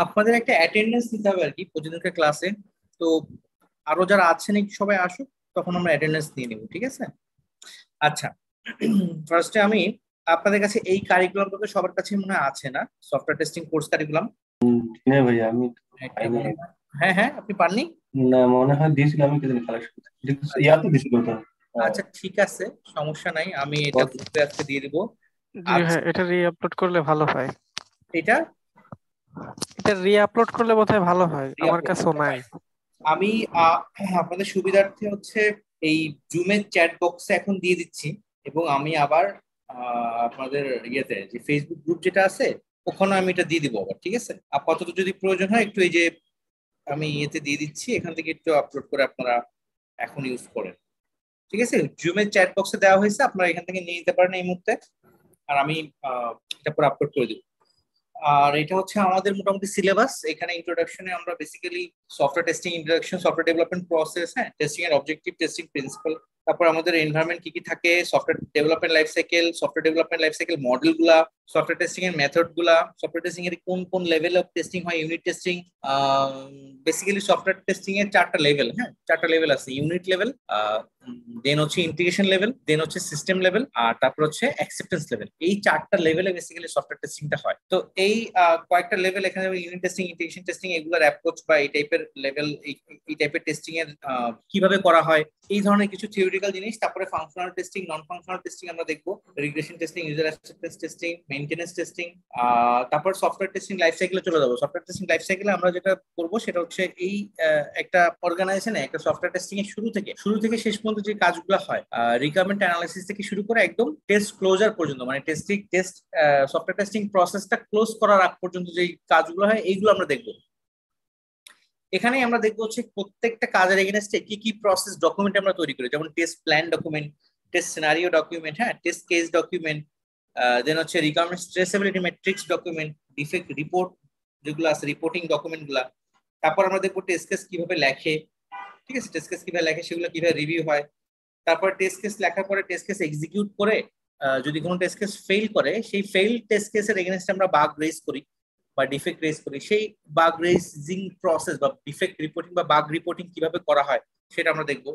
আপনাদের একটা অ্যাটেন্ডেন্স দিতে হবে আর কি প্রতিদিনকার ক্লাসে। তো আরো যারা আছেন একটু সবাই আসুক, তখন আমরা অ্যাটেন্ডেন্স নিয়ে নেবো, ঠিক আছে? আচ্ছা, ফার্স্টে আমি আপনাদের কাছে এই কারিকুলামটা তো সবার কাছে মনে হয় আছে না, সফটওয়্যার টেস্টিং কোর্স কারিকুলাম। হ্যাঁ ভাইয়া, আমি তো একটা পাইনি। মনে হয়, হ্যাঁ হ্যাঁ, আপনি পাননি? না, মনে হয় দিয়েছিল, আমি কিছু কালেকশন আচ্ছা ইয়াতে দিছিল তো। আচ্ছা, ঠিক আছে, সমস্যা নাই, আমি এটা গ্রুপে আজকে দিয়ে দিব। জি আজ হ্যাঁ, এটা রি আপলোড করলে ভালো হয়। এটা এটা রি আপলোড করলে বোধহয় ভালো হয়, আমার রি-আপলোড কাছেও করতে নাই। হয়। আমি আপনাদের সুবিধার্থে হচ্ছে এই জুমের চ্যাট বক্সে এখন দিয়ে দিচ্ছি, এবং আমি আবার আপনাদের ইয়েতে যে ফেসবুক গ্রুপ যেটা আছে ওখানে আমি এটা দিয়ে দিব আবার, ঠিক আছে? আপাতত যদি প্রয়োজন হয় একটু এই যে আমি ইয়েতে দিয়ে দিচ্ছি, এখান থেকে একটু আপলোড করে আপনারা এখন ইউজ করেন, ঠিক আছে? জুমের চ্যাট বক্সে দেওয়া হয়েছে, আপনারা এখান থেকে নিয়ে নিতে পারেন এই মুহূর্তে। আর আমি এটা পরে আপলোড করে দিব। আর এটা হচ্ছে আমাদের মোটামুটি সিলেবাস। এখানে ইন্ট্রোডাকশনে আমরা basically software testing introduction, software development process, হ্যাঁ, টেস্টিং এর অবজেক্টিভ, টেস্টিং প্রিন্সিপাল, তারপর আমাদের এনভায়রনমেন্ট কি কি থাকে, software development life cycle, software development life cycle model গুলা, সফটওয়্যার টেস্টিং এর মেথড গুলা, সফটওয়্যার টেস্টিং এর কোন কোন লেভেল অফ টেস্টিং হয়, unit testing. Basically software testing এর চারটা লেভেল, হ্যাঁ, চারটা লেভেল আছে: ইউনিট লেভেল, দেন হচ্ছে ইন্টিগ্রেশন লেভেল, দেন হচ্ছে সিস্টেম লেভেল, আর তারপর হচ্ছে অ্যাকসেপ্টেন্স লেভেল। এই চারটা লেভেলে বেসিক্যালি সফটওয়্যার টেস্টিংটা হয়। তো এই কয়েকটা লেভেল এখানে, ইউনিট টেস্টিং, ইন্টিগ্রেশন টেস্টিং, এগুলোর অ্যাপ্রোচ বা এই টাইপের লেভেল, এই টাইপের টেস্টিং এর কিভাবে করা হয়, এই ধরনের কিছু থিওরিটিক্যাল জিনিস। তারপরে functional testing, non functional testing আমরা দেখবো, regression testing, user acceptance testing, maintenance testing. তারপর সফটওয়্যার টেস্টিং লাইফ সাইকেলে চলে যাবো। সফটওয়্যার টেস্টিং লাইফ সাইকেলে আমরা যেটা করবো সেটা হচ্ছে এই একটা অর্গানাইজেশনে একটা সফটওয়্যার টেস্টিং এর শুরু থেকে শেষ পর্যন্ত যে কাজগুলো হয়, রিকোয়ারমেন্ট অ্যানালাইসিস থেকে শুরু করে একদম টেস্ট ক্লোজার পর্যন্ত, মানে সফটওয়্যার টেস্টিং প্রসেসটা ক্লোজ করার আগ পর্যন্ত যে কাজগুলো হয় এইগুলো আমরা দেখবো। এখানে আমরা দেখবো হচ্ছে প্রত্যেকটা কাজের এগেনস্টে কি কি প্রসেস ডকুমেন্ট আমরা তৈরি করি, যেমন test plan document, test scenario document, হ্যাঁ, টেস্ট কেস ডকুমেন্ট, দেন হচ্ছে requirement traceability matrix document, defect report যেগুলো আছে, রিপোর্টিং ডকুমেন্ট গুলা। তারপর আমরা দেখবো টেস্ট কেস কিভাবে লেখে, ঠিক আছে, টেস্ট কেস কিভাবে লেখে, সেগুলো কিভাবে রিভিউ হয়। তারপর টেস্ট কেস লেখার পরে টেস্ট কেস এক্সিকিউট করে যদি কোনো টেস্ট কেস ফেল করে, সেই ফেল টেস্ট কেসের এগেনস্টে আমরা বাগ রেজ করি বা ডিফেক্ট রেজ করি। সেই বাগ রেজিং প্রসেস বা ডিফেক্ট রিপোর্টিং বা বাগ রিপোর্টিং কিভাবে করা হয় সেটা আমরা দেখবো।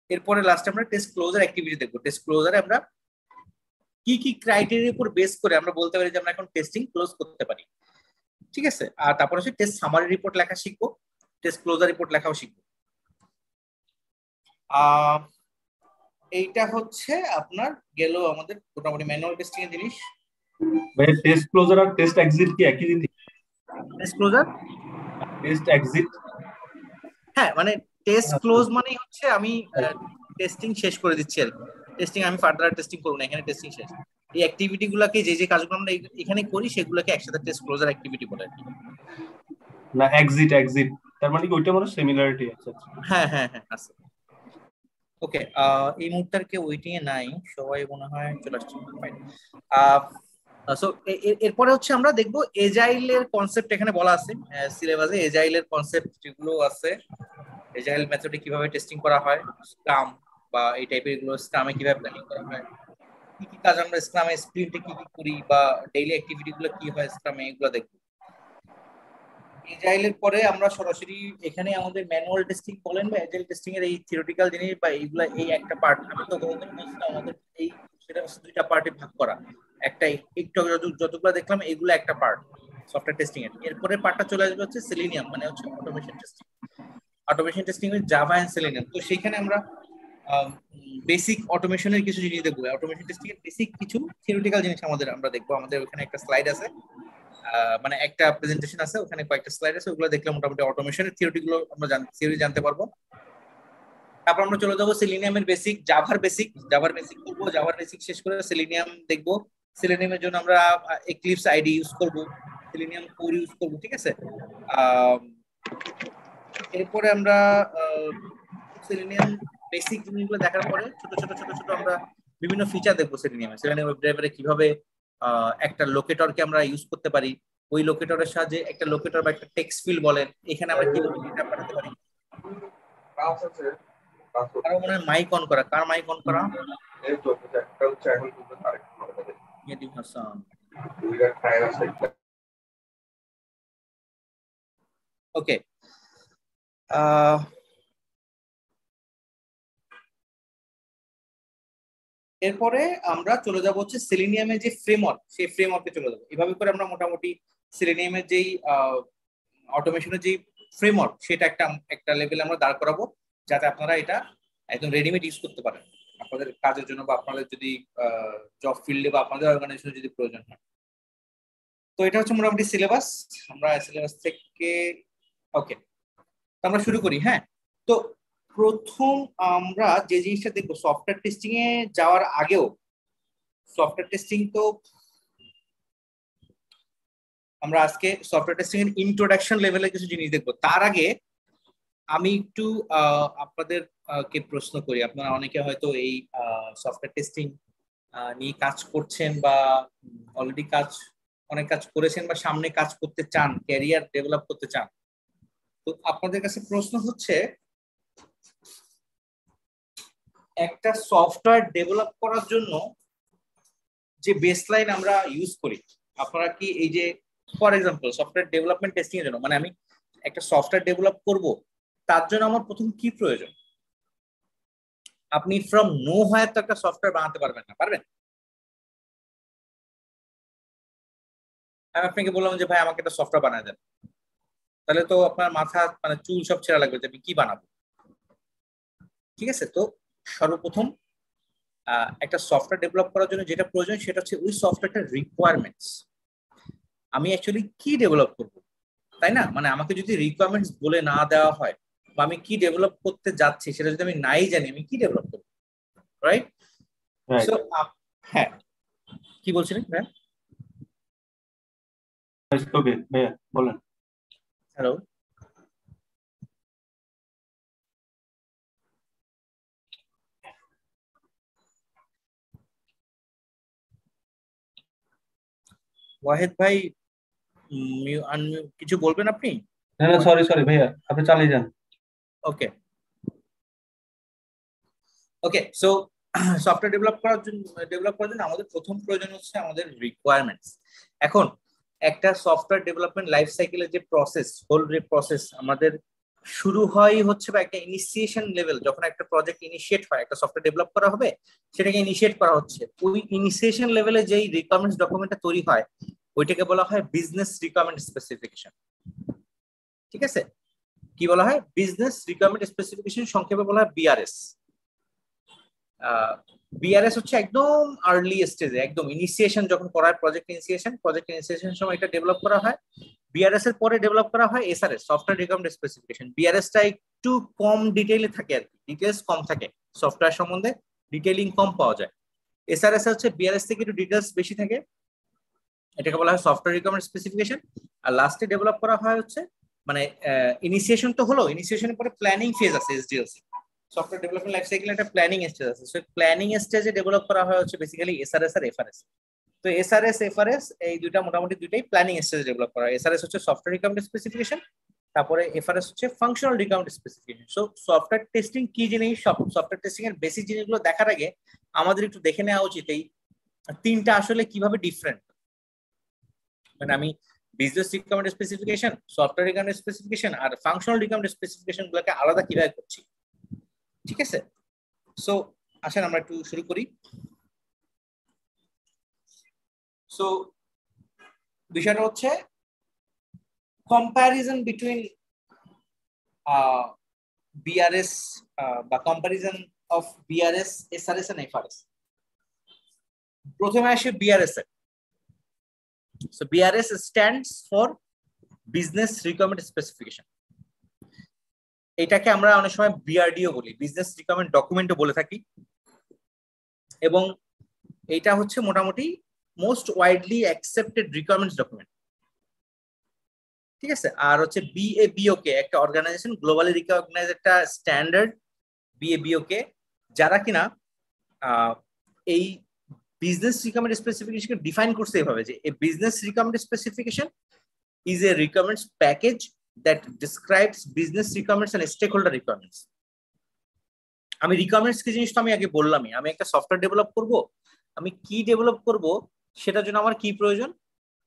এরপরে লাস্টে আমরা টেস্ট ক্লোজার অ্যাক্টিভিটি দেখবো। টেস্ট ক্লোজারে আমরা কি কি ক্রাইটেরিয়ার উপর বেস করে আমরা বলতে পারি যে আমরা এখন টেস্টিং ক্লোজ করতে পারি, ঠিক আছে? আর তারপর হচ্ছে টেস্ট সামারি রিপোর্ট লেখা শিখবো, টেস্ট ক্লোজার রিপোর্ট লেখাও শিখবো। এইটা হচ্ছে আপনার গেল আমাদের মোটামুটি ম্যানুয়াল টেস্টিং এর জিনিস। ভাই, টেস্ট ক্লোজার আর টেস্ট এক্সিট কি একই জিনিস? Test closure, test exit? হ্যাঁ, মানে টেস্ট ক্লোজ মানে হচ্ছে আমি টেস্টিং শেষ করে দিচ্ছি আর কি। টেস্টিং আমি ফার্দার টেস্টিং করবো না, এখানে টেস্টিং শেষ। এই অ্যাক্টিভিটি গুলাকে, যে যে কাজগুলো আমরা এখানে করি সেগুলোকে একসাথে টেস্ট ক্লোজার অ্যাক্টিভিটি বলে আর কি। না, এক্সিট এক্সিট, তার মানে কি ওইটা মানে সিমিলারিটি আছে? হ্যাঁ হ্যাঁ হ্যাঁ, আছে। ওকে, এই মুহূর্তে আর কেউ ওয়েটিং এ নাই, সবাই মনে হয় চলে আসছে। ফাইন। সো এরপরে হচ্ছে আমরা দেখবো এজাইলের কনসেপ্ট। এখানে বলা আছে সিলেবাসে এজাইলের কনসেপ্ট যেগুলো আছে, এজাইল মেথডে কিভাবে টেস্টিং করা হয়, স্ক্রাম বা এই টাইপের গুলো, স্ক্রামে কিভাবে প্ল্যানিং করা হয়, কি কি কাজ আমরা স্ক্রামে স্প্রিন্টে কি কি করি, বা ডেইলি অ্যাক্টিভিটি গুলো কি হয় স্ক্রামে, এগুলো দেখবো। এজাইলের পরে আমরা সরাসরি এখানে আমাদের ম্যানুয়াল টেস্টিং বলেন বা এজাইল টেস্টিং এর এই থিওরিটিক্যাল জিনিস বা এইগুলা, এই একটা পার্ট। আমি তো গতদিন বলছিলাম আমাদের এই সেটা দুইটা পার্টে ভাগ করা। একটা একটু যতগুলো দেখলাম এগুলো একটা পার্ট সফটওয়্যার টেস্টিং এর। এরপরে পার্টটা চলে আসবে হচ্ছে সেলিনিয়াম, মানে হচ্ছে automation testing. Automation testing with Java and selenium. তো সেখানে আমরা বেসিক অটোমেশনের কিছু জিনিস দেখবো। অটোমেশন টেস্টিং এর বেসিক কিছু থিওরিটিক্যাল জিনিস আমরা দেখবো। আমাদের ওখানে একটা স্লাইড আছে, মানে একটা প্রেজেন্টেশন আছে, ওখানে কয়েকটা স্লাইড আছে, ওগুলো দেখলে মোটামুটি অটোমেশনের থিওরি গুলো আমরা থিওরি জানতে পারবো। তারপর আমরা চলে যাবো সেলিনিয়ামের বেসিক, জাভার বেসিক করবো। জাভার বেসিক শেষ করে সেলিনিয়াম দেখবো। সেলিনিয়ামের জন্য আমরা এক্লিপস আইডি ইউজ করব, সেলিনিয়াম কোর ইউজ করব, ঠিক আছে? আহ, এরপরে আমরা সেলিনিয়াম বেসিক জিনিসগুলো দেখার পরে ছোট ছোট ছোট ছোট আমরা বিভিন্ন ফিচার দেখবো সেলিনিয়ামে। সেলিনিয়াম ওয়েব ড্রাইভারে কিভাবে একটা লোকেটরকে আমরা ইউজ করতে পারি, ওই লোকেটরের সাহায্যে একটা লোকেটর বা একটা টেক্সট ফিল্ড বলেন, এখানে আমরা কিভাবে ডেটা পাঠাতে পারি। কারো মনে হয় মাইক অন করা, কার মাইক অন করা? মেহেদী হাসান। ওকে, এরপরে আমরা চলে যাব হচ্ছে সেলেনিয়ামের যে ফ্রেমওয়ার্ক, সেই ফ্রেমওয়ার্কে চলে যাবো। এভাবে করে আমরা মোটামুটি সেলেনিয়ামের যেই অটোমেশনের যেই ফ্রেমওয়ার্ক, সেটা একটা একটা লেভেলে আমরা দাঁড় করাবো, যাতে আপনারা এটা একদম রেডিমেড ইউজ করতে পারেন আপনাদের কাজের জন্য, বা আপনাদের যদি জব ফিল্ডে বা আপনাদের অর্গানাইজেশনে যদি প্রয়োজন হয়। তো এটা হচ্ছে মোটামুটি সিলেবাস। আমরা সিলেবাস থেকে ওকে, আমরা শুরু করি। হ্যাঁ, তো প্রথম আমরা যে জিনিসটা দেখবো, সফটওয়্যার টেস্টিং এ যাওয়ার আগেও, সফটওয়্যার টেস্টিং তো আমরা আজকে সফটওয়্যার টেস্টিং এর ইন্ট্রোডাকশন লেভেলে কিছু জিনিস দেখবো। তার আগে আমি একটু আপনাদের কে প্রশ্ন করি। আপনারা অনেকে হয়তো এই সফটওয়্যার টেস্টিং নিয়ে কাজ করছেন, বা অলরেডি অনেক কাজ করেছেন, বা সামনে কাজ করতে চান, ক্যারিয়ার ডেভেলপ করতে চান। তো আপনাদের কাছে প্রশ্ন হচ্ছে, একটা সফটওয়্যার ডেভেলপ করার জন্য যে বেসলাইন আমরা ইউজ করি, আপনারা কি এই যে for example software development testing এর জন্য, মানে আমি একটা সফটওয়্যার ডেভেলপ করব, তার জন্য আমার প্রথম কি প্রয়োজন? আপনি ফ্রম নো হয় তো একটা সফটওয়্যার বানাতে পারবেন না, পারবেন? আমি আপনাকে বললাম যে ভাই আমাকে একটা সফটওয়্যার বানায় দেন, তাহলে তো আপনার মাথা মানে চুল সব ছেঁড়া লাগবে যে আমি কি বানাবো। ঠিক আছে, তো সর্বপ্রথম একটা সফটওয়্যার ডেভেলপ করার জন্য যেটা প্রয়োজন, সেটা হচ্ছে ওই সফটওয়্যারটার রিকোয়ারমেন্টস। আমি অ্যাকচুয়ালি কি ডেভেলপ করব, তাই না? মানে আমাকে যদি রিকোয়ারমেন্টস বলে না দেওয়া হয়, বা আমি কি ডেভেলপ করতে যাচ্ছি সেটা যদি আমি নাই জানি, আমি কি ডেভেলপ করবো? রাইট? সো হ্যাঁ, কি বলছিলেন ভাই? ওকে ভাইয়া বলেন। হ্যালো, ওয়াহিদ ভাই, কিছু বলবেন আপনি? না না, সরি সরি ভাইয়া, আপনি চালিয়ে যান। ওকে ওকে, সো সফটওয়্যার ডেভেলপ করার জন্য আমাদের প্রথম প্রয়োজন হচ্ছে আমাদের রিকোয়ারমেন্টস। এখন একটা সফটওয়্যার ডেভেলপমেন্ট লাইফ সাইকেলের যে প্রসেস, হোল প্রসেস আমাদের শুরু হয় হচ্ছে, বা একটা ইনিশিয়েশন লেভেল, যখন একটা প্রজেক্ট ইনিশিয়েট হয়, একটা সফটওয়্যার ডেভেলপ করা হবে, সেটাকে ইনিশিয়েট করা হচ্ছে, ওই ইনিশিয়েশন লেভেলে যেই রিকোয়ারমেন্টস ডকুমেন্টটা তৈরি হয়, ওইটাকে বলা হয় বিজনেস রিকোয়ারমেন্ট স্পেসিফিকেশন। ঠিক আছে, কি বলা হয়? বিজনেস রিকোয়ারমেন্ট স্পেসিফিকেশন, সংক্ষেপে বলা হয় বিআরএস। বিআরএস হচ্ছে একদম আর্লি স্টেজে, একদম ইনিশিয়েশন যখন করা হয়, প্রজেক্ট ইনিশিয়েশন সময় এটা ডেভেলপ করা হয়। বিআরএস এর পরে ডেভেলপ করা হয় SRS, software requirement specification. BRS টা একটু কম ডিটেইলে থাকে আর কি, ডিটেইলস কম থাকে, সফটওয়্যার সম্বন্ধে ডিটেইলিং কম পাওয়া যায়। এসআরএস হচ্ছে বিআরএস থেকে একটু ডিটেইলস বেশি থাকে, এটাকে বলা হয় সফটওয়্যার রিকোয়ারমেন্ট স্পেসিফিকেশন। আর লাস্টে ডেভেলপ করা হয় হচ্ছে, মানে ইনিশিয়েশন তো হলো, ইনিশিয়েশনের পরে প্ল্যানিং ফেজ আছে, এসডিএলসি। সফটওয়্যার ডেভেলপমেন্ট লাইফ সাইকেলে একটা প্ল্যানিং স্টেজ আছে, সো প্ল্যানিং স্টেজে ডেভেলপ করা হয় হচ্ছে বেসিক্যালি এসআরএস আর এফআরএস। তো এসআরএস এফআরএস এই দুইটা মোটামুটি দুইটাই প্ল্যানিং স্টেজে ডেভেলপ করা হয়। এসআরএস হচ্ছে সফটওয়্যার রিকোয়ারমেন্ট স্পেসিফিকেশন, তারপরে এফআরএস হচ্ছে functional requirement specification. So software testing কি জিনিস, সফটওয়্যার টেস্টিং এর বেসিক জিনিসগুলো দেখার আগে আমাদের একটু দেখে নেওয়া উচিত এই তিনটা আসলে কিভাবে ডিফারেন্ট। মানে আমি business requirement specification, software requirement specification আর ফাংশনাল রিকোয়ারমেন্ট স্পেসিফিকেশন গুলোকে আলাদা কিভাবে করছি। ঠিক আছে, সো আসেন আমরা একটু শুরু করি। সো বিষয়টা হচ্ছে কম্প্যারিজন বিটুইন বিআরএস, বা comparison of BRS, SRS and FRS. প্রথমে আসে বিআরএস এর। So BRS stands for business requirement specification. এটাকে আমরা অনেক সময় বিআরডিও বলি, বিজনেস রিকোয়ারমেন্ট ডকুমেন্টও বলে থাকি, এবং এটা হচ্ছে মোটামুটি most widely accepted requirements document. ঠিক আছে, আর হচ্ছে বিএবিওকে, একটা অর্গানাইজেশন গ্লোবালি রিকগনাইজড একটা স্ট্যান্ডার্ড, বিএবিওকে, যারা কিনা এই বিজনেস রিকোয়ারমেন্ট স্পেসিফিকেশন ডিফাইন করছে এভাবে যে a business requirement specification is a requirements package that describes business requirements and stakeholder requirements. আমি রিকোয়ারমেন্টস কি জিনিস তো আমি আগে বললামই, আমি একটা সফটওয়্যার ডেভেলপ করব, আমি কি ডেভেলপ করব সেটার জন্য আমার কি প্রয়োজন,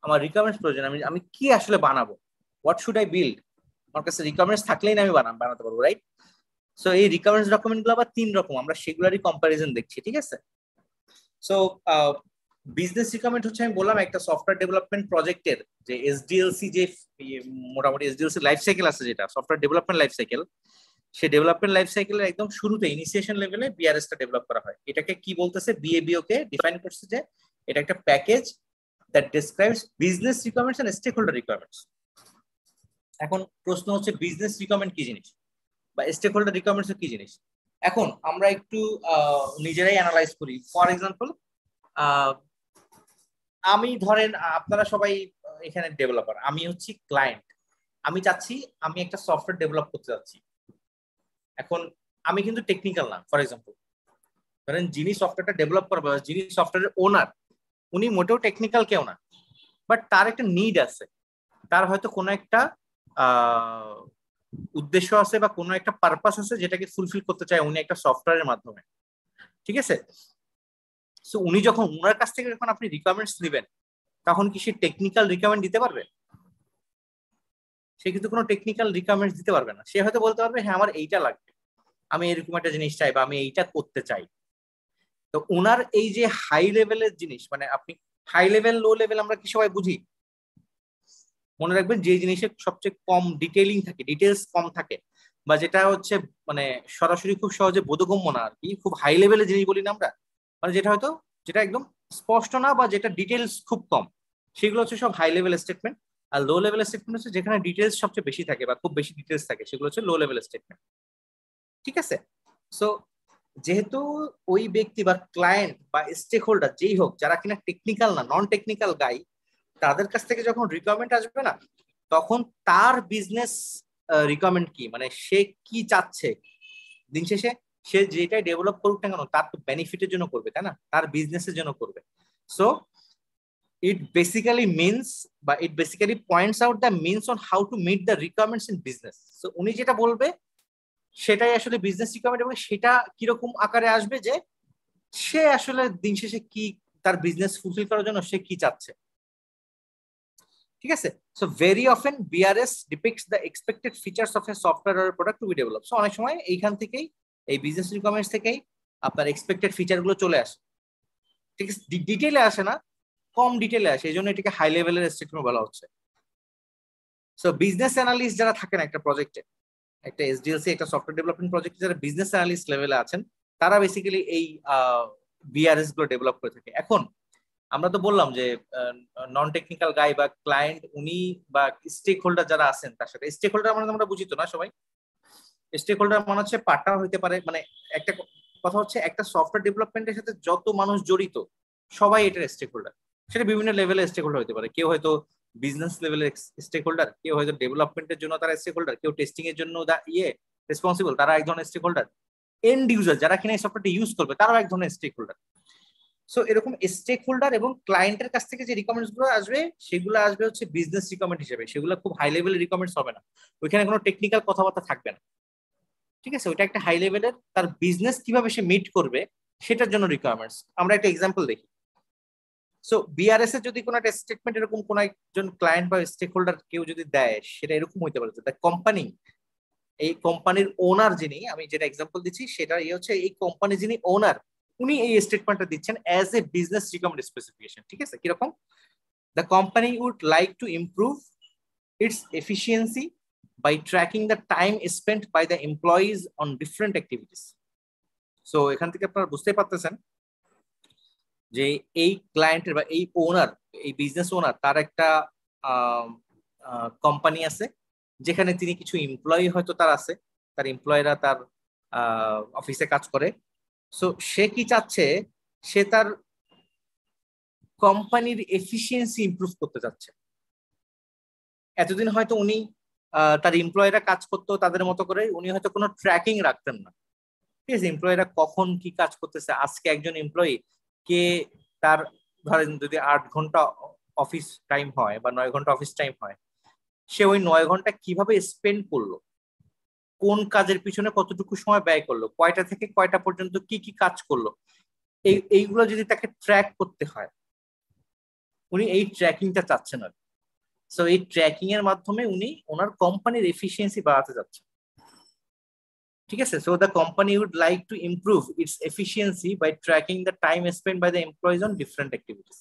আমার রিকোয়ারমেন্টস প্রয়োজন, আমি কি আসলে বানাবো, হোয়াট শুড আই বিল্ড, আমার কাছে রিকোয়ারমেন্টস থাকলেই না আমি বানাতে পারবো, রাইট? সো এই রিকোয়ারমেন্টস ডকুমেন্ট গুলো আবার 3 রকম, আমরা সেগুলারই কম্পারিজন দেখছি, ঠিক আছে? সো বিজনেস রিকোয়ারমেন্ট হচ্ছে আমি বললাম একটা সফটওয়্যার ডেভেলপমেন্ট প্রজেক্টের যে এসডিএলসি, যে মোটামুটি এসডিএলসি লাইফ সাইকেল আছে, যেটা সফটওয়্যার ডেভেলপমেন্ট লাইফ সাইকেল, সেই ডেভেলপমেন্ট লাইফ সাইকেলের একদম শুরুতে ইনিশিয়েশন লেভেলে বিআরএস টা ডেভেলপ করা হয়। এটাকে কি বলতেছে, বিএবিও কে ডিফাইন করছে যে এটা একটা package that describes business requirements and stakeholder requirements. এখন প্রশ্ন হচ্ছে বিজনেস রিকোয়ারমেন্ট কি জিনিস বা স্টেক হোল্ডার রিকোয়ারমেন্টস কি জিনিস? এখন আমরা একটু নিজেরাই অ্যানালাইজ করি। ফর এক্সাম্পল, আমি ধরেন আপনারা সবাই এখানে ডেভেলপার, আমি হচ্ছি ক্লায়েন্ট, আমি চাচ্ছি আমি একটা সফটওয়্যার ডেভেলপ করতে যাচ্ছি। এখন আমি কিন্তু টেকনিক্যাল না। ফর এক্সাম্পল ধরেন যিনি সফটওয়্যারটা ডেভেলপ করবে, যিনি সফটওয়্যারের ওনার, উনি মোটেও টেকনিক্যাল কেউ না, বাট তার একটা নিড আছে, তার হয়তো কোনো একটা উদ্দেশ্য আছে বা কোনো একটা পারপাস আছে যেটাকে ফুলফিল করতে চায় উনি একটা সফটওয়্যারের মাধ্যমে, ঠিক আছে? সো উনি যখন ওনার কাছ থেকে যখন আপনি রিকোয়ারমেন্টস নেবেন, তখন কি সে টেকনিক্যাল রিকোয়ারমেন্ট দিতে পারবে? সে কিন্তু কোনো টেকনিক্যাল রিকোয়ারমেন্টস দিতে পারবে না। সে হয়তো বলতে পারবে হ্যাঁ আমার এইটা লাগবে, আমি এরকম একটা জিনিস চাই বা আমি এইটা করতে চাই। তো ওনার এই যে হাই লেভেলের জিনিস, মানে আপনি হাই লেভেল লো লেভেল আমরা কি সবাই বুঝি? মনে রাখবেন যে জিনিসের সবচেয়ে কম ডিটেইলিং থাকে, ডিটেলস কম থাকে, বা যেটা হচ্ছে মানে সরাসরি খুব সহজে বোধগম্য না আর কি, খুব হাই লেভেলের জিনিস বলি না আমরা, মানে যেটা হয়তো যেটা একদম স্পষ্ট না বা যেটা ডিটেলস খুব কম, সেগুলো হচ্ছে সব হাই লেভেল স্টেটমেন্ট। আর লো লেভেল স্টেটমেন্ট হচ্ছে যেখানে ডিটেলস সবচেয়ে বেশি থাকে বা খুব বেশি ডিটেলস থাকে, সেগুলো হচ্ছে লো লেভেল স্টেটমেন্ট, ঠিক আছে? সো যেহেতু ওই ব্যক্তি বা ক্লায়েন্ট বা স্টেক হোল্ডার যেই হোক, যারা কিনা টেকনিক্যাল না, নন টেকনিক্যাল গাই, তাদের কাছ থেকে যখন রিকোয়ারমেন্ট আসবে না, তখন তার বিজনেস রিকোয়ারমেন্ট কি, মানে সে কি চাচ্ছে, দিন শেষে সে যেটাই ডেভেলপ করুক না কেন তার তো বেনিফিটের জন্য করবে, তাই না? তার বিজনেসের জন্য করবে। সো it basically means বা it basically points out the means on how to meet the requirements in business. So উনি যেটা বলবে সেটাই আসলে বিজনেস রিকোয়ারমেন্ট, এবং সেটা কিরকম আকারে আসবে যে সে আসলে দিন শেষে কি তার বিজনেস ফুলফিল করার জন্য সে কি চাচ্ছে, ঠিক আছে? So very often BRS depicts the expected features of a software or product to be develop. সো অনেক সময় এইখান থেকেই, এই বিজনেস রিকোয়ারমেন্টস থেকেই আপনার এক্সপেক্টেড ফিচার গুলো চলে আসে, ঠিক আছে? ডিটেইলে আসে না, কম ডিটেইলে আসে, এই জন্য এটাকে হাই লেভেলের স্টেটমেন্ট বলা হচ্ছে। সো বিজনেস অ্যানালিস্ট যারা থাকেন একটা প্রজেক্টে, একটা এসডিএলসি একটা সফটওয়্যার ডেভেলপমেন্ট প্রজেক্টে যারা বিজনেস অ্যানালিস্ট লেভেলে আছেন, তারা বেসিক্যালি এই বিআরএস গুলো ডেভেলপ করে থাকে। এখন আমরা তো বললাম যে নন টেকনিক্যাল গাই বা ক্লায়েন্ট উনি বা স্টেক হোল্ডার যারা আছেন, তার সাথে স্টেক হোল্ডার মানে আমরা বুঝি তো না সবাই, স্টেক হোল্ডার মানে হচ্ছে পার্টনার হইতে পারে, মানে একটা কথা হচ্ছে একটা সফটওয়্যার ডেভেলপমেন্টের সাথে যত মানুষ জড়িত সবাই এটার স্টেক হোল্ডার। সেটা বিভিন্ন লেভেলের স্টেক হোল্ডার হতে পারে, কেউ হয়তো বিজনেস লেভেলের স্টেক হোল্ডার, কেউ হয়তো ডেভেলপমেন্টের জন্য তারা স্টেক হোল্ডার, কেউ টেস্টিং এর জন্য রেসপন্সিবল, তারা এক ধরনের স্টেক হোল্ডার, এন্ড ইউজার যারা কিনা এই সফটওয়্যারটা ইউজ করবে তারাও এক ধরনের স্টেক হোল্ডার। সো এরকম স্টেক হোল্ডার এবং ক্লায়েন্টের কাছ থেকে যে রিকমেন্ডস গুলো আসবে সেগুলো আসবে হচ্ছে বিজনেস রিকমেন্ড হিসেবে, সেগুলো খুব হাই লেভেলের রিকমেন্ডস হবে না, ওইখানে কোনো টেকনিক্যাল কথাবার্তা থাকবে না, ঠিক আছে? ওইটা একটা হাই লেভেলের তার বিজনেস কিভাবে সে মিট করবে সেটার জন্য রিকোয়ারমেন্টস। আমরা একটা এক্সাম্পল দেখি। সো বিআরএস এর যদি কোনো একটা স্টেটমেন্ট এরকম কোন একজন ক্লায়েন্ট বা স্টেক হোল্ডার কেউ যদি দেয়, সেটা এরকম হইতে পারে যে কোম্পানি, এই কোম্পানির ওনার যিনি, আমি যেটা এক্সাম্পল দিচ্ছি সেটা হচ্ছে এই কোম্পানি যিনি ওনার, উনি এই স্টেটমেন্টটা দিচ্ছেন as a business recommend specification, ঠিক আছে? কিরকম, the company would like to improve its efficiency by tracking the time spent by the employees on different activities. So এখান থেকে আপনারা বুঝতেই পারতেছেন যে এই ক্লায়েন্টের বা এই ওনার, এই বিজনেস ওনার, তার একটা কোম্পানি আছে যেখানে তিনি কিছু এমপ্লয়ি হয়তো তার আছে, তার এমপ্লয়িরা তার অফিসে কাজ করে। সো সে কি চাচ্ছে, সে তার কোম্পানির এফিসিয়েন্সি ইমপ্রুভ করতে চাচ্ছে। এতদিন হয়তো উনি তার এমপ্লয়িরা কাজ করতো তাদের মতো করে, উনি হয়তো কোনো ট্র্যাকিং রাখতেন না, ঠিক আছে? এমপ্লয়িরা কখন কি কাজ করতেছে, আজকে একজন এমপ্লয়ি কে তার ধরেন যদি 8 ঘন্টা অফিস টাইম হয় বা 9 ঘন্টা অফিস টাইম হয়, সে ওই 9 ঘন্টা কিভাবে স্পেন্ড করলো, কোন কাজের পিছনে কতটুকু সময় ব্যয় করলো, কয়টা থেকে কয়টা পর্যন্ত কি কি কাজ করলো, এইগুলো যদি তাকে ট্র্যাক করতে হয়, উনি এই ট্র্যাকিংটা চাচ্ছেন না, সো এই ট্র্যাকিং এর মাধ্যমে উনি ওনার কোম্পানির এফিসিয়েন্সি বাড়াতে যাচ্ছেন, ঠিক আছে। So the company would like to improve its efficiency by tracking the time spend by the employees on different activities.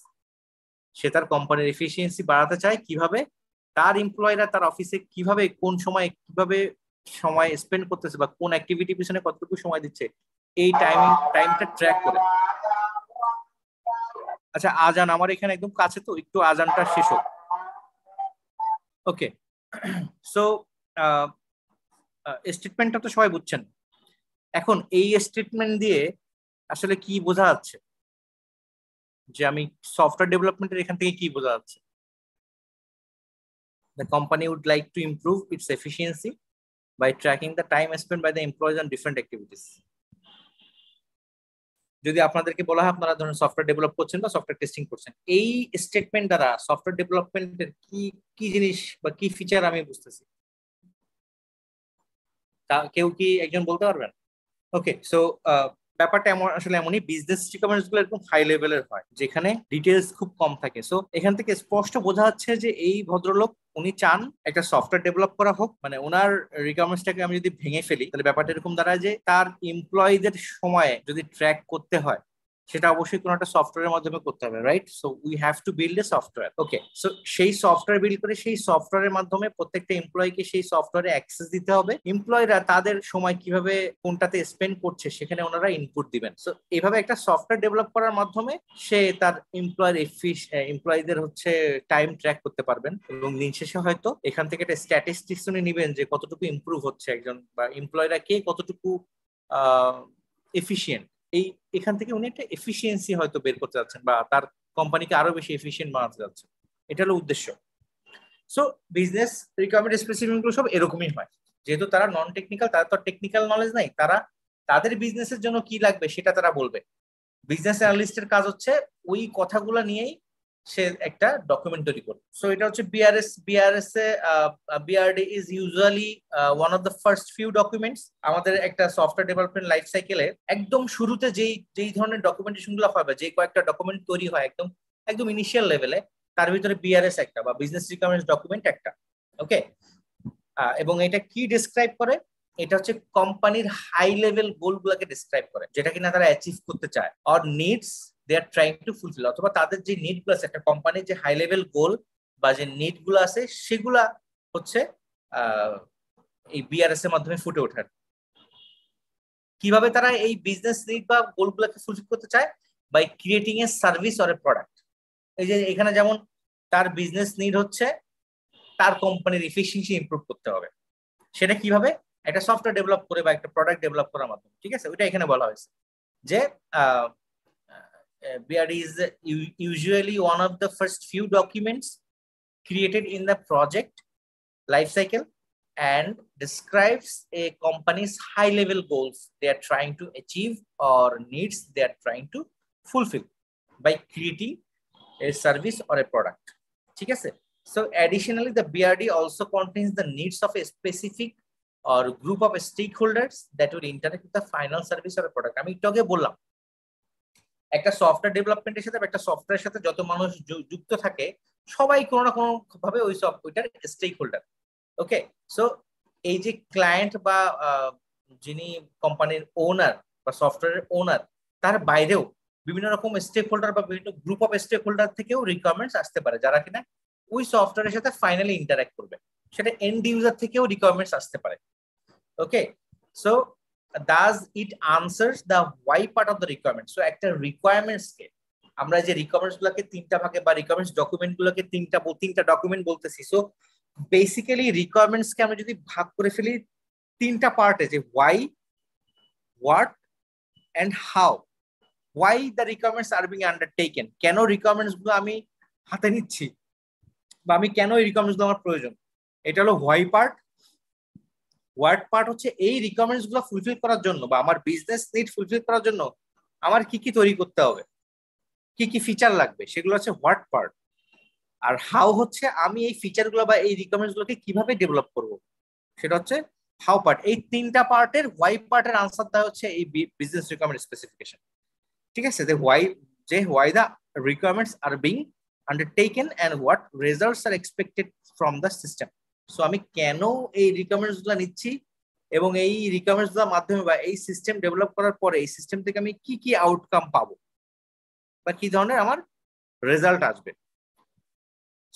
সে তার কোম্পানির এফিসিয়েন্সি বাড়াতে চায় কিভাবে, তার এমপ্লয়িরা তার অফিসে কিভাবে কোন সময় কিভাবে সময় স্পেন্ড করতেছে বা কোন অ্যাক্টিভিটি পিছনে কতটুকু সময় দিচ্ছে, এই টাইমটা ট্র্যাক করে। আচ্ছা, আজান আমার এখানে একদম কাছে, তো একটু আজানটা শেষ হোক। ওকে, সো স্টেটমেন্টটা তো সবাই বুঝছেন। এখন এই স্টেটমেন্ট দিয়ে আসলে কি বোঝা যাচ্ছে, যে আমি সফটওয়্যার ডেভেলপমেন্টের এখান থেকে কি বোঝা যাচ্ছে? The company would like to improve its efficiency by tracking the time spent by the employees on different activities. যদি আপনাদেরকে বলা হয় আপনারা ধরুন সফটওয়্যার ডেভেলপ করছেন বা সফটওয়্যার টেস্টিং করছেন, এই স্টেটমেন্ট দ্বারা সফটওয়্যার ডেভেলপমেন্টের কি কি জিনিস বা কি ফিচার আমি বুঝতেছি, তা কেউ কি একজন বলতে পারবেন? ওকে, সো ব্যাপারটা এমন আসলে এমনই, বিজনেস রিকমেন্ডস গুলো এরকম হাই লেভেলের হয় যেখানে ডিটেলস খুব কম থাকে। সো এখান থেকে স্পষ্ট বোঝা যাচ্ছে যে এই ভদ্রলোক উনি চান একটা সফটওয়্যার ডেভেলপ করা হোক, মানে ওনার রিকমেন্ডসটাকে আমি যদি ভেঙে ফেলি তাহলে ব্যাপারটা এরকম দাঁড়ায় যে তার এমপ্লয়ীদের সময়ে যদি ট্র্যাক করতে হয় সেটা অবশ্যই কোনো একটা সফটওয়্যারের মাধ্যমে করতে হবে, right? So we have to build a software. Okay, so সেই সফটওয়্যার বিল্ড করে সেই সফটওয়্যারের মাধ্যমে প্রত্যেকটা এমপ্লয়ীকে সেই সফটওয়্যারে অ্যাক্সেস দিতে হবে। এমপ্লয়ীরা তাদের সময় কিভাবে কোনটাতে স্পেন্ড করছে সেখানে ওনারা ইনপুট দিবেন। সো এইভাবে একটা সফটওয়্যার ডেভেলপ করার মাধ্যমে সে তার এমপ্লয়ীদের হচ্ছে টাইম ট্র্যাক করতে পারবেন, এবং দিন শেষে হয়তো এখান থেকে একটা স্ট্যাটিস্টিক্স উনি নিবেন যে কতটুকু ইমপ্রুভ হচ্ছে একজন, বা এমপ্লয়ীরা কে কতটুকু এফিশিয়েন্ট। এখান থেকে উনি একটা এফিসিয়েন্সি হয়তো বের করতে যাচ্ছেন, বা তার কোম্পানিকে আরো বেশি এফিসিয়েন্ট বানাতে যাচ্ছেন। এটা হলো উদ্দেশ্য। সো বিজনেস রিকোয়ারমেন্ট স্পেসিফিক গুলো সব এরকমই হয়, যেহেতু তারা নন টেকনিক্যাল, তারা তো টেকনিক্যাল নলেজ নাই, তারা তাদের বিজনেসের জন্য কি লাগবে সেটা তারা বলবে। বিজনেস অ্যানালিস্টের কাজ হচ্ছে ওই কথাগুলো নিয়েই সে একটা ডকুমেন্ট তৈরি করবে। সো এটা হচ্ছে BRD is usually one of the first few documents. আমাদের একটা সফটওয়্যার ডেভেলপমেন্ট লাইফ সাইকেলে একদম শুরুতে যেই ধরনের ডকুমেন্টেশন গুলো হয় বা যে কয়েকটা ডকুমেন্ট তৈরি হয় একদম একদম ইনিশিয়াল লেভেলে, তার ভিতরে বিআরএস একটা বা বিজনেস রিকোয়ারমেন্টস ডকুমেন্ট একটা। ওকে, এবং এটা কি ডিসক্রাইব করে? এটা হচ্ছে কোম্পানির হাই লেভেল গোল গুলাকে ডিসক্রাইব করে, যেটা কিনা তারা অ্যাচিভ করতে চায়, or needs they are trying to fulfil, অথবা তাদের যে নিড গুলো আছে, একটা কোম্পানির যে হাই লেভেল গোল বা যে নিড গুলো আছে সেগুলা হচ্ছে এই বিআরএস এর মাধ্যমে ফুটে ওঠার। কিভাবে তারা এই বিজনেস নিড বা গোল গুলাকে ফুলফিল করতে চায়? By creating a service or a product. এই যে এখানে যেমন তার বিজনেস নিড হচ্ছে তার কোম্পানির এফিসিয়েন্সি ইমপ্রুভ করতে হবে, সেটা কিভাবে? একটা সফটওয়্যার ডেভেলপ করে বা একটা প্রোডাক্ট ডেভেলপ করার মাধ্যমে, ঠিক আছে? ওইটা এখানে বলা হয়েছে যে BRD is usually one of the first few documents created in the project life cycle and describes a company's high level goals they are trying to achieve or needs they are trying to fulfill by creating a service or a product, ঠিক আছে? So additionally the BRD also contains the needs of a specific or group of stakeholders that will interact with the final service or a product. আমি একটু আগে বললাম একটা software ডেভেলপমেন্টের সাথে একটা সফটওয়্যারের সাথে যত মানুষ যুক্ত থাকে সবাই কোনো না কোনো ভাবে ওই সফটওয়্যার স্টেক হোল্ডার। ওকে, সো এই যে ক্লায়েন্ট বা যিনি কোম্পানির ওনার বা সফটওয়্যারের ওনার, তার বাইরেও বিভিন্ন রকম স্টেক হোল্ডার বা বিভিন্ন গ্রুপ অফ স্টেক হোল্ডার থেকেও রিকোয়ারমেন্টস আসতে পারে, যারা কিনা ওই সফটওয়্যারের সাথে ফাইনালি ইন্টারঅ্যাক্ট করবে। সেটা এন্ড ইউজার থেকেও রিকোয়ারমেন্টস আসতে পারে। ওকে, so does it answers the why part of the requirement? So একটা রিকোয়ারমেন্টস কে আমরা যে রিকোয়ারমেন্টস গুলোকে তিনটা ভাগে বা রিকোয়ারমেন্টস ডকুমেন্ট গুলোকে তিনটা ডকুমেন্ট বলতেছি। সো বেসিক্যালি রিকোয়ারমেন্টস কে আমরা যদি ভাগ করে ফেলি তিনটা পার্টে, যে why, what and how. Why the requirements are being undertaken, কেন রিকোয়ারমেন্টস গুলো আমি হাতে নিচ্ছি বা আমি কেন এই রিকোয়ারমেন্টস গুলো আমার প্রয়োজন, এটা হলো why পার্ট। ওয়ার্ড পার্ট হচ্ছে এই রিকোয়ারমেন্টস গুলো ফুলফিল করার জন্য বা আমার বিজনেস নিড ফুলফিল করার জন্য আমার কি কি তৈরি করতে হবে, কি কি ফিচার লাগবে, সেগুলো হচ্ছে হোয়াট পার্ট। আর হাউ হচ্ছে আমি এই ফিচার গুলো বা এই রিকোয়ারমেন্টস গুলোকে কিভাবে ডেভেলপ করব, সেটা হচ্ছে হাউ পার্ট। এই তিনটা পার্টের ওয়াই পার্টের আনসার দেওয়া হচ্ছে এই বিজনেস রিকোয়ারমেন্ট স্পেসিফিকেশন, ঠিক আছে? Why the requirements are being undertaken and what results are expected from the system. So আমি কেন এই রিকোয়ারমেন্টস গুলো নিচ্ছি এবং এই রিকোয়ারমেন্টস গুলোর মাধ্যমে বা এই সিস্টেম ডেভেলপ করার পরে এই সিস্টেম থেকে আমি কি কি আউটকাম পাবো বা কি ধরনের আমার রেজাল্ট আসবে।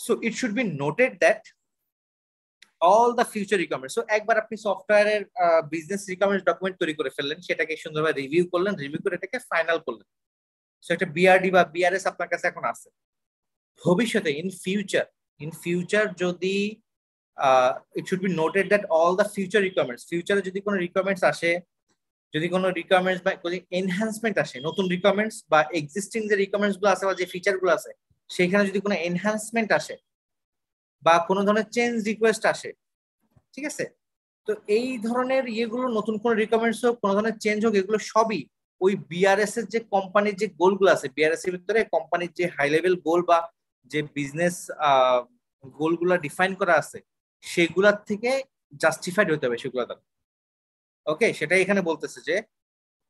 So it should be noted that all the future requirements. So একবার আপনি সফটওয়্যারের বিজনেস রিকোয়ারমেন্টস ডকুমেন্ট তৈরি করে ফেললেন, সেটাকে সুন্দরভাবে রিভিউ করলেন, রিভিউ করে এটাকে ফাইনাল করলেন। সো একটা বিআরডি বা বিআরএস আপনার কাছে এখন আছে। ভবিষ্যতে ইন ফিউচার যদি ইট should be noted that all the future requirements, ফিউচারে যদি কোনো রিকোয়ারমেন্টস আসে, যদি কোনো রিকোয়ারমেন্টস বা কোনো এনহ্যান্সমেন্ট আসে, নতুন রিকোয়ারমেন্টস বা এক্সিস্টিং যে রিকোয়ারমেন্টস গুলো আছে বা যে ফিচার গুলো আছে সেখানে যদি কোনো এনহ্যান্সমেন্ট আসে বা কোনো ধরনের চেঞ্জ রিকোয়েস্ট আসে, ঠিক আছে, তো এই ধরনের ইয়েগুলো নতুন কোনো রিকোয়ারমেন্টস হোক, কোনো ধরনের চেঞ্জ হোক, এগুলো সবই ওই বিআরএস এর যে কোম্পানির যে গোলগুলো আছে, বিআরএস এর ভিতরে কোম্পানির যে হাই লেভেল গোল বা যে বিজনেস গোলগুলো ডিফাইন করা আছে সেগুলার থেকে জাস্টিফাইড হতে হবে সেগুলো দ্বারা। ওকে, সেটাই এখানে বলতেছে যে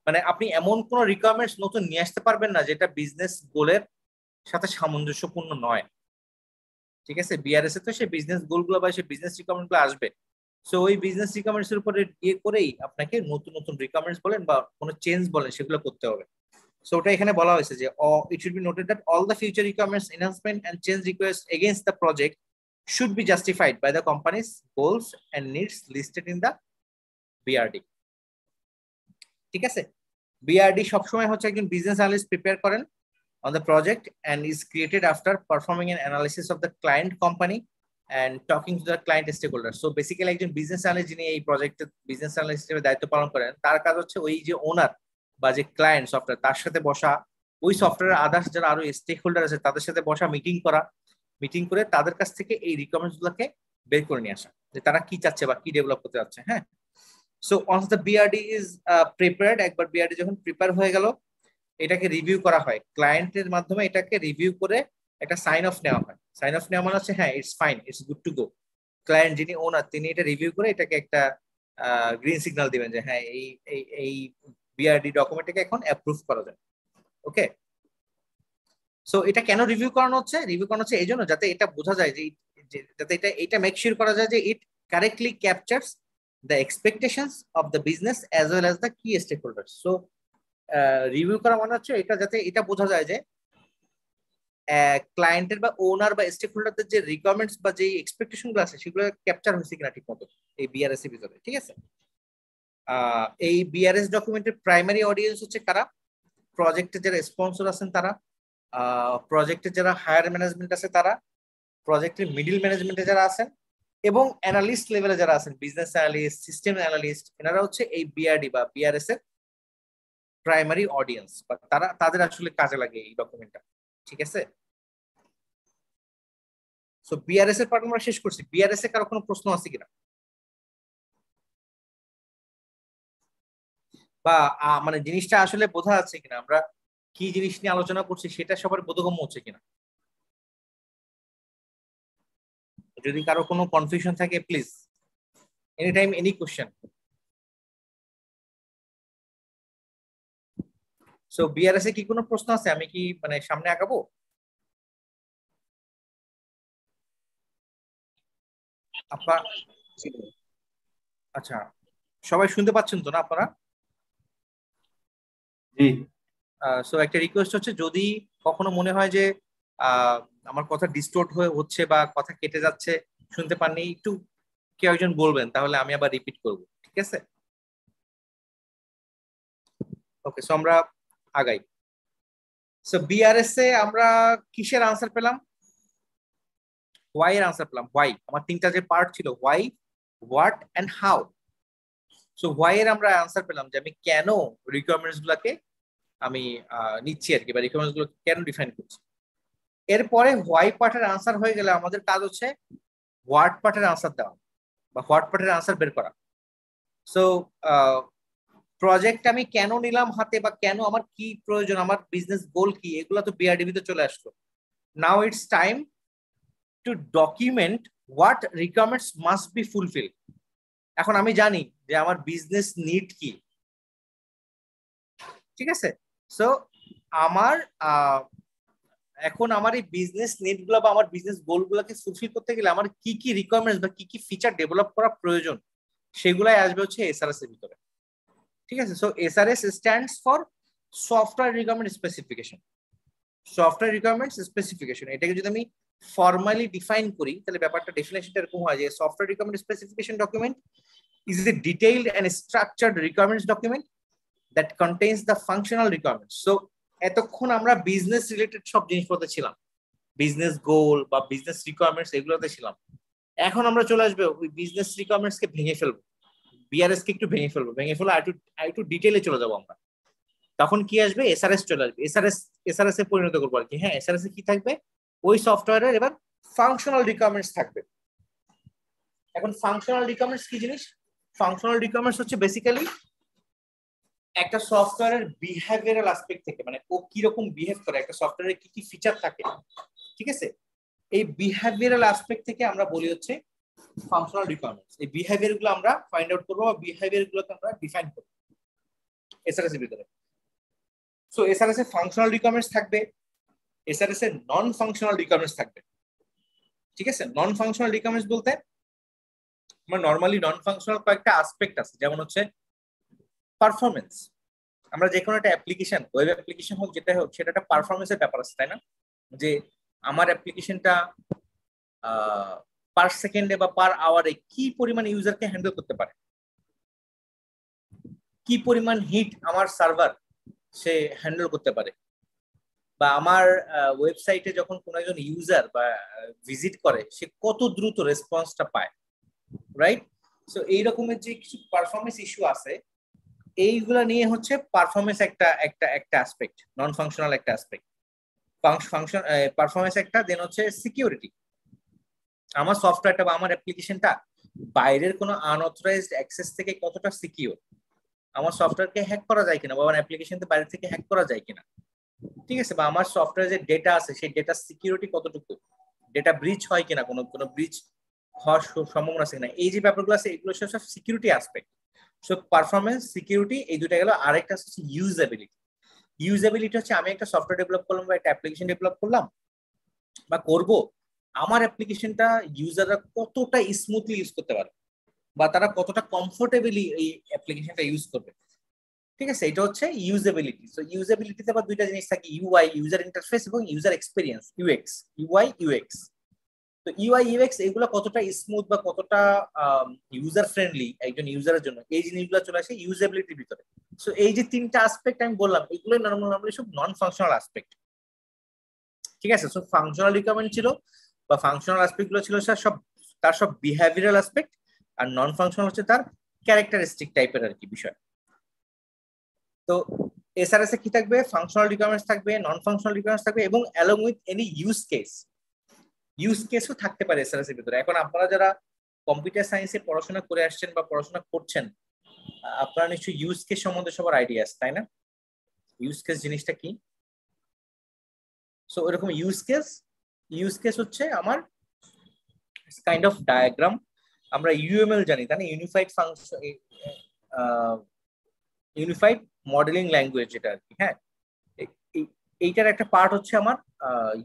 মানে আপনি এমন কোন রিকোয়ারমেন্টস নতুন নিয়ে আসতে পারবেন না যেটা বিজনেস গোলের সাথে সামঞ্জস্যপূর্ণ নয়। ঠিক আছে, বিআরএস এ তো সেই বিজনেস গোলগুলো বা সেই বিজনেস রিকোয়ারমেন্ট গুলো আসবে। সো ওই বিজনেস রিকোয়ারমেন্টস এর উপরে ইয়ে করেই আপনাকে নতুন নতুন রিকোয়ারমেন্টস বলেন বা কোনো চেঞ্জ বলেন সেগুলো করতে হবে। সো ওটা এখানে বলা হয়েছে যে it should be noted that all the future requirements, enhancement and change request against the project should be justified by the company's goals and needs listed in the BRD. ঠিক আছে, বিআরডি সবসময় হচ্ছে একজন বিজনেস অ্যানালিস্ট প্রিপেয়ার করেন on the project and is created after performing an analysis of the client company and talking to the client stakeholders. So basically একজন business analyst যিনি এই প্রজেক্টে বিজনেস অ্যানালিস্ট হিসেবে দায়িত্ব পালন করেন, তার কাজ হচ্ছে ওই যে ওনার বা যে ক্লায়েন্ট সফটওয়্যার তার সাথে বসা, ওই সফটওয়্যারের আদার্স যারা আরো স্টেক হোল্ডার আছে তাদের সাথে বসা, মিটিং করা, মিটিং করে তাদের কাছ থেকে এই রিকোয়ারমেন্টস গুলোকে বের করে নিয়ে আসা যে তারা কি চাচ্ছে বা কি ডেভেলপ করতে যাচ্ছে। হ্যাঁ, so once the BRD is prepared, একবার বিআরডি যখন প্রিপেয়ার হয়ে গেল এটাকে রিভিউ করা হয় ক্লায়েন্টের মাধ্যমে, এটাকে রিভিউ করে একটা সাইন অফ নেওয়া হয়। সাইন অফ নেওয়া মানে হচ্ছে হ্যাঁ it's fine, it's good to go. Client যিনি ওনার তিনি এটা রিভিউ করে এটাকে একটা গ্রিন সিগন্যাল দিবেন যে হ্যাঁ এই এই এই বিআরডি ডকুমেন্টটাকে এখন অ্যাপ্রুভ করা যায়। ওকে, সো এটা কেন রিভিউ করানো হচ্ছে? রিভিউ করানো হচ্ছে এই জন্য যাতে এটা বোঝা যায় যে যাতে এটা মেক শিওর করা যায় যে ইট correctly captures the expectations of the business as well as the কি স্টেক হোল্ডার্স। সো রিভিউ করা মানে হচ্ছে এটা যাতে এটা বোঝা যায় যে ক্লায়েন্টের বা ওনার বা স্টেক হোল্ডারদের যে রিকোয়ারমেন্টস বা যে এক্সপেকটেশন গুলো আছে সেগুলো ক্যাপচার হয়েছে কিনা ঠিক মতো এই বিআরএস এর ভিতরে। ঠিক আছে, এই বিআরএস ডকুমেন্টের প্রাইমারি অডিয়েন্স হচ্ছে কারা? প্রজেক্টের যারা স্পন্সর আছেন তারা, প্রজেক্টের যারা হায়ার ম্যানেজমেন্ট আছে তারা, প্রজেক্টের মিডল ম্যানেজমেন্টে যারা আছেন এবং অ্যানালিস্ট লেভেলে যারা আছেন, বিজনেস অ্যানালিস্ট, সিস্টেম অ্যানালিস্ট, এনারা হচ্ছে এই বিআরডি বা বিআরএস এর প্রাইমারি অডিয়েন্স বা তারা তাদের আসলে কাজে লাগে এই ডকুমেন্টটা। ঠিক আছে, সো বিআরএস এর পার্ট আমরা শেষ করছি। বিআরএস এর কারো কোনো প্রশ্ন আছে কিনা বা মানে জিনিসটা আসলে বোঝা যাচ্ছে কিনা, আমরা কি জিনিস নিয়ে আলোচনা করছি সেটা সবার বোধগম্য হচ্ছে কিনা? যদি কারো কোনো কনফিউশন থাকে please any time any question. So BRS এ কি কোনো প্রশ্ন আছে? আমি কি মানে সামনে আগাবো? আপনার আচ্ছা, সবাই শুনতে পাচ্ছেন তো না আপনারা? জি। সো একটা রিকোয়েস্ট হচ্ছে যদি কখনো মনে হয় যে আমার কথা ডিস্টোর্ট হয়ে হচ্ছে বা কথা কেটে যাচ্ছে, শুনতে পাননি, একটু কেউ একজন বলবেন, তাহলে আমি আবার রিপিট করব। ঠিক আছে, ওকে, সো আমরা আগাই। সো বিআরএস এ আমরা কিসের আনসার পেলাম? হোয়াই এর আনসার পেলাম। হোয়াই, আমার তিনটা যে পার্ট ছিল, why, what and how. So why এর আমরা আনসার পেলাম যে আমি কেন রিকোয়ারমেন্টস গুলাকে আমি নিচ্ছি আর কি, বা রিকোয়ারমেন্টস গুলো কেন ডিফাইন করছি। এরপরে হোয়াই পার্টের আনসার হয়ে গেলে আমাদের কাজ হচ্ছে হোয়াট পার্টের আনসার দেওয়া বা হোয়াট পার্টের আনসার বের করা। সো প্রজেক্ট আমি কেন নিলাম হাতে বা কেন আমার কি প্রয়োজন, আমার বিজনেস গোল কি, এগুলো তো বিআরডিবি তে চলে আসলো। Now it's time to document what requirements must be fulfil. এখন আমি জানি যে আমার বিজনেস নিড কি। ঠিক আছে, সো আমার এখন আমার এই বিজনেস নিড গুলো বা আমার বিজনেস গোল গুলোকে ফুলফিল করতে গেলে আমার কি কি রিকোয়ারমেন্টস বা কি কি ফিচার ডেভেলপ করা প্রয়োজন সেগুলাই আসবে হচ্ছে এসআরএস এর ভিতরে। ঠিক আছে, so SRS stands for software requirement specification. Software requirements specification এটাকে যদি আমি ফর্মালি ডিফাইন করি তাহলে ব্যাপারটা ডেফিনেশনটা এরকম হয় যে software requirement specification document is a detailed and structured requirements document that contains the functional requirements. So এতক্ষণ আমরা বিজনেস রিলেটেড সব জিনিসপত্র ছিলাম, বিজনেস গোল বা বিজনেস রিকোয়ারমেন্টস এগুলোতে ছিলাম। এখন আমরা চলে আসবে ওই বিজনেস রিকোয়ারমেন্টস কে ভেঙে ফেলবো, বিআরএস কে একটু ভেঙে ফেলবো, ভেঙে ফেলে একটু ডিটেইলে চলে যাবো আমরা। তখন কি আসবে, এসআরএস চলে আসবে। এসআরএস এ পরিণত করবো আর কি। হ্যাঁ, এসআরএস এ কি থাকবে, ওই সফটওয়্যারের এবার ফাংশনাল রিকোয়ারমেন্টস থাকবে। এখন ফাংশনাল রিকোয়ারমেন্টস কি জিনিস? ফাংশনাল রিকোয়ারমেন্টস হচ্ছে বেসিক্যালি একটা সফটওয়্যারের বিহেভিয়ারাল অ্যাসপেক্ট থেকে, মানে ও কি রকম বিহেভ করে, একটা সফটওয়্যারে কি কি ফিচার থাকে, ঠিক আছে, এই বিহেভিয়ারাল অ্যাসপেক্ট থেকে আমরা বলি হচ্ছে ফাংশনাল রিকোয়ারমেন্টস। এই বিহেভিয়ার গুলো আমরা ফাইন্ড আউট করবো বা বিহেভিয়ার গুলোকে আমরা ডিফাইন করবো এসআরএস এর ভিতরে। সো এসআরএস এর ফাংশনাল রিকোয়ারমেন্টস থাকবে, এসআরএস এর নন ফাংশনাল রিকোয়ারমেন্টস থাকবে। ঠিক আছে, নন ফাংশনাল রিকোয়ারমেন্টস বলতে আমার নরমালি নন ফাংশনাল কয়েকটা অ্যাসপেক্ট আছে, যেমন হচ্ছে পারফরমেন্স। আমরা যে কোনো একটা অ্যাপ্লিকেশন, ওয়েব অ্যাপ্লিকেশন হোক যেটা হোক, সেটা একটা পারফরমেন্সের ব্যাপার আছে, তাই না? যে আমার অ্যাপ্লিকেশনটা পার সেকেন্ডে বা পার আওয়ারে কি পরিমাণ ইউজারকে হ্যান্ডেল করতে পারে, কি পরিমাণ হিট আমার সার্ভার সে হ্যান্ডেল করতে পারে, বা আমার ওয়েবসাইটে যখন কোনো একজন ইউজার বা ভিজিট করে সে কত দ্রুত রেসপন্সটা পায়, রাইট? সো এই রকমের যে কিছু পারফরমেন্স ইস্যু আছে, এইগুলা নিয়ে হচ্ছে পারফরমেন্স একটা একটা একটা অ্যাসপেক্ট, নন ফাংশনাল একটা অ্যাসপেক্ট। ফাংশন পারফরমেন্স একটা, দেন হচ্ছে সিকিউরিটি। আমার সফটওয়্যারটা বা আমার অ্যাপ্লিকেশনটা বাইরের কোনো আনঅথরাইজড অ্যাক্সেস থেকে কতটা সিকিউর, আমার সফটওয়্যারকে হ্যাক করা যায় কিনা, বা আমার অ্যাপ্লিকেশনকে বাইরে থেকে হ্যাক করা যায় কিনা, ঠিক আছে, বা আমার সফটওয়্যারে যে ডেটা আছে সেই ডেটা সিকিউরিটি কতটুকু, ডেটা ব্রিচ হয় কিনা, কোনো ব্রিচ হওয়ার সম্ভাবনা আছে কিনা, এই যে ব্যাপারগুলো আছে এগুলো সব security aspect. So performance, security, এই দুটো গেল। আরেকটা হচ্ছে ইউজেবিলিটি। ইউজেবিলিটি হচ্ছে আমি একটা সফটওয়্যার ডেভেলপ করলাম বা একটা অ্যাপ্লিকেশন ডেভেলপ করলাম বা করব, আমার অ্যাপ্লিকেশনটা ইউজাররা কতটা স্মুথলি ইউজ করতে পারে বা তারা কতটা কমফোর্টেবলি এই অ্যাপ্লিকেশনটা ইউজ করবে, ঠিক আছে, এটা হচ্ছে ইউজেবিলিটি। সো ইউজেবিলিটিতে আবার দুইটা জিনিস থাকে, ইউআই, ইউজার ইন্টারফেস, এবং user experience, UX, UI UX. তো ইউআই ইউএক্স এগুলো কতটা স্মুথ বা কতটা ইউজার ফ্রেন্ডলি একজন ইউজারের জন্য, এই জিনিসগুলো চলে আসে ইউজেবিলিটির ভিতরে। সো এই যে তিনটা অ্যাসপেক্ট আমি বললাম, এগুলো নরমালি সব নন ফাংশনাল অ্যাসপেক্ট, ঠিক আছে। সো ফাংশনাল রিকোয়ারমেন্ট ছিল বা ফাংশনাল অ্যাসপেক্ট গুলো ছিল সব, তার সব বিহেভিয়ারাল অ্যাসপেক্ট, আর নন ফাংশনাল হচ্ছে তার ক্যারেক্টারিস্টিক টাইপের আর কি বিষয়। তো এসআরএস এ কি থাকবে, ফাংশনাল রিকোয়ারমেন্টস থাকবে, নন ফাংশনাল রিকোয়ারমেন্টস থাকবে, এবং অ্যালং উইথ এনি ইউজ কেসও থাকতে পারে এসআরএস এর ভিতরে। এখন আপনারা যারা কম্পিউটার সায়েন্সে পড়াশোনা করে আসছেন বা পড়াশোনা করছেন, আপনারা নিশ্চয়ই ইউজ কেস সম্বন্ধে সবার আইডিয়া আছে, তাই না? ইউজ কেস জিনিসটা কি? সো এরকম ইউজ কেস হচ্ছে আমার কাইন্ড অফ ডায়াগ্রাম। আমরা ইউএমএল জানি, তাই না? ইউনিফাইড মডেলিং ল্যাঙ্গুয়েজ, যেটা আর কি। হ্যাঁ, এইটার একটা পার্ট হচ্ছে আমার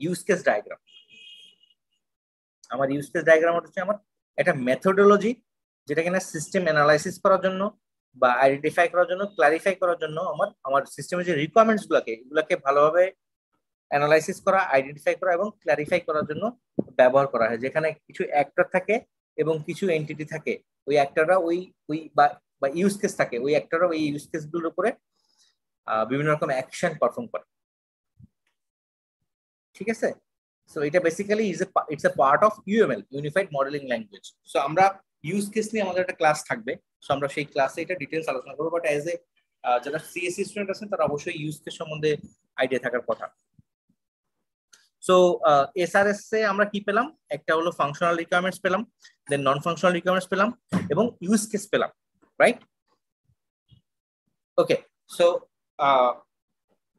ইউজ কেস ডায়াগ্রাম। আমার ইউজ কেস ডায়াগ্রাম হচ্ছে আমার একটা মেথোডোলজি, যেটা কিনা সিস্টেম অ্যানালাইসিস করার জন্য বা আইডেন্টিফাই করার জন্য, ক্লারিফাই করার জন্য আমার সিস্টেমের যে রিকোয়ারমেন্টস এগুলাকে ভালোভাবে অ্যানালাইসিস করা, আইডেন্টিফাই করা এবং ক্লারিফাই করার জন্য ব্যবহার করা হয়। যেখানে কিছু অ্যাক্টর থাকে এবং কিছু এন্টিটি থাকে, ওই অ্যাক্টররা ওই বা ইউজ কেস থাকে, ওই অ্যাক্টররা ওই ইউজ কেস গুলোর উপরে বিভিন্ন রকম অ্যাকশন পারফর্ম করে, ঠিক আছে। সো এটা basically it's a part of UML, unified modelling language. So আমরা ইউজ কেস নিয়ে আমাদের একটা ক্লাস থাকবে, সো আমরা সেই ক্লাসে এটা ডিটেইলস আলোচনা করবো। বাট অ্যাজ এ যারা সিএসসি স্টুডেন্ট আছেন তারা অবশ্যই ইউজ কেস সম্বন্ধে আইডিয়া থাকার কথা। সো এসআরএস এ আমরা কি পেলাম, একটা হলো ফাংশনাল রিকোয়ারমেন্টস পেলাম, দেন নন ফাংশনাল রিকোয়ারমেন্টস পেলাম, এবং ইউজ কেস পেলাম, রাইট? ওকে, সো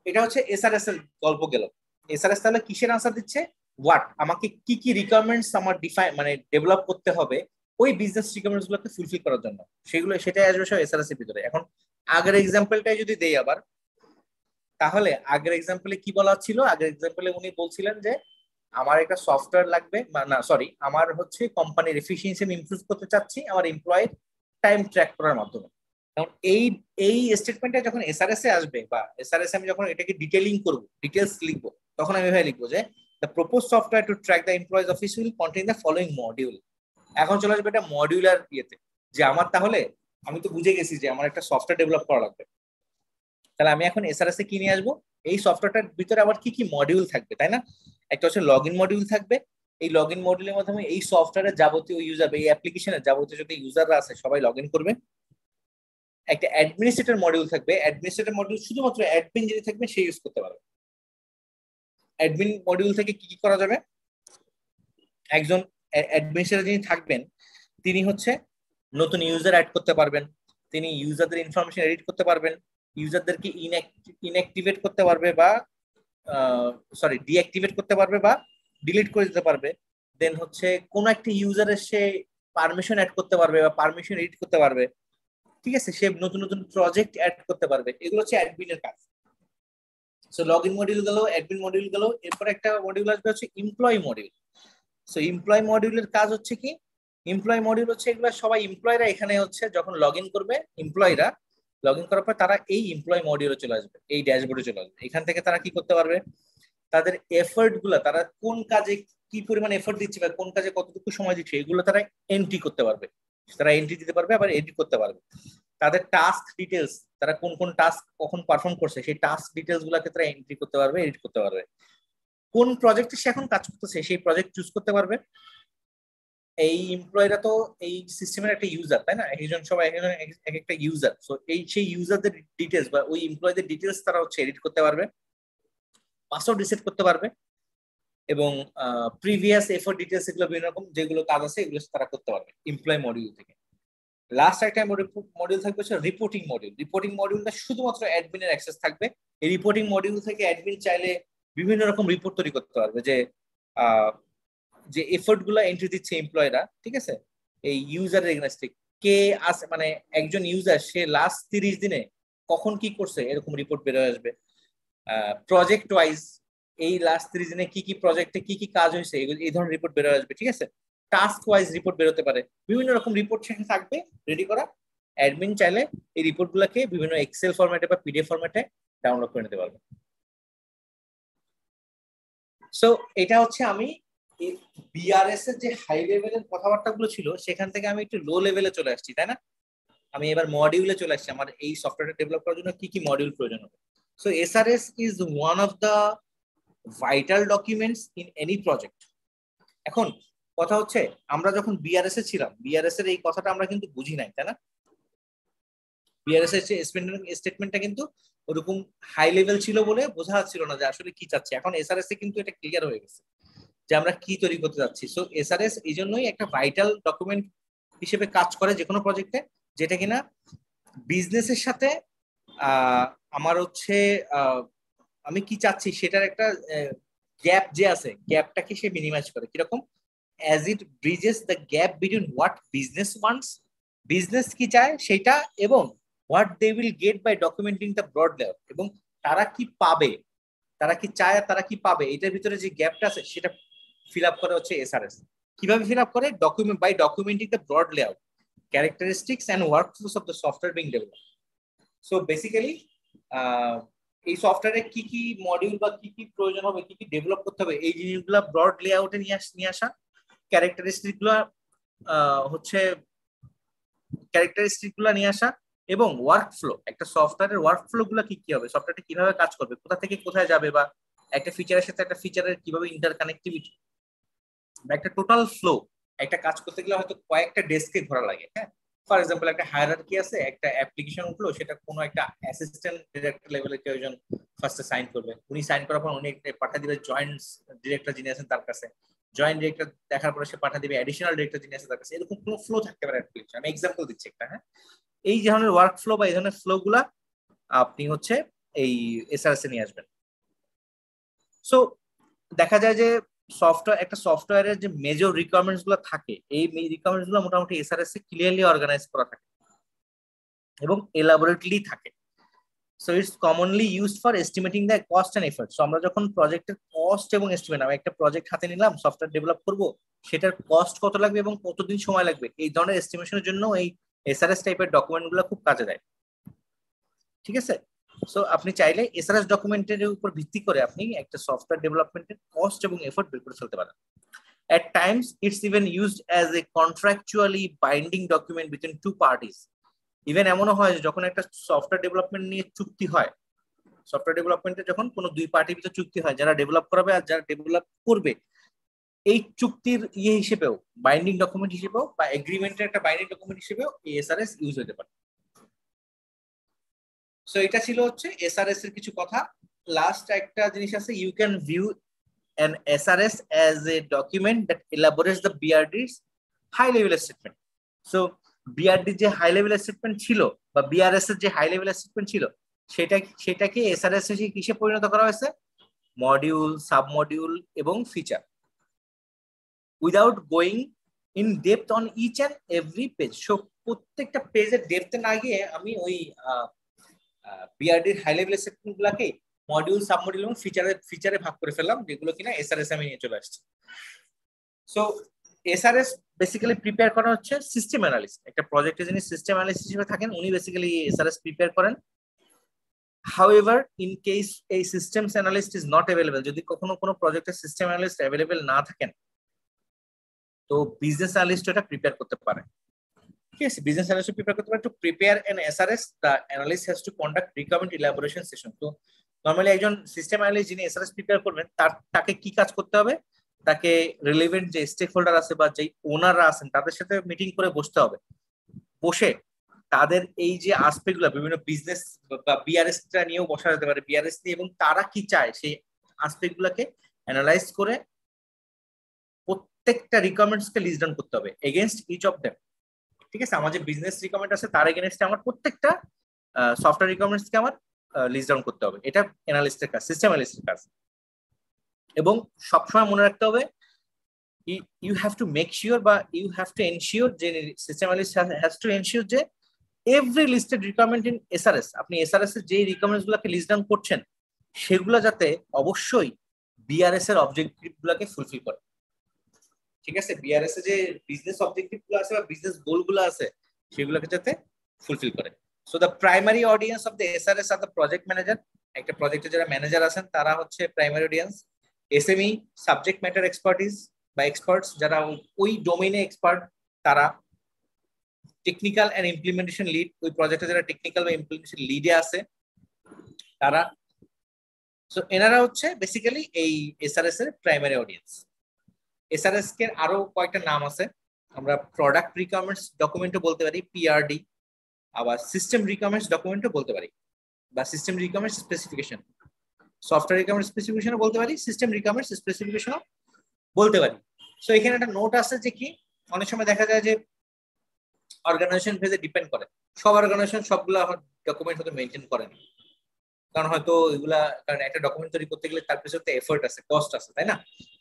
এটা হচ্ছে এসআরএস এর গল্প গেল। এসআরএস তাহলে কিসের আনসার দিচ্ছে, হোয়াট, আমাকে কি কি রিকোয়ারমেন্টস আমার মানে ডেভেলপ করতে হবে ওই বিজনেস রিকোয়ারমেন্টস গুলোকে ফুলফিল করার জন্য, সেটাই আসবে সব এসআরএস এর ভিতরে। এখন আগের এক্সাম্পলটাই যদি দেই আবার, তাহলে আগের এক্সাম্পলে কি বলা ছিল? আগের এক্সাম্পলে উনি বলছিলেন যে আমার একটা সফটওয়্যার লাগবে, না সরি, আমার হচ্ছে কোম্পানির এফিসিয়েন্সি আমি ইমপ্রুভ করতে চাচ্ছি আমার এমপ্লয়ের টাইম ট্র্যাক করার মাধ্যমে। কারণ এই এই স্টেটমেন্টটা যখন এসআরএস এ আসবে বা এসআরএস আমি যখন এটাকে ডিটেইলিং করব, ডিটেইলস লিখবো, তখন আমি এভাবে লিখবো যে the propose software two track the employees office will contain the following module. এখন চলে আসবে এটা মডিউলার ইয়েতে, যে আমার তাহলে আমি তো বুঝে গেছি যে আমার একটা সফটওয়্যার ডেভেলপ করা লাগবে, তাহলে আমি এখন এসআরএস এ কি নিয়ে আসবো? এই সফটওয়্যারটার ভিতরে আবার কি কি মডিউল থাকবে, তাই না? একটা হচ্ছে লগ ইন মডিউল থাকবে। এই লগ ইন মডিউলের মাধ্যমে এই সফটওয়্যারের যাবতীয় ইউজার, এই অ্যাপ্লিকেশনের যাবতীয় যত ইউজাররা আছে সবাই লগ ইন করবে। একটা অ্যাডমিনিস্ট্রেটর মডিউল থাকবে, অ্যাডমিনিস্ট্রেটর মডিউল শুধুমাত্র অ্যাডমিন যিনি থাকবে সে ইউজ করতে পারবে। অ্যাডমিন মডিউল থেকে কি কি করা যাবে? একজন অ্যাডমিনিস্ট্রেটর যিনি থাকবেন তিনি হচ্ছে নতুন ইউজার অ্যাড করতে পারবেন, তিনি ইউজারদের ইনফরমেশন এডিট করতে পারবেন, ইউজারদেরকে ইনঅ্যাক্টিভেট করতে পারবে বা ডিঅ্যাক্টিভেট করতে পারবে বা ডিলিট করে দিতে পারবে। দেন হচ্ছে কোন একটা ইউজারের সে পারমিশন অ্যাড করতে পারবে বা পারমিশন এডিট করতে পারবে, ঠিক আছে? সে নতুন নতুন প্রজেক্ট অ্যাড করতে পারবে। এগুলো হচ্ছে অ্যাডমিনের কাজ। সো লগ ইন মডিউল গেল, অ্যাডমিন মডিউল গেল, এরপর একটা মডিউল আসবে হচ্ছে এমপ্লয়ি মডিউল। সো এমপ্লয়ি মডিউলের কাজ হচ্ছে কি? এমপ্লয়ি মডিউল হচ্ছে এগুলো সবাই এমপ্লয়িরা এখানে হচ্ছে যখন লগ ইন করবে, এমপ্লয়িরা লগ ইন করার পর তারা এই এমপ্লয়ি মডিউলে চলে আসবে, এই ড্যাশবোর্ডে চলে আসবে। এখান থেকে তারা কি করতে পারবে? তাদের এফোর্ট গুলা, তারা কোন কাজে কি পরিমাণ এফোর্ট দিচ্ছে বা কোন কাজে কতটুকু সময় দিচ্ছে, এগুলো তারা এন্ট্রি করতে পারবে। তারা এন্ট্রি দিতে পারবে, আবার এডিট করতে পারবে। তাদের টাস্ক ডিটেলস, তারা কোন কোন টাস্ক কখন পারফর্ম করছে সেই টাস্ক ডিটেলস গুলাকে তারা এন্ট্রি করতে পারবে, এডিট করতে পারবে। কোন প্রজেক্টে সে এখন কাজ করতেছে সেই প্রজেক্ট চুজ করতে পারবে। এই এমপ্লয়িরা তো এই সিস্টেমের একটা ইউজার, তাই না? একজন সবাই একজন এক একটা ইউজার। সো এই সেই ইউজারদের ডিটেলস বা ওই এমপ্লয়ীদের ডিটেলস তারা হচ্ছে এডিট করতে পারবে, পাসওয়ার্ড রিসেট করতে পারবে, এবং প্রিভিয়াস এফোর্ট ডিটেলস এগুলো বিভিন্ন রকম যেগুলো কাজ আছে এগুলো তারা করতে পারবে এমপ্লয় মডিউল থেকে। লাস্ট একটা মডিউল থাকবে হচ্ছে রিপোর্টিং মডিউল। রিপোর্টিং মডিউলটা শুধুমাত্র অ্যাডমিনের অ্যাক্সেস থাকবে। এই রিপোর্টিং মডিউল থেকে অ্যাডমিন চাইলে বিভিন্ন রকম রিপোর্ট তৈরি করতে পারবে, যে যে এফোর্ট গুলো এন্ট্রি দিচ্ছে এমপ্লয়িরা, ঠিক আছে, এই ইউজারের এগেইনস্টে কে আছে, মানে একজন ইউজার সে লাস্ট 30 দিনে কখন কি করছে এরকম রিপোর্ট বের হয়ে আসবে। প্রজেক্ট ওয়াইজ এই লাস্ট 30 দিনে কি কি প্রজেক্টে কি কি কাজ হয়েছে এই ধরনের রিপোর্ট বের হয়ে আসবে, ঠিক আছে? টাস্ক ওয়াইজ রিপোর্ট বেরোতে পারে, বিভিন্ন রকম রিপোর্ট সেখানে থাকবে রেডি করা। অ্যাডমিন চাইলে এই রিপোর্ট গুলাকে বিভিন্ন এক্সেল ফরম্যাটে বা পিডিএফ ফরম্যাটে ডাউনলোড করে নিতে পারবে। সো এটা হচ্ছে আমি বিআরএস এর যে হাই লেভেলের কথাবার্তা গুলো ছিল সেখান থেকে আমি একটু লো লেভেলে চলে আসছি, তাই না? আমি এবার মডিউলে চলে আসছি, আমার এই সফটওয়্যারটা ডেভেলপ করার জন্য কি কি মডিউল প্রয়োজন হবে। So SRS is one of the vital documents in any project. এখন কথা হচ্ছে আমরা যখন বিআরএস এ ছিলাম, বিআরএস এর এই কথাটা আমরা কিন্তু বুঝি নাই, তাই না? বিআরএস এর স্টেটমেন্টটা কিন্তু ওরকম হাই লেভেল ছিল বলে বোঝা যাচ্ছিল না যে আসলে কি চাচ্ছে। এখন এসআরএস এ কিন্তু এটা ক্লিয়ার হয়ে গেছে যে আমরা কি তৈরি করতে যাচ্ছি। সো এসআরএস এই জন্যই একটা ভাইটাল ডকুমেন্ট হিসেবে কাজ করে যে কোনো প্রজেক্টে, যেটা কিনা বিজনেসের সাথে আমার হচ্ছে আমি কি চাচ্ছি সেটার একটা গ্যাপ যে আছে, গ্যাপটাকে সে মিনিমাইজ করে। কিরকম? As it bridges the gap between what business wants, business কি চায় সেটা, এবং what they will get by documenting the broad layer, এবং তারা কি পাবে, তারা কি চায় আর তারা কি পাবে, এটার ভিতরে যে গ্যাপটা আছে সেটা ফিল আপ করে হচ্ছে এসআরএস। কিভাবে ফিল আপ করে? Documenting the broad layout, characteristics and workflows of the software being developed. So basically এই সফটওয়্যারে কি কি মডিউল বা কি কি প্রয়োজন হবে, কি কি ডেভেলপ করতে হবে, এই জিনিসগুলো ব্রড লেআউটে নিয়ে আসা, ক্যারেক্টারিস্টিক গুলো হচ্ছে ক্যারেক্টারিস্টিক গুলো নিয়ে আসা, এবং ওয়ার্কফ্লো, একটা সফটওয়্যারের ওয়ার্কফ্লো গুলো কি কি হবে, সফটওয়্যারটা কিভাবে কাজ করবে, কোথা থেকে কোথায় যাবে, বা একটা ফিচারের সাথে একটা ফিচারের কিভাবে ইন্টারকানেক্টিভিটি বা একটা টোটাল ফ্লো। একটা কাজ করতে গেলে হয়তো কয়েকটা ডেস্কে ঘোরা লাগে, হ্যাঁ। ফর এক্সাম্পল একটা হায়ারার্কি আছে, একটা অ্যাপ্লিকেশন উঠলো, সেটা কোনো একটা অ্যাসিস্ট্যান্ট ডিরেক্টর লেভেলের কেউ একজন ফার্স্টে সাইন করবে, উনি সাইন করার পর উনি পাঠিয়ে দিবে জয়েন্ট ডিরেক্টর যিনি আছেন তার কাছে, জয়েন্ট ডিরেক্টর দেখার পরে সে পাঠিয়ে দিবে অ্যাডিশনাল ডিরেক্টর যিনি আছেন তার কাছে। এরকম কোনো ফ্লো থাকতে পারে অ্যাপ্লিকেশন। আমি এক্সাম্পল দিচ্ছি একটা, হ্যাঁ। এই ধরনের ওয়ার্ক ফ্লো বা এই ধরনের ফ্লো গুলা আপনি হচ্ছে এই এসআরএস এ নিয়ে আসবেন। সো দেখা যায় যে একটা সফটওয়্যারের যে মেজর রিকোয়ারমেন্টস গুলো থাকে, এই রিকোয়ারমেন্টস গুলো মোটামুটি এসআরএস এ ক্লিয়ারলি অর্গানাইজ করা থাকে এবং এলাবোরেটলি থাকে। So it's commonly used for estimating the cost and effort. So আমরা যখন প্রজেক্টের কস্ট এবং এস্টিমেট, আমি একটা প্রজেক্ট হাতে নিলাম, সফটওয়্যার ডেভেলপ করব, সেটার কস্ট কত লাগবে এবং কতদিন সময় লাগবে, এই ধরনের এস্টিমেশনের জন্য এই এসআরএস টাইপের ডকুমেন্ট গুলো খুব কাজে দেয়। ঠিক আছে, সো আপনি চাইলে এসআরএস ডকুমেন্টের উপর ভিত্তি করে আপনি একটা সফটওয়্যার ডেভেলপমেন্টের কস্ট এবং এফর্ট বের করে ফেলতে পারেন। At times, it's even used as a contractually binding document between two parties. Even এমনও হয় যে যখন একটা সফটওয়্যার ডেভেলপমেন্ট নিয়ে চুক্তি হয়, সফটওয়্যার ডেভেলপমেন্টে যখন কোনো দুই পার্টির ভিতরে চুক্তি হয়, যারা ডেভেলপ করাবে আর যারা ডেভেলপ করবে, এই চুক্তির হিসেবেও, বাইন্ডিং ডকুমেন্ট হিসেবেও বা এগ্রিমেন্টের একটা বাইন্ডিং ডকুমেন্ট হিসেবেও এই এসআরএস ইউজ হতে পারে। সো এটা ছিল হচ্ছে এসআরএস এর কিছু কথা। লাস্ট একটা জিনিস আছে, you can view an SRS as a document that elaborates the BRD's high level statement. So BRD যে হাই লেভেল স্টেটমেন্ট ছিল বা BRS এর যে হাই লেভেল স্টেটমেন্ট ছিল, সেটাকে SRS এ কিসে পরিণত করা হয়েছে? মডিউল, সাব মডিউল এবং feature, without going in depth on each and every page. So প্রত্যেকটা পেজের ডেপথে না গিয়ে আমি ওই বিআরডির হাই লেভেল স্টেটমেন্ট গুলাকে মডিউল, সাব মডিউল এবং ফিচারে ভাগ করে ফেললাম, যেগুলো কিনা এসআরএস আমি নিয়ে চলে আসছি। সো এসআরএস বেসিক্যালি প্রিপেয়ার করা হচ্ছে সিস্টেম অ্যানালিস্ট। একটা প্রজেক্টে যিনি সিস্টেম অ্যানালিস্ট হিসেবে থাকেন, উনি বেসিক্যালি এসআরএস প্রিপেয়ার করেন। However, in case a systems analyst is not available, যদি কখনো কোনো প্রজেক্টে সিস্টেম অ্যানালিস্ট অ্যাভেলেবল না থাকেন, তো বিজনেস অ্যানালিস্ট এটা প্রিপেয়ার করতে পারে। ঠিক আছে, বিজনেস অ্যানালিস্ট প্রিপেয়ার করতে পারে। To prepare N SRS, the analyst has to conduct requirement elaboration session. তো নরমালি একজন সিস্টেম অ্যানালিস্ট যিনি এসআরএস প্রিপেয়ার করবেন, তাকে কি কাজ করতে হবে? তাকে রিলেভেন্ট যে স্টেক হোল্ডার আছে বা যে ওনাররা আছেন, তাদের সাথে মিটিং করে বসতে হবে। বসে তাদের এই যে আসপেক্ট গুলো, বিভিন্ন বিজনেস বা বিআরএস টা নিয়েও বসা যেতে পারে, বিআরএস নিয়ে, এবং তারা কি চায় সেই আসপেক্ট গুলাকে অ্যানালাইজ করে প্রত্যেকটা রিকোয়ারমেন্টস কে লিস্ট ডাউন করতে হবে এগেইনস্ট ইচ অফ দেম। ঠিক আছে, আমার যে বিজনেস রিকোয়ারমেন্ট আছে তার এগেইনস্টে আমার প্রত্যেকটা সফটওয়্যার রিকোয়ারমেন্টস কে আমার লিস্ট ডাউন করতে হবে। এটা অ্যানালিস্টের কাজ, সিস্টেম অ্যানালিস্টের কাজ। এবং সবসময় মনে রাখতে হবে, you have to make sure বা ইউ হ্যাভ টু এনশিওর, যে system analyst has to ensure যে every listed requirement in SRS, আপনি এসআরএস এর যে রিকোয়ারমেন্টস গুলোকে লিস্ট ডাউন করছেন, সেগুলো যাতে অবশ্যই বিআরএস এর অবজেক্টিভ গুলোকে ফুলফিল করে। ঠিক আছে, বিআরএস এর যে বিজনেস অবজেক্টিভ গুলো আছে বা বিজনেস গোল গুলো আছে, সেগুলোকে যাতে ফুলফিল করে। So the primary audience of the SRS are the project manager. একটা প্রজেক্টে যারা ম্যানেজার আছেন তারা হচ্ছে primary audience. SME, subject matter expertise বা এক্সপার্টস, যারা ওই ডোমেইনে এক্সপার্ট তারা। টেকনিক্যাল এন্ড ইমপ্লিমেন্টেশন লিড, ওই প্রজেক্টে যারা টেকনিক্যাল বা ইমপ্লিমেন্টেশন লিডে আছে তারা। সো এনারা হচ্ছে বেসিক্যালি এই এসআরএস এর প্রাইমারি অডিয়েন্স। এসআরএস কে আরো কয়েকটা নাম আছে, আমরা প্রোডাক্ট রিকোয়ারমেন্টস ডকুমেন্টও বলতে পারি, পিআরডি, আবার সিস্টেম রিকোয়ারমেন্টস ডকুমেন্টও বলতে পারি, বা system requirements specification. Software requirements স্পেসিফিকেশনও বলতে পারি, সিস্টেম রিকোয়ারমেন্টস স্পেসিফিকেশনও বলতে পারি। সো এখানে একটা নোট আছে যে কি, অনেক সময় দেখা যায় যে অর্গানাইজেশন ফেজে ডিপেন্ড করে, সব অর্গানাইজেশন সবগুলা ডকুমেন্ট হয়তো মেনটেন করে না, কারণ হয়তো এগুলা, কারণ একটা ডকুমেন্ট তৈরি করতে গেলে তার পিছনে এফোর্ট আছে, কস্ট আছে, তাই না?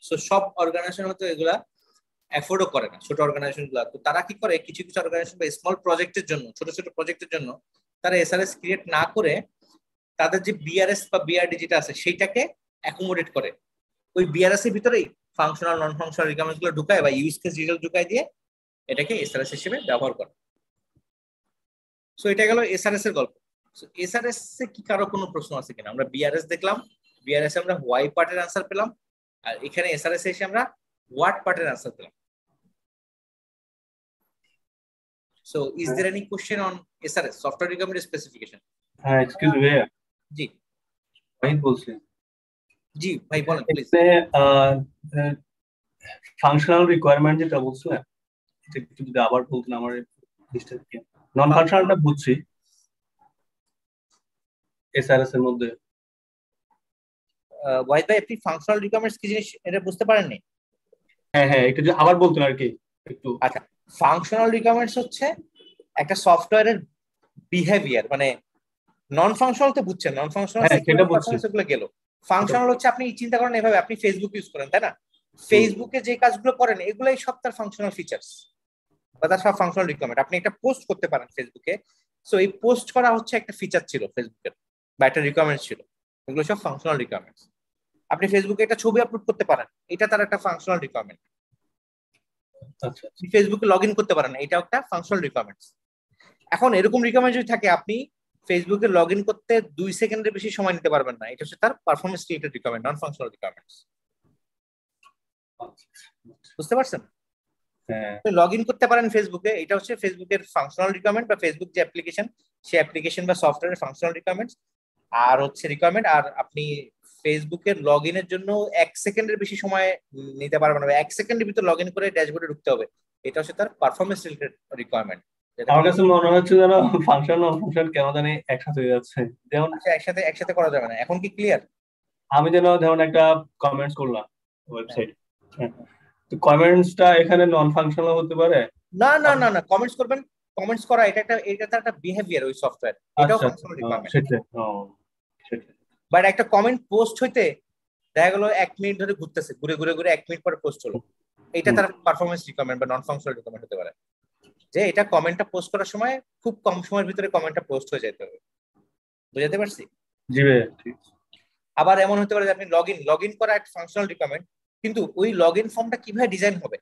সো সব অর্গানাইজেশন হয়তো এগুলা এফোর্ডও করে না, ছোট অর্গানাইজেশন গুলা। তো তারা কি করে, কিছু কিছু অর্গানাইজেশন বা স্মল প্রজেক্টের জন্য, ছোট ছোট প্রজেক্টের জন্য তারা এসআরএস ক্রিয়েট না করে তাদের যে বিআরএস বা বিআরডি যেটা আছে সেইটাকে অ্যাকোমোডেট করে ওই বিআরএস এর ভিতরেই ফাংশনাল, নন ফাংশনাল রিকোয়ারমেন্টস গুলো ঢুকায় বা ইউজ কেস ডিটেইল ঢুকায় দিয়ে এটাকে এসআরএস হিসেবে ব্যবহার করে। সো এটা গেল এসআরএস এর গল্প। সো এসআরএস এ কি কারো কোনো প্রশ্ন আছে কিনা? আমরা বিআরএস দেখলাম, বিআরএস আমরা হোয়াই পার্টের আনসার পেলাম, আর এখানে এসআরএস এসে আমরা হোয়াট পার্টের আনসার পেলাম। So, is there any question on SRS, software requirement specification? Excuse me ভাইয়া, জি ভাই বলছি। জি ভাই বলেন প্লিজ। ফাংশনাল রিকোয়ারমেন্ট যেটা বলছিলেন, এটা একটু যদি আবার বলতেন আমার ডিস্টার্ব কি। নন ফাংশনালটা বুঝছি এসআরএস এর মধ্যে। ওয়াইদ ভাই, আপনি ফাংশনাল রিকোয়ারমেন্টস কি জিনিস এটা বুঝতে পারেননি? হ্যাঁ হ্যাঁ, একটু যদি আবার বলতেন আর কি একটু। আচ্ছা, ফাংশনাল রিকোয়ারমেন্টস হচ্ছে একটা সফটওয়্যারের বিহেভিয়ার, মানে নন ফাংশনাল তো বুঝছেন, নন ফাংশনাল সিকিউরিটি পারফরম্যান্স এগুলো গেল। ফাংশনাল হচ্ছে আপনি চিন্তা করেন এভাবে, আপনি ফেসবুক ইউজ করেন, তাই না? ফেসবুকে যে কাজগুলো করেন এগুলাই সব তার ফাংশনাল ফিচার্স বা তার সব ফাংশনাল রিকোয়ারমেন্ট। আপনি একটা পোস্ট করতে পারেন ফেসবুকে, সো এই পোস্ট করা হচ্ছে একটা ফিচার ছিল ফেসবুকের। বা একটা রিকোয়ারমেন্টস ছিল, এগুলো সব ফাংশনাল রিকোয়ারমেন্টস। আপনি ফেসবুকে একটা ছবি আপলোড করতে পারেন, এটা তার একটা ফাংশনাল রিকোয়ারমেন্ট। আচ্ছা আচ্ছা। ফেসবুকে লগ ইন করতে পারেন, এটা একটা ফাংশনাল রিকোয়ারমেন্টস। এখন এরকম রিকোয়ারমেন্ট যদি থাকে, আপনি ফেসবুকে লগ ইন করতে 2 সেকেন্ডের বেশি সময় নিতে পারবেন না, এটা হচ্ছে তার পারফরমেন্স রিলেটেড রিকোয়ারমেন্ট, নন ফাংশনাল রিকোয়ারমেন্টস। বুঝতে পারছেন? হ্যাঁ লগ ইন করতে পারেন ফেসবুকে, এটা হচ্ছে ফেসবুকের ফাংশনাল রিকোয়ারমেন্ট বা ফেসবুক যে অ্যাপ্লিকেশন, সেই অ্যাপ্লিকেশন বা সফটওয়্যারের ফাংশনাল রিকোয়ারমেন্টস। আর হচ্ছে রিকোয়ারমেন্ট, আর আপনি ফেসবুকের লগ ইনের জন্য 1 সেকেন্ডের বেশি সময় নিতে পারবেন না, 1 সেকেন্ডের ভিতর লগ ইন করে ড্যাশবোর্ডে ঢুকতে হবে, এটা হচ্ছে তার পারফরমেন্স রিলেটেড রিকোয়ারমেন্ট। আমার কাছে মনে হচ্ছে যেন ফাংশন ও ফাংশন কেন জানি একসাথে হয়ে যাচ্ছে। যেমন আচ্ছা, একসাথে একসাথে করা যাবে না, এখন কি ক্লিয়ার? আমি যেমন একটা কমেন্টস করলাম ওয়েবসাইট, তো কমেন্টসটা এখানে নন ফাংশনাল হতে পারে। না না না না, কমেন্টস করবেন, কমেন্টস করা এটা তার একটা বিহেভিয়ার ওই সফটওয়্যার, এটাও আচ্ছা আচ্ছা, ফাংশনাল রিকোয়ারমেন্ট। সেটাই। সেটাই। বাট একটা কমেন্ট পোস্ট হইতে দেখা গেল 1 মিনিট ধরে ঘুরতেছে, ঘুরে ঘুরে ঘুরে 1 মিনিট পরে পোস্ট হলো, এটা তার পারফরমেন্স রিকোয়ারমেন্ট বা নন ফাংশনাল রিকোয়ারমেন্ট হতে পারে, যে এটা কমেন্টটা পোস্ট করার সময় খুব কম সময়ের ভিতরে কমেন্টটা পোস্ট হয়ে যেতে হবে। বুঝাতে পারছি? জি ভাই, ঠিক। আবার এমন হতে পারে যে আপনি লগ ইন করা একটা ফাংশনাল রিকোয়ারমেন্ট, কিন্তু ওই লগ ইন ফর্মটা কিভাবে ডিজাইন হবে,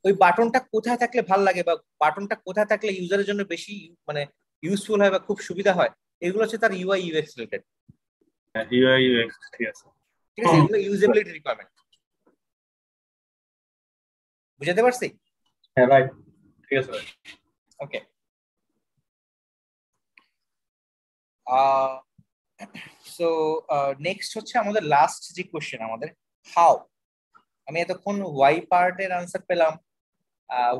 ওই বাটনটা কোথায় থাকলে ভালো লাগে, বা বাটনটা কোথায় থাকলে ইউজারের জন্য বেশি মানে ইউজফুল হয় বা খুব সুবিধা হয়, এগুলো হচ্ছে তার UI UX related. UI UX, ঠিক আছে। ঠিক আছে, এগুলো ইউজেবিলিটি রিকোয়ারমেন্ট। বুঝাতে পারছি? হ্যাঁ রাইট, ঠিক আছে ভাই। ওকে, সো নেক্সট হচ্ছে আমাদের লাস্ট যে কোশ্চেন, আমাদের হাউ। আমি এতক্ষণ ওয়াই পার্টের আনসার পেলাম,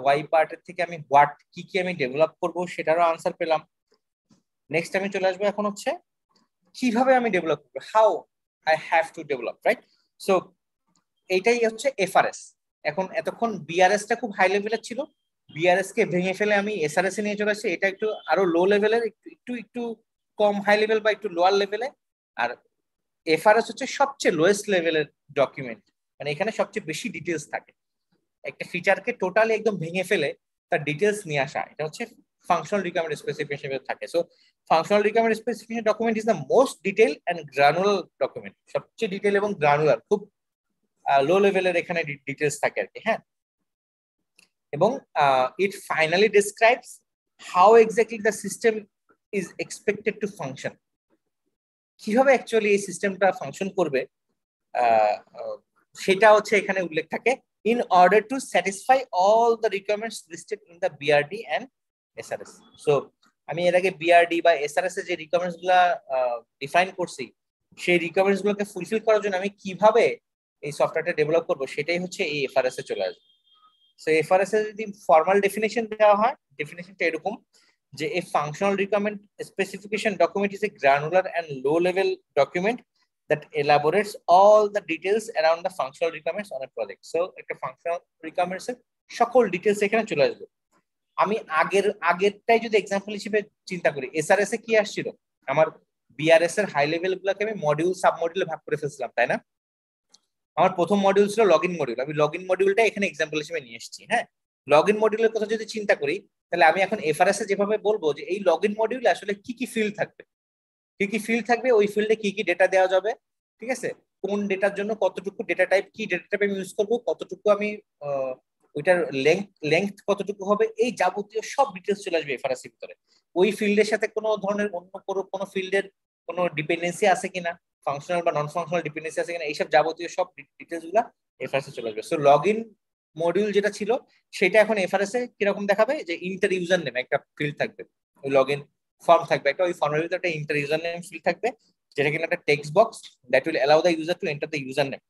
ওয়াই পার্টের থেকে আমি হোয়াট কি কি আমি ডেভেলপ করব সেটারও আনসার পেলাম। নেক্সট আমি চলে আসবো এখন হচ্ছে কিভাবে আমি ডেভেলপ করবো, how I have to develop, right? So এইটাই হচ্ছে এফআরএস। এখন এতক্ষণ বিআরএস টা খুব হাই লেভেলের ছিল, বিআরএস কে ভেঙে ফেলে আমি এসআরএস এ নিয়ে চলে আসছি, এটা একটু আরো লো লেভেলের, একটু একটু একটু কম হাই লেভেল বা একটু লোয়ার লেভেলে। আর এফআরএস হচ্ছে সবচেয়ে লোয়েস্ট লেভেলের ডকুমেন্ট, মানে এখানে সবচেয়ে বেশি ডিটেলস থাকে, একটা ফিচারকে টোটালি একদম ভেঙে ফেলে তার ডিটেলস নিয়ে আসা, এটা হচ্ছে ফাংশনাল রিকোয়ারমেন্ট স্পেসিফিকেশন থাকে। So functional requirement specification document is the most detail and granular document, সবচেয়ে ডিটেল এবং গ্রানুলার, খুব লো লেভেলের এখানে ডিটেলস থাকে আর কি। হ্যাঁ, এবং ইট finally describes how exactly the system is expected to function, কিভাবে অ্যাকচুয়ালি এই সিস্টেমটা ফাংশন করবে সেটা হচ্ছে এখানে উল্লেখ থাকে, in order to satisfy all the requirements listed in the BRD and SRS. So আমি এর আগে BRD বা SRS এর যে রিকোয়ারমেন্টস গুলা ডিফাইন করছি, সেই রিকোয়ারমেন্টস গুলোকে ফুলফিল করার জন্য আমি কিভাবে এই সফটওয়্যারটা ডেভেলপ করব, সেটাই হচ্ছে এই এফআরএস এ চলে আসবে। সো এফআরএস এর যদি ফর্মাল ডেফিনেশন দেওয়া হয়, ডেফিনেশনটা এরকম যে a functional requirement specification document is a granular and low level document that elaborates all the details around the functional requirements on a project. So একটা functional requirements এর সকল details এখানে চলে আসবে। আমি আগেরটাই যদি এক্সাম্পল হিসেবে চিন্তা করি, এসআরএস এ কি আসছিল, আমার বিআরএস এর হাই লেভেল গুলোকে আমি মডিউল সাব মডিউলে ভাগ করে ফেলছিলাম, তাই না? আমার প্রথম মডিউল ছিল লগইন মডিউল, আমি লগইন মডিউলটা এখানে এক্সাম্পল হিসেবে নিয়ে এসেছি। হ্যাঁ, লগইন মডিউলের কথা যদি চিন্তা করি, তাহলে আমি এখন এফআরএস এ যেভাবে বলবো যে এই লগইন মডিউলে আসলে কি কি ফিল্ড থাকবে, কি কি ফিল্ড থাকবে, ওই ফিল্ডে কি কি ডেটা দেওয়া যাবে, ঠিক আছে, কোন ডেটার জন্য কতটুকু ডেটা টাইপ, কি ডেটা টাইপ আমি ইউজ করবো, কতটুকু আমি ওইটার লেংথ কতটুকু হবে, এই যাবতীয় সব ডিটেলস চলে আসবে এফআরএস এর ভিতরে। ওই ফিল্ডের সাথে কোনো ধরনের অন্য কোনো ফিল্ডের কোনো ডিপেন্ডেন্সি আছে কিনা, ফাংশনাল বা নন ফাংশনাল ডিপেন্ডেন্সি আছে কিনা, এইসব যাবতীয় সব ডিটেলস গুলা এফআরএস এ চলে আসবে। সো লগইন মডিউল যেটা ছিল সেটা এখন এফআরএস এ কিরকম দেখাবে, যে ইন্টার ইউজার নেম একটা ফিল্ড থাকবে, ওই লগইন ফর্ম থাকবে একটা, ওই ফর্মের ভিতরে একটা ইন্টার ইউজার নেম ফিল্ড থাকবে, যেটা কিনা একটা text box that will allow the user to enter the user name,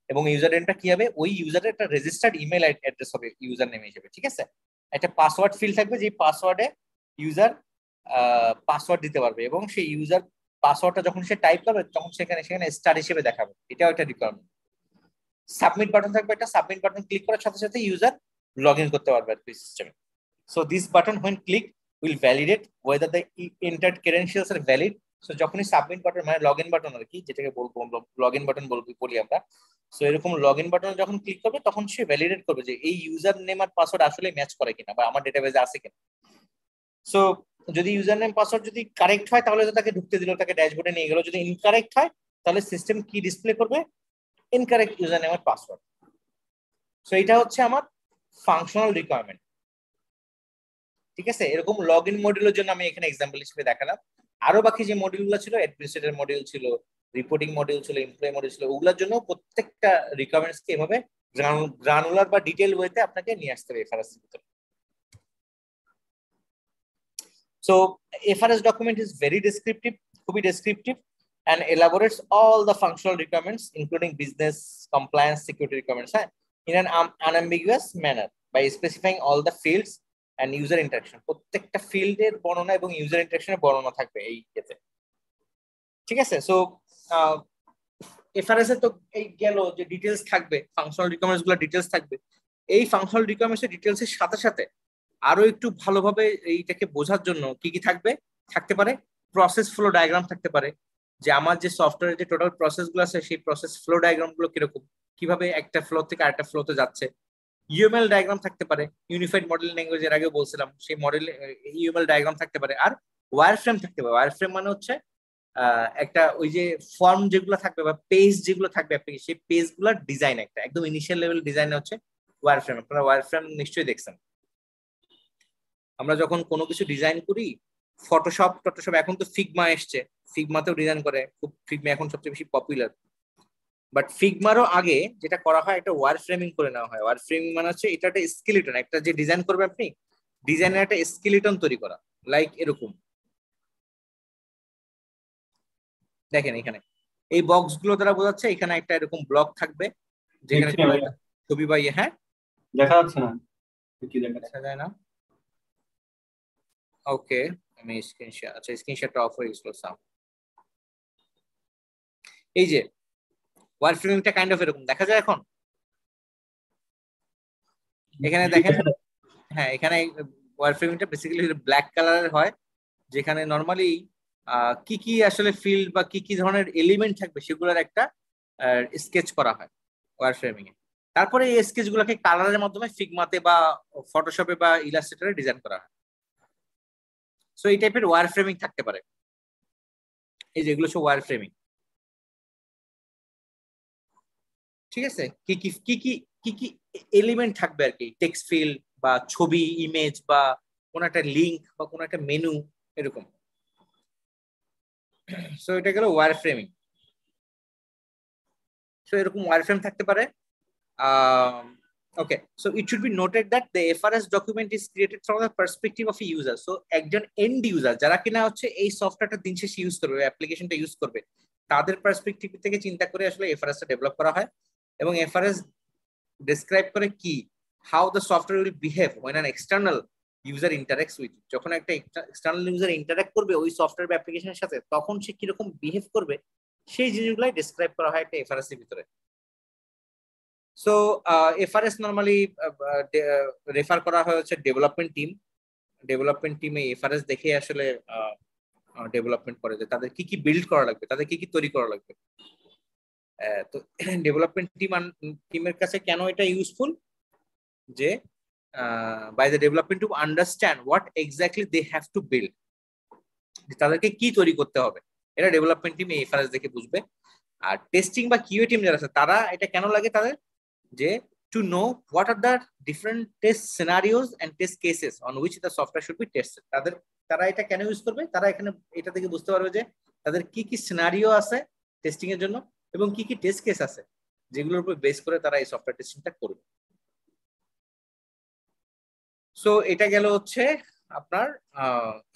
এবং ইউজার নেমটা কি হবে, ওই ইউজারের একটা রেজিস্টার্ড ইমেল অ্যাড্রেস হবে ইউজার নেম হিসেবে, ঠিক আছে। একটা পাসওয়ার্ড ফিল্ড থাকবে, যে পাসওয়ার্ডে ইউজার পাসওয়ার্ড দিতে পারবে, এবং সেই ইউজার পাসওয়ার্ডটা যখন সে টাইপ করবে তখন সেখানে স্টার হিসেবে দেখাবে, এটাও একটা রিকোয়ারমেন্ট। সাবমিট বাটন থাকবে, একটা সাবমিট বাটন ক্লিক করার সাথে সাথে ইউজার লগ ইন করতে পারবে আর কি সিস্টেমে। So this button when click will validate whether the entered credentials are valid. So যখনই সাবমিট বাটন মানে লগইন বাটন আর কি, যেটাকে বলবো লগইন বাটন বলি আমরা, সো এরকম লগইন বাটন যখন ক্লিক করবে তখন সে ভ্যালিডেট করবে যে এই ইউজার নেম আর পাসওয়ার্ড আসলে ম্যাচ করে কিনা বা আমার ডেটাবেজে আছে কিনা। সো যদি ইউজার নেম পাসওয়ার্ড যদি কারেক্ট হয় তাহলে তো তাকে ঢুকতে দিল, তাকে ড্যাশবোর্ডে নিয়ে গেল। যদি ইনকারেক্ট হয় তাহলে সিস্টেম কি ডিসপ্লে করবে? ইনকারেক্ট ইউজার নেম আর পাসওয়ার্ড। সো এটা হচ্ছে আমার ফাংশনাল রিকোয়ারমেন্ট। ঠিক আছে, এরকম লগ ইন মডিউলের জন্য আমি এখানে এক্সাম্পল হিসেবে দেখালাম। আরো বাকি যে মডিউলগুলো ছিল, অ্যাডমিনিস্ট্রেটর মডিউল ছিল, রিপোর্টিং মডিউল ছিল, এমপ্লয়ি মডিউল ছিল, ওগুলোর জন্য প্রত্যেকটা রিকোয়ারমেন্টসকে এভাবে গ্রানুলার বা ডিটেইল ওয়েতে আপনাকে নিয়ে আসতে হবে এফআরএস এর ভিতরে। So FRS document is very descriptive, খুবই descriptive, and elaborates all the functional requirements including business compliance security requirements in an unambiguous manner by specifying all the fields and user interaction. প্রত্যেকটা ফিল্ডের বর্ণনা এবং user ইন্টারঅ্যাকশনের বর্ণনা থাকবে এই ক্ষেত্রে। ঠিক আছে, সো এফআরএস এ তো এই গেল যে ডিটেইলস থাকবে, ফাংশনাল রিকোয়ারমেন্টস গুলো ডিটেইলস থাকবে। এই ফাংশনাল রিকোয়ারমেন্টস এর ডিটেইলস এর সাথে সাথে আরো একটু ভালোভাবে এইটাকে বোঝার জন্য কি কি থাকতে পারে, প্রসেস ফ্লো ডায়াগ্রাম থাকতে পারে, যে আমার যে সফটওয়্যারের যে টোটাল প্রসেস গুলো আছে সেই প্রসেস ফ্লো ডায়াগ্রাম গুলো কিরকম, কিভাবে একটা ফ্লো থেকে আরেকটা ফ্লোতে যাচ্ছে। ইউএমএল ডায়াগ্রাম থাকতে পারে, ইউনিফাইড মডেলিং ল্যাঙ্গুয়েজ এর আগেও বলছিলাম, সেই মডেল ইউএমএল ডায়াগ্রাম থাকতে পারে। আর ওয়্যারফ্রেম থাকতে পারে। ওয়্যারফ্রেম মানে হচ্ছে একটা ওই যে ফর্ম যেগুলো থাকবে বা পেজ যেগুলো থাকবে অ্যাপ্লিকেশন, সেই পেজ গুলোর ডিজাইন, একটা একদম ইনিশিয়াল লেভেল ডিজাইন হচ্ছে ওয়্যারফ্রেম। আপনারা ওয়্যারফ্রেম নিশ্চয়ই দেখছেন। আমরা যখন কোনো কিছু ডিজাইন করি, ফটোশপ এখন তো ফিগমা এসছে, ফিগমাতেও ডিজাইন করে, খুব ফিগমা এখন সবচেয়ে বেশি পপুলার। বাট ফিগমারও আগে যেটা করা হয়, একটা ওয়ার ফ্রেমিং করে নেওয়া হয়। ওয়ার ফ্রেমিং মানে হচ্ছে এটা একটা স্কেলিটন, একটা যে ডিজাইন করবে আপনি, ডিজাইনের একটা স্কেলিটন তৈরি করা, লাইক এরকম। দেখেন এখানে এই বক্স গুলো দ্বারা বোঝাচ্ছে এখানে একটা এরকম ব্লক থাকবে যেখানে ছবি বা হ্যাঁ দেখা যাচ্ছে না, কি দেখা যায় না? ওকে, আমি স্ক্রিনশট, আচ্ছা স্ক্রিনশটটা অফ হয়ে গেছিল সাম। এই যে ওয়ার ফ্রেমিংটা কাইন্ড অফ এরকম দেখা যায় এখন। এখানে দেখেন, হ্যাঁ এখানে ওয়ার ফ্রেমিংটা বেসিক্যালি ব্ল্যাক কালারের হয়, যেখানে নরমালি কি কি আসলে ফিল্ড বা কি কি ধরনের এলিমেন্ট থাকবে সেগুলোর একটা স্কেচ করা হয় ওয়ার ফ্রেমিং এ। তারপরে এই স্কেচ গুলোকে কালারের মাধ্যমে ফিগমাতে বা ফটোশপে বা ইলাস্ট্রেটরে ডিজাইন করা হয়। সো এই টাইপের ওয়ার ফ্রেমিং থাকতে পারে। এই যেগুলো সব ওয়ার ফ্রেমিং। ঠিক আছে, কি কি কি কি কি কি এলিমেন্ট থাকবে আর কি, টেক্সট ফিল্ড বা ছবি, ইমেজ বা কোন একটা লিংক বা কোন একটা মেনু, এরকম। সো এটা গেল ওয়ার ফ্রেমিং। সো এরকম ওয়ার ফ্রেম থাকতে পারে। Okay, so it should be noted that the FRS document is created from the perspective of a user. So একজন এন্ড ইউজার যারা কিনা হচ্ছে এই সফটওয়্যারটা দিন শেষে ইউজ করবে, অ্যাপ্লিকেশনটা ইউজ করবে, তাদের পার্সপেক্টিভ থেকে চিন্তা করে আসলে এফআরএস টা ডেভেলপ করা হয়। এবং এফআরএস ডেসক্রাইব করে কি, how the software will behave when an external user interacts with it. যখন একটা এক্সটার্নাল ইউজার ইন্টারঅ্যাক্ট করবে ওই সফটওয়্যার বা অ্যাপ্লিকেশনের সাথে, তখন সে কিরকম বিহেভ করবে সেই জিনিসগুলাই ডেসক্রাইব করা হয় একটা এফআরএস এর ভিতরে। সো এফআরএস নরমালি রেফার করা হয় হচ্ছে ডেভেলপমেন্ট টিম। ডেভেলপমেন্ট টিমে এফআরএস দেখে আসলে ডেভেলপমেন্ট করে, যে তাদের কি কি বিল্ড করা লাগবে, তাদের কি কি তৈরি করা লাগবে। তো ডেভেলপমেন্ট টিমের কাছে কেন এটা ইউজফুল, যে by the development to understand what exactly they have to build, তাদেরকে কি তৈরি করতে হবে, এটা ডেভেলপমেন্ট টিম এফআরএস দেখে বুঝবে। আর টেস্টিং বা কিউএ টিম যারা আছে তারা এটা কেন লাগে তাদের, যে to know what are the different test scenarios and test cases on which the software should be tested. তারা এটা কেন ইউজ করবে, তারা এখানে এটা থেকে বুঝতে পারবে যে তাদের কি কি সিনারিও আছে টেস্টিং এর জন্য এবং কি কি টেস্ট কেস আছে যেগুলোর উপর বেস করে তারা এই সফটওয়্যার টেস্টিংটা করবে। সো এটা গেল হচ্ছে আপনার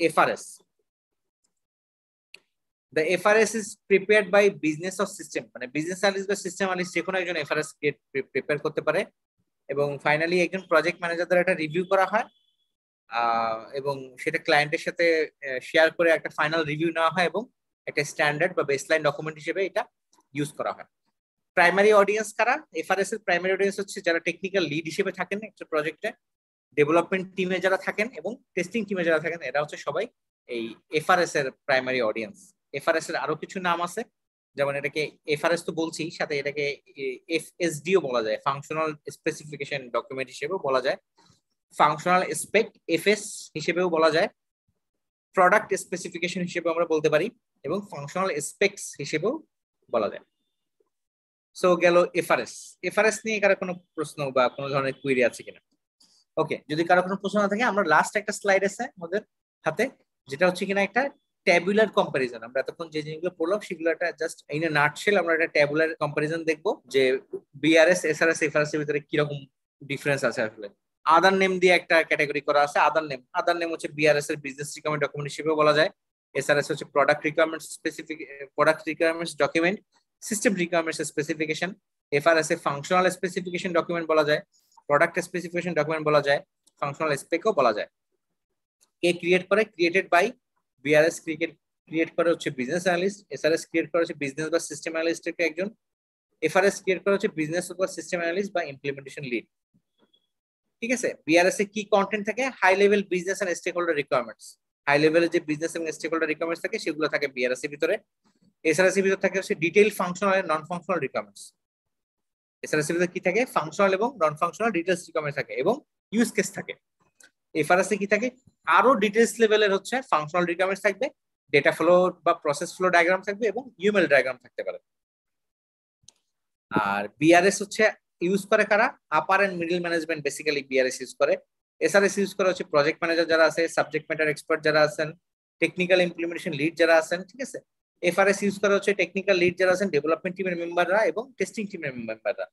FRS. The FRS is prepared by business or system, মানে বিজনেস অ্যানালিস্ট বা সিস্টেম অ্যানালিস্ট যে কোনো একজন এফআরএস প্রিপেয়ার করতে পারে। এবং ফাইনালি একজন প্রজেক্ট ম্যানেজার দ্বারা এটা রিভিউ করা হয় এবং সেটা ক্লায়েন্টের সাথে শেয়ার করে একটা ফাইনাল রিভিউ নেওয়া হয় এবং একটা স্ট্যান্ডার্ড বা বেসলাইন ডকুমেন্ট হিসেবে এটা ইউজ করা হয়। প্রাইমারি অডিয়েন্স কারা? এফআরএস এর প্রাইমারি অডিয়েন্স হচ্ছে যারা টেকনিক্যাল লিড হিসেবে থাকেন একটা প্রজেক্টে, ডেভেলপমেন্ট টিমে যারা থাকেন এবং টেস্টিং টিমে যারা থাকেন, এরা হচ্ছে সবাই এই এফআরএস এর প্রাইমারি অডিয়েন্স। এফআরএস এর আরো কিছু নাম আছে, যেমন এটাকে এফআরএস তো বলছি, সাথে এটাকে এফএসডিও বলা যায়, ফাংশনাল স্পেসিফিকেশন ডকুমেন্ট হিসেবেও বলা যায়, ফাংশনাল স্পেক এফএস হিসেবেও বলা যায়, প্রোডাক্ট স্পেসিফিকেশন হিসেবে আমরা বলতে পারি এবং ফাংশনাল স্পেকস হিসেবেও বলা যায়। সো গেল এফআরএস। এফআরএস নিয়ে কারো কোনো প্রশ্ন বা কোনো ধরনের কুইরি আছে কিনা? ওকে, যদি কারো কোনো প্রশ্ন না থাকে আমরা লাস্ট একটা স্লাইড আছে আমাদের হাতে, যেটা হচ্ছে কিনা একটা ট্যাবুলার কম্পারিজন। আমরা এতক্ষণ যে জিনিসগুলো পড়লাম সেগুলো একটা জাস্ট ইন এ নাটশেল আমরা একটা ট্যাবুলার কম্পারিজন দেখবো যে বিআরএস, এসআরএস, এফআরএস এর ভিতরে কিরকম ডিফারেন্স আছে। আসলে আদার নেম দিয়ে একটা ক্যাটাগরি করা আছে। আদার নেম হচ্ছে বিআরএস এর বিজনেস রিকোয়ারমেন্ট ডকুমেন্ট হিসেবে বলা যায়। এসআরএস হচ্ছে product requirements document, system requirements specification. FRS এ ফাংশনাল স্পেসিফিকেশন ডকুমেন্ট বলা যায়, প্রোডাক্ট স্পেসিফিকেশন ডকুমেন্ট বলা যায়, ফাংশনাল স্পেকও বলা যায়। কে ক্রিয়েট করে? Created by BRS. ক্রিয়েট করে হচ্ছে বিজনেস অ্যানালিস্ট, এসআরএস ক্রিয়েট করে হচ্ছে বিজনেস বা সিস্টেম অ্যানালিস্টের একজন, এফআরএস ক্রিয়েট করে হচ্ছে বিজনেস বা সিস্টেম অ্যানালিস্ট বা ইমপ্লিমেন্টেশন লিড। ঠিক আছে, বিআরএস এ কি কন্টেন্ট থাকে? High level business and stakeholder requirements. High লেভেলের যে বিজনেস এবং স্টেক হোল্ডার রিকোয়ারমেন্টস থাকে সেগুলো থাকে বিআরএস এর ভিতরে। এসআরএস এর ভিতরে থাকে হচ্ছে detail functional and non functional requirements. SRS এর ভিতরে কি থাকে? ফাংশনাল এবং নন ফাংশনাল ডিটেইলস রিকোয়ারমেন্টস থাকে এবং ইউজ কেস থাকে। এফআরএস এ কি থাকে? আরো ডিটেইলস লেভেলের হচ্ছে ফাংশনাল রিকোয়ারমেন্টস থাকবে, ডেটা ফ্লো বা প্রসেস ফ্লো ডায়াগ্রাম থাকবে এবং ইউএমএল ডায়াগ্রাম থাকতে পারে। আর বিআরএস হচ্ছে ইউজ করে কারা? Upper and middle management basically BRS use করে। এসআরএস ইউজ করে হচ্ছে প্রজেক্ট ম্যানেজার যারা আছে, সাবজেক্ট ম্যাটার এক্সপার্ট যারা আছেন, টেকনিক্যাল ইমপ্লিমেন্টেশন লিড যারা আছেন। ঠিক আছে, এফআরএস ইউজ করা হচ্ছে টেকনিক্যাল লিড যারা আছেন, ডেভেলপমেন্ট টিমের মেম্বাররা এবং টেস্টিং টিমের মেম্বাররা।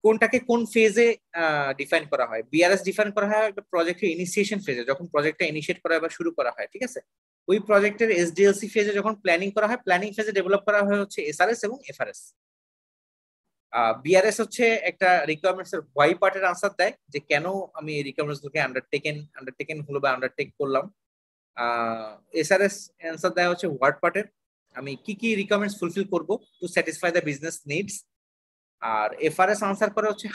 কোনটাকে কোন ফেজে ডিফাইন করা হয়? বিআরএস ডিফাইন করা হয় একটা প্রজেক্টের ইনিশিয়েশন ফেজে, যখন প্রজেক্টটা ইনিশিয়েট করা হয় বা শুরু করা হয়। ঠিক আছে, ওই প্রজেক্টের এসডিএলসি ফেজে যখন প্ল্যানিং করা হয়, প্ল্যানিং ফেজে ডেভেলপ করা হয় হচ্ছে এসআরএস এবং এফআরএস। বিআরএস হচ্ছে একটা রিকোয়ারমেন্টস এর হোয়াই পার্টের আনসার দেয় যে কেন আমি এই রিকোয়ারমেন্টস গুলোকে আন্ডারটেকেন হলো বা আন্ডারটেক করলাম। এসআরএস আনসার দেয় হচ্ছে হোয়াট পার্টের, আমি কি কি রিকোয়ারমেন্টস ফুলফিল করব to satisfy the business needs. আর এফআরএস আনসার করে হচ্ছে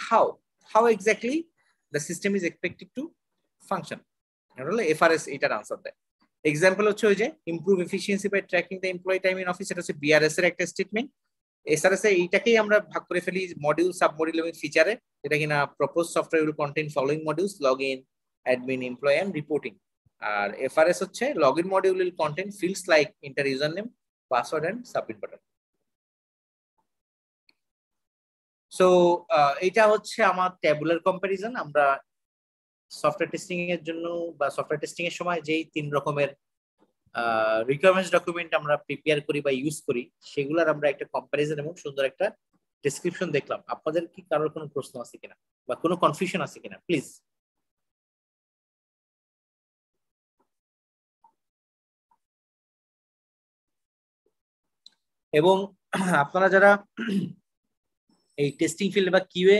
how exactly the system is expected to function. হলো এফআরএস এটার আনসার দেয়। এক্সাম্পল হচ্ছে ওই যে improve efficiency by tracking the employee time in office, এটা হচ্ছে বিআরএস এর একটা স্টেটমেন্ট। এসআরএস এ এইটাকেই আমরা ভাগ করে ফেলি মডিউল, সাব মডিউল এবং ফিচারে, যেটা কিনা propose software will contain following modules: log in, admin, employ and reporting. আর এফআরএস হচ্ছে log in module will contain fields like enter user name, password and submit button. So এটা হচ্ছে আমার tabular comparison. আমরা সফটওয়্যার টেস্টিং এর জন্য বা software testing এর সময় যেই 3 রকমের রিকোয়ারমেন্টস ডকুমেন্ট আমরা প্রিপেয়ার করি বা ইউজ করি সেগুলোর আমরা একটা কম্পারিজন এবং সুন্দর একটা ডেসক্রিপশন দেখলাম। আপনাদের কি কারোর কোনো প্রশ্ন আছে কিনা বা কোনো কনফিউশন আছে কিনা প্লিজ? এবং আপনারা যারা এই টেস্টিং ফিল্ড বা কিউএ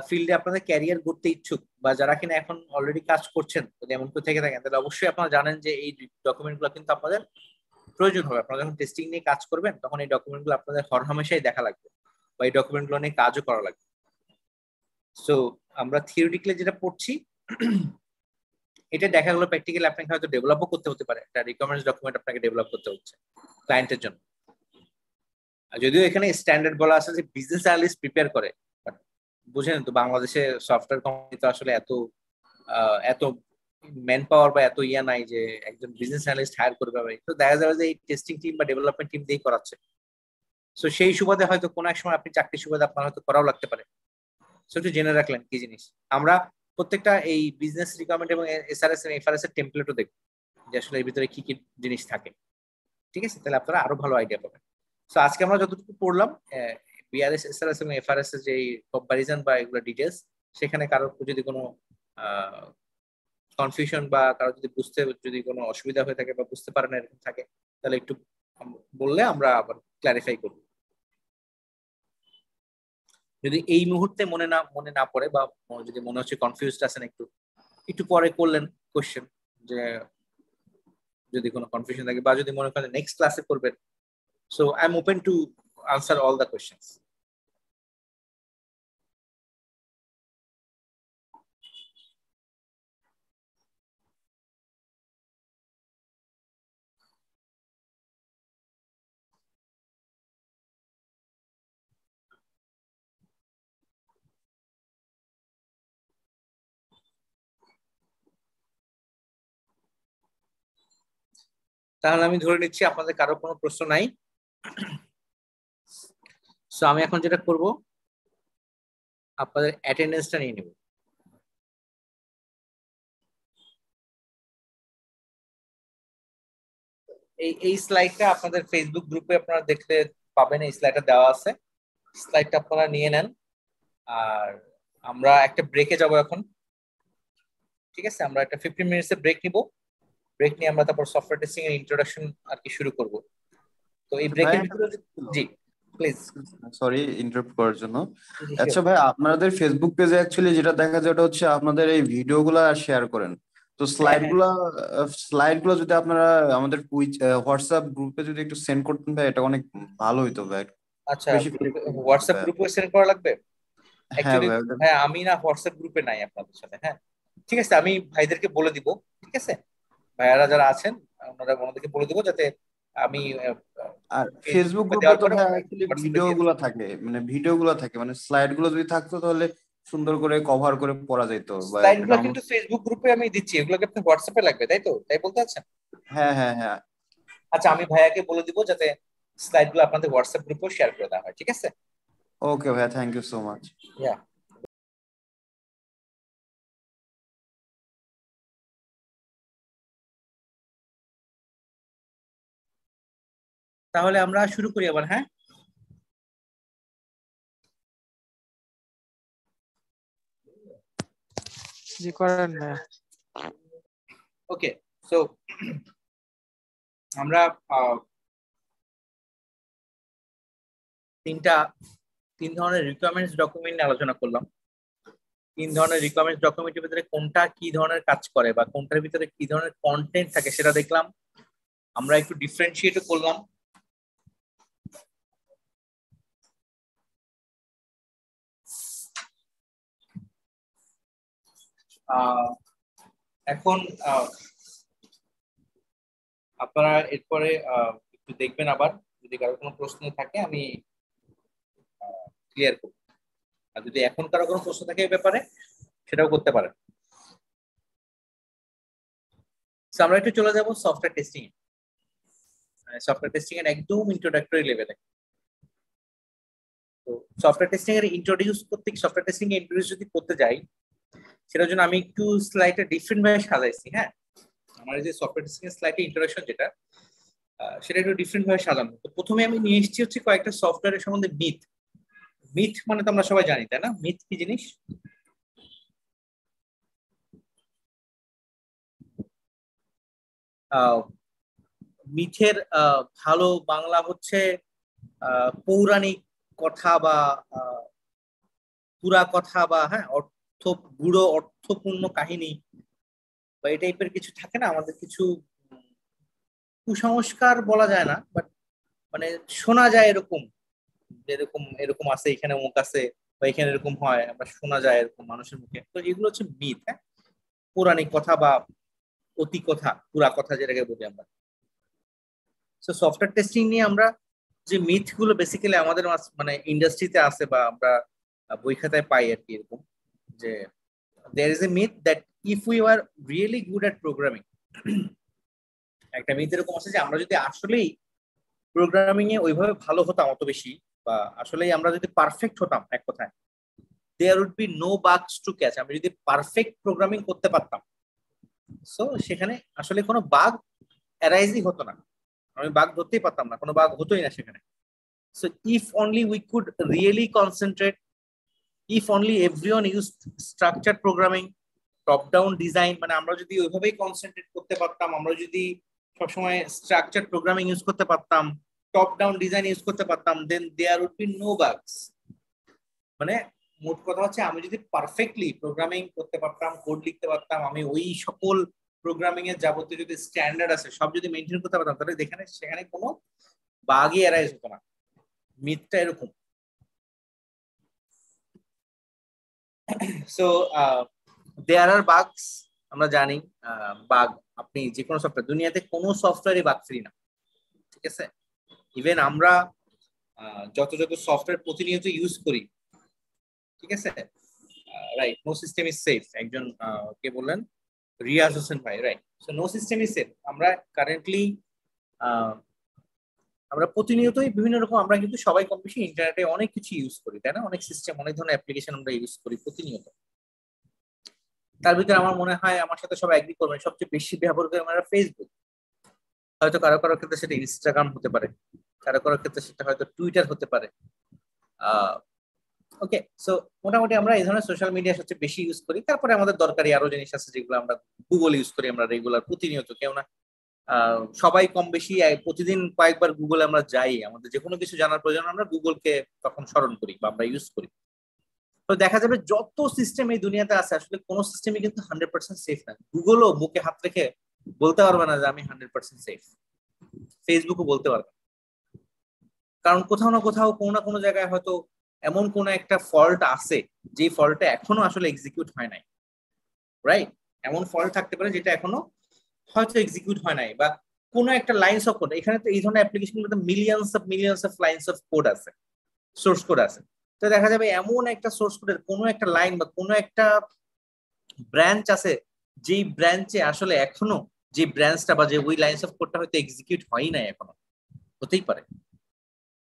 ফিল্ডে আপনাদের ক্যারিয়ার করতে ইচ্ছুক বা যারা কিনা এখন অলরেডি কাজ করছেন, যদি এমন কেউ থেকে থাকেন তাহলে অবশ্যই আপনারা জানেন যে এই ডকুমেন্টগুলো কিন্তু আপনাদের প্রয়োজন হবে। আপনারা যখন টেস্টিং নিয়ে কাজ করবেন তখন এই ডকুমেন্টগুলো আপনাদের হরহামেশাই দেখা লাগবে বা এই ডকুমেন্টগুলো নিয়ে কাজও করা লাগবে। সো আমরা থিওরিটিক্যালি যেটা পড়ছি এটা দেখা গেলো প্র্যাকটিক্যালি আপনাকে হয়তো ডেভেলপও করতে হতে পারে। একটা রিকোয়ারমেন্টস ডকুমেন্ট আপনাকে ডেভেলপ করতে হচ্ছে ক্লায়েন্টের জন্য। যদিও এখানে স্ট্যান্ডার্ড বলা আছে যে বিজনেস অ্যানালিস্ট প্রিপেয়ার করে, বুঝেন তো বাংলাদেশে সফটওয়্যার কোম্পানি তো আসলে এত ম্যান পাওয়ার বা এত ইয়া নাই যে একজন বিজনেস অ্যানালিস্ট হায়ার করবে। তো দেখা যাবে যে এই টেস্টিং টিম বা ডেভেলপমেন্ট টিম দিয়েই করাচ্ছে। সো সেই সুবাদে হয়তো কোনো এক সময় আপনি চাকরির সুবাদে আপনার হয়তো করাও লাগতে পারে। সো একটু জেনে রাখলেন কি জিনিস। আমরা প্রত্যেকটা এই বিজনেস রিকোয়ারমেন্ট এবং এসআরএস এবং এফআরএস এর টেমপ্লেটও দেখব যে আসলে এর ভিতরে কি কি জিনিস থাকে। ঠিক আছে, তাহলে আপনারা আরো ভালো আইডিয়া পাবেন। সো আজকে আমরা যতটুকু পড়লাম বিআরএস, এসআরএস এবং এফআরএস এর যে কম্পারিজন বা এগুলো ডিটেলস, সেখানে কারোর যদি কোনো কনফিউশন বা কারো যদি কোনো অসুবিধা হয়ে থাকে বা বুঝতে পারে না এরকম থাকে তাহলে একটু বললে আমরা আবার ক্লারিফাই করব। যদি এই মুহূর্তে মনে না পড়ে বা যদি মনে হচ্ছে কনফিউজড আছেন একটু একটু পরে করলেন কোশ্চেন, যে যদি কোনো কনফিউশন থাকে বা যদি মনে করেন নেক্সট ক্লাসে করবেন। So I am open to answer all the questions. তাহলে আমি ধরে নিচ্ছি আপনাদের কারো কোনো প্রশ্ন নাই। সো আমি এখন যেটা করব, আপনাদের অ্যাটেন্ডেন্সটা নিয়ে নেব। এই স্লাইডটা আপনাদের ফেসবুক গ্রুপে আপনারা দেখলে পাবেন, এই স্লাইডটা দেওয়া আছে। স্লাইডটা আপনারা নিয়ে নেন। আর আমরা একটা ব্রেকে যাব এখন, ঠিক আছে? আমরা একটা 15 মিনিটসের ব্রেক নিব। ব্রেক নিয়ে আমরা তারপর সফটওয়্যার টেস্টিং এর ইন্ট্রোডাকশন আর কি শুরু করব। তো এই ভাই ব্রেকের একটা ভিতরে প্রশ্ন ছিল। জি প্লিজ। সরি ইন্টারাপ্ট করার জন্য। জি আচ্ছা sure. ভাই, আপনাদের ফেসবুক পেজে অ্যাকচুয়ালি যেটা দেখা যায় ওটা হচ্ছে আপনাদের এই ভিডিও গুলা শেয়ার করেন, তো হ্যাঁ হ্যাঁ স্লাইড গুলো যদি আপনারা আমাদের হোয়াটসঅ্যাপ গ্রুপে যদি একটু সেন্ড করতেন ভাই, এটা অনেক ভালো হইতো ভাই। আচ্ছা, বেশি flexible হতো হোয়াটসঅ্যাপ ভাই। গ্রুপে সেন্ড করা লাগবে। হ্যাঁ অ্যাকচুয়ালি ভাই ওটা। হ্যাঁ, আমি না হোয়াটসঅ্যাপ গ্রুপে নাই আপনাদের সাথে। হ্যাঁ ঠিক আছে, আমি ভাইদেরকে বলে দিব। ঠিক আছে, ভাইয়ারা যারা আছেন ওনাদেরকে বলে দিব যাতে আমি আর ফেসবুক ফেসবুক গ্রুপে গ্রুপে দেওয়ার তো পরে ভাই ওনারা অ্যাকচুয়ালি হোয়াটসঅ্যাপে দিয়ে দেবে। ভিডিও গুলা থাকে, মানে স্লাইড গুলো যদি থাকতো তাহলে সুন্দর করে কভার করে পড়া যেত বা স্লাইড একটা গুলো ডাউনলোড। কিন্তু ফেসবুক গ্রুপে আমি দিচ্ছি, এগুলোকে আপনি হোয়াটসঅ্যাপে লাগবে, তাই তো? তাই বলতে চাচ্ছেন? হ্যাঁ হ্যাঁ হ্যাঁ। আচ্ছা, আমি ভাইয়াকে বলে দিব যাতে স্লাইড গুলো আপনাদের হোয়াটসঅ্যাপ গ্রুপেও শেয়ার করে দেওয়া হয়, ঠিক আছে? ওকে ভাইয়া, থ্যাংক ইউ সো মাচ। ইয়া, তাহলে আমরা শুরু করি আবার। হ্যাঁ জি করেন না। ওকে, সো আমরা তিন ধরনের রিকোয়ারমেন্টস ডকুমেন্ট নিয়ে আলোচনা করলাম। তিন ধরনের রিকোয়ারমেন্টস ডকুমেন্টের ভিতরে কোনটা কি ধরনের কাজ করে বা কোনটার ভিতরে কি ধরনের কন্টেন্ট থাকে সেটা দেখলাম। আমরা একটু ডিফারেন্সিয়েট করলাম। এখন আপনারা এরপরে একটু দেখবেন, আবার যদি কারো কোনো প্রশ্ন থাকে আমি ক্লিয়ার করব। আর যদি এখন কারো কোনো প্রশ্ন থাকে এই ব্যাপারে সেটাও করতে পারেন। So, আমরা একটু চলে যাব সফটওয়্যার টেস্টিং এ। সফটওয়্যার টেস্টিং এর একদম ইন্ট্রোডাক্টরি লেভেলে। তো সফটওয়্যার টেস্টিং এর সফটওয়্যার টেস্টিং এ ইন্ট্রোডিউস যদি করতে যাই, সেটার জন্য আমি একটু স্লাইডটা ডিফারেন্ট ভাবে সাজাইছি। হ্যাঁ, আমার এই যে সফটওয়্যার টেস্টিং এর স্লাইডে ইন্ট্রোডাকশন যেটা, সেটা একটু ডিফারেন্ট ভাবে সাজানো। তো প্রথমে আমি নিয়ে এসেছি হচ্ছে কয়েকটা সফটওয়্যারের সম্বন্ধে মিথ। মিথ মানে তো আমরা সবাই জানি, তাই না? মিথ কি জিনিস? মিথের ভালো বাংলা হচ্ছে পৌরাণিক কথা বা আহ, পুরা কথা বা হ্যাঁ গূঢ় অর্থপূর্ণ কাহিনী বা এই টাইপের কিছু থাকে না আমাদের, কিছু কুসংস্কার বলা যায় না, বাট মানে শোনা যায় এরকম, এরকম এরকম আছে, এখানে অমুক আছে বা এখানে এরকম হয়, আমরা শোনা যায় এরকম মানুষের মুখে। তো এগুলো হচ্ছে মিথ। হ্যাঁ, পৌরাণিক কথা বা অতি কথা, পুরা কথা যেটাকে বলি আমরা। তো সফটওয়্যার টেস্টিং নিয়ে আমরা যে মিথ গুলো বেসিক্যালি আমাদের মানে ইন্ডাস্ট্রিতে আছে বা আমরা বই খাতায় পাই আর কি, এরকম যে there is a myth that if we were really good at programming, একটা মিথ এরকম আছে যে আমরা যদি আসলেই প্রোগ্রামিং এ ওইভাবে ভালো হতাম অত বেশি, বা আসলেই আমরা যদি পারফেক্ট হতাম, এক কথায় there would be no bugs to catch, আমি যদি পারফেক্ট প্রোগ্রামিং করতে পারতাম, সো সেখানে আসলে কোনো বাগ অ্যারাইজই হতো না, আমি বাগ ধরতেই পারতাম না, কোনো বাগ হতোই না সেখানে। So if only we could really concentrate, if only everyone use structure programming, top down design, মানে আমরা যদি ওইভাবেই কনসেন্ট্রেট করতে পারতাম, আমরা যদি সবসময় স্ট্রাকচার প্রোগ্রামিং ইউজ করতে পারতাম, টপ ডাউন ডিজাইন ইউজ করতে পারতাম, then there would be no bugs. মানে মোট কথা হচ্ছে আমি যদি পারফেক্টলি প্রোগ্রামিং করতে পারতাম, কোড লিখতে পারতাম, আমি ওই সকল প্রোগ্রামিং এর যাবতীয় যদি স্ট্যান্ডার্ড আছে সব যদি মেনটেন করতে পারতাম, তাহলে সেখানে কোনো বাগই অ্যারাইজ হতো না। মিথটা এরকম। সো দেয়ার আর বাগস, আমরা জানি বাগ, আপনি যে কোনো সফটওয়্যার, দুনিয়াতে কোনো সফটওয়্যারই বাগ ফ্রি না, ঠিক আছে? ইভেন আমরা যত যত সফটওয়্যার প্রতিনিয়ত ইউজ করি, ঠিক আছে, right, no system is safe, একজন কে বললেন, রিয়াজ হোসেন ভাই, right. So no system is safe. আমরা কারেন্টলি আমরা প্রতিনিয়তই বিভিন্ন রকম, আমরা কিন্তু সবাই কম বেশি ইন্টারনেটে অনেক কিছু ইউজ করি, তাই না? অনেক সিস্টেম, অনেক ধরনের অ্যাপ্লিকেশন আমরা ইউজ করি প্রতিনিয়ত। তার ভিতরে আমার মনে হয় আমার সাথে সবাই এগ্রি করবেন, সবচেয়ে বেশি ব্যবহার করি আমরা ফেসবুক। হয়তো কারো কারো ক্ষেত্রে সেটা ইনস্টাগ্রাম হতে পারে, কারো কারো ক্ষেত্রে সেটা হয়তো টুইটার হতে পারে। ওকে, সো মোটামুটি আমরা এই ধরনের সোশ্যাল মিডিয়া সবচেয়ে বেশি ইউজ করি। তারপরে আমাদের দরকারি আরো জিনিস আছে যেগুলো আমরা গুগল ইউজ করি আমরা রেগুলার প্রতিনিয়ত, কেউ না সবাই কম বেশি প্রতিদিন কয়েকবার গুগলে আমরা যাই, আমাদের যে কোনো কিছু জানার প্রয়োজন আমরা গুগলকে তখন স্মরণ করি বা আমরা ইউজ করি। তো দেখা যাবে যত সিস্টেম এই দুনিয়াতে আছে আসলে কোনো সিস্টেমই কিন্তু 100% সেফ না। গুগলও বুকে হাত রেখে বলতে পারবে না যে আমি 100% সেফ, ফেসবুকও বলতে পারবে না। কারণ কোথাও না কোথাও কোনো না কোনো জায়গায় হয়তো এমন কোন একটা ফল্ট আছে যে ফল্টটা এখনো আসলে এক্সিকিউট হয় নাই, রাইট? এমন ফল্ট থাকতে পারে যেটা এখনো হয়তো এক্সিকিউট হয় নাই, বা কোনো একটা লাইনস অফ কোড। এখানে তো এই ধরনের অ্যাপ্লিকেশনগুলোতে millions of lines of code আছে, সোর্স কোড আছে। তো দেখা যাবে এমন একটা সোর্স কোডের কোনো একটা লাইন বা কোনো একটা ব্রাঞ্চ আছে যেই ব্রাঞ্চে আসলে এখনো যে ব্রাঞ্চটা বা যে ওই লাইনস অফ কোডটা হয়তো এক্সিকিউট হয়ই নাই এখনো, হতেই পারে।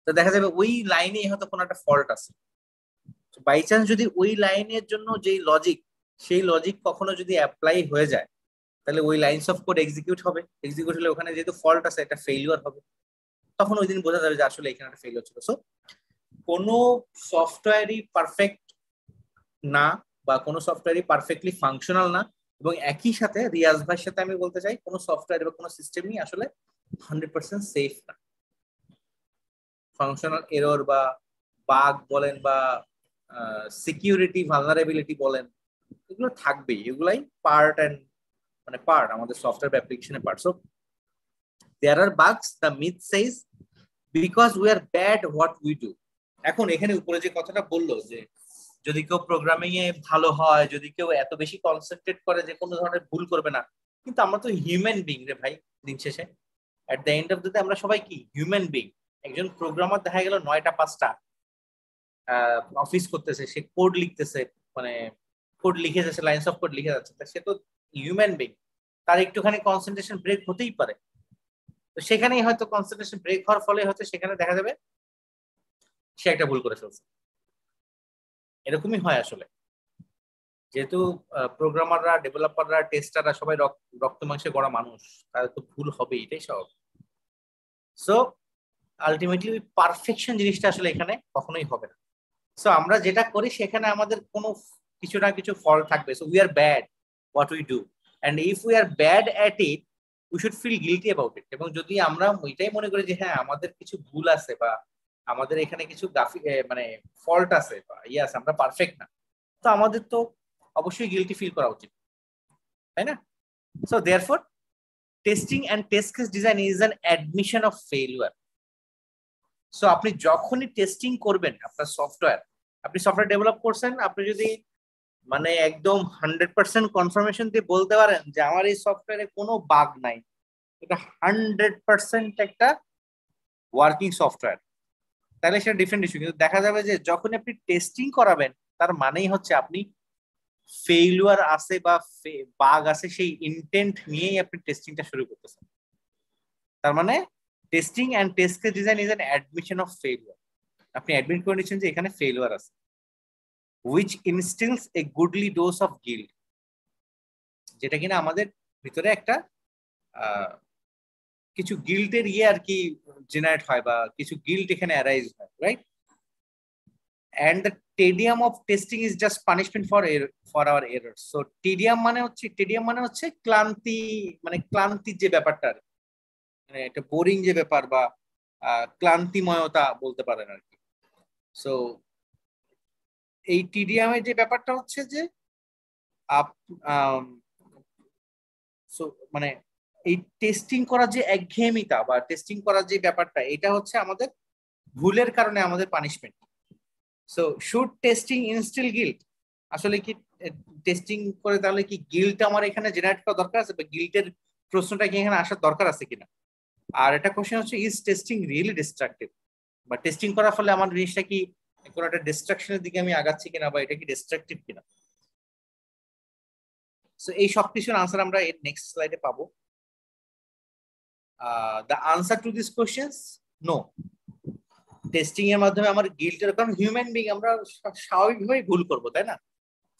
তো দেখা যাবে ওই লাইনে হয়তো কোনো একটা ফল্ট আছে। বাই চান্স যদি ওই লাইনের জন্য যেই লজিক, সেই লজিক কখনো যদি অ্যাপ্লাই হয়ে যায়, তাহলে ওই লাইনস অফ কোড এক্সিকিউট হবে। এক্সিকিউট হলে ওখানে যেহেতু ফল্ট আছে একটা ফেইলিওর হবে, তখন ওই দিন বোঝা যাবে যে আসলে এখানে একটা ফেইলিওর ছিল। সো কোনো সফটওয়্যারই পারফেক্ট না, বা কোনো সফটওয়্যারই পারফেক্টলি ফাংশনাল না। এবং একই সাথে রিয়াজ ভাইয়ের সাথে আমি বলতে চাই কোনো সফটওয়্যার বা কোনো সিস্টেমই আসলে 100% সেফ না। ফাংশনাল এরর বা বাগ বলেন বা সিকিউরিটি ভালনারেবিলিটি বলেন, এগুলো থাকবেই, এগুলাই পার্ট অ্যান্ড মানে পার্ট আমাদের সফটওয়্যার অ্যাপ্লিকেশনের part. So there are bugs, the myth says because we are bad what we do. এখন এখানে উপরে যে কথাটা বললো যে যদি কেউ প্রোগ্রামিং এ ভালো হয়, যদি কেউ এত বেশি কনসেন্ট্রেট করে যে কোনো ধরনের ভুল করবে না, কিন্তু আমরা তো হিউম্যান বিং রে ভাই। দিন শেষে at the end of the day আমরা সবাই কি হিউম্যান বিং। একজন প্রোগ্রামার দেখা গেল 9টা 5টা অফিস করতেছে, সে কোড লিখতেছে, মানে কোড লিখে যাচ্ছে, লাইন্স অফ কোড লিখে যাচ্ছে, সে তো হিউম্যান বিং। তার একটুখানি কনসেন্ট্রেশন ব্রেক হতেই পারে। তো সেখানেই হয়তো কনসেন্ট্রেশন ব্রেক হওয়ার ফলে হয়তো সেখানে দেখা যাবে সে একটা ভুল করে ফেলছে। এরকমই হয় আসলে, যেহেতু প্রোগ্রামাররা, ডেভেলপাররা, টেস্টাররা সবাই রক্ত মাংসে গড়া মানুষ, তাদের তো ভুল হবে, এটাই সব। সো আলটিমেটলি পারফেকশন জিনিসটা আসলে এখানে কখনোই হবে না। সো আমরা যেটা করি সেখানে আমাদের কোনো কিছু না কিছু ফল্ট থাকবে। So we are bad what we do, and if we are bad at it we should feel guilty about it. এবং যদি আমরা ওইটাই মনে করি যে হ্যাঁ আমাদের কিছু ভুল আছে বা আমাদের এখানে কিছু মানে ফল্ট আছে বা ইয়ে আছে, আমরা পারফেক্ট না, তো আমাদের তো অবশ্যই গিলটি ফিল করা উচিত, তাই না? So therefore testing and test case design is an admission of failure. So আপনি যখনই টেস্টিং করবেন আপনার সফটওয়্যার, আপনি সফটওয়্যার ডেভেলপ করছেন, আপনি যদি মানে একদম 100% কনফার্মেশন দিয়ে বলতে পারেন যে আমার এই সফটওয়্যারে কোনো বাগ নাই, এটা 100% একটা ওয়ার্কিং সফটওয়্যার, তাহলে সেটা ডিফারেন্ট ইস্যু। কিন্তু দেখা যাবে যে যখন আপনি টেস্টিং করাবেন, তার মানেই হচ্ছে আপনি ফেইলুয়ার আছে বা বাগ আছে সেই ইন্টেন্ট নিয়েই আপনি টেস্টিংটা শুরু করতেছেন। তার মানে testing and test case design is an admission of failure. আপনি অ্যাডমিট করে নিচ্ছেন যে এখানে ফেইলুয়ার আছে, which instills a goodly dose of guilt, যেটা কিনা আমাদের ভিতরে একটা কিছু গিল্টের ইয়ে আর কি জেনারেট হয়, বা কিছু গিল্ট এখানে অ্যারাইজ হয়, right? and the tedium of testing is just punishment for our errors. So tedium মানে হচ্ছে ক্লান্তি, মানে ক্লান্তির যে ব্যাপারটা, মানে একটা বোরিং যে ব্যাপার বা ক্লান্তিময়তা বলতে পারেন আর কি। সো এই টিডিএমের যে ব্যাপারটা হচ্ছে যে মানে এই টেস্টিং করার যে একঘেয়েমিতা বা টেস্টিং করার যে ব্যাপারটা, এটা হচ্ছে আমাদের ভুলের কারণে আমাদের punishment. So should testing instil guilt? আসলে কি টেস্টিং করে তাহলে কি গিল্ট আমার এখানে জেনারেট করা দরকার আছে, বা গিল্টের প্রশ্নটা কি এখানে আসার দরকার আছে কিনা? আর এটা কোশ্চেন হচ্ছে ইজ টেস্টিং রিয়েলি ডিস্ট্রাকটিভ, বা টেস্টিং করার ফলে আমার জিনিসটা কি কোনো একটা ডিস্ট্রাকশনের দিকে আমি আগাচ্ছি কিনা, বা এটা কি ডিস্ট্রাকটিভ কিনা? সো এই সব কিছুর আনসার আমরা এর নেক্সট স্লাইডে পাবো। The answer to this questions no. Testing এর মাধ্যমে আমার গিল্টের, কারণ হিউম্যান বিং আমরা স্বাভাবিকভাবেই ভুল করবো, তাই না?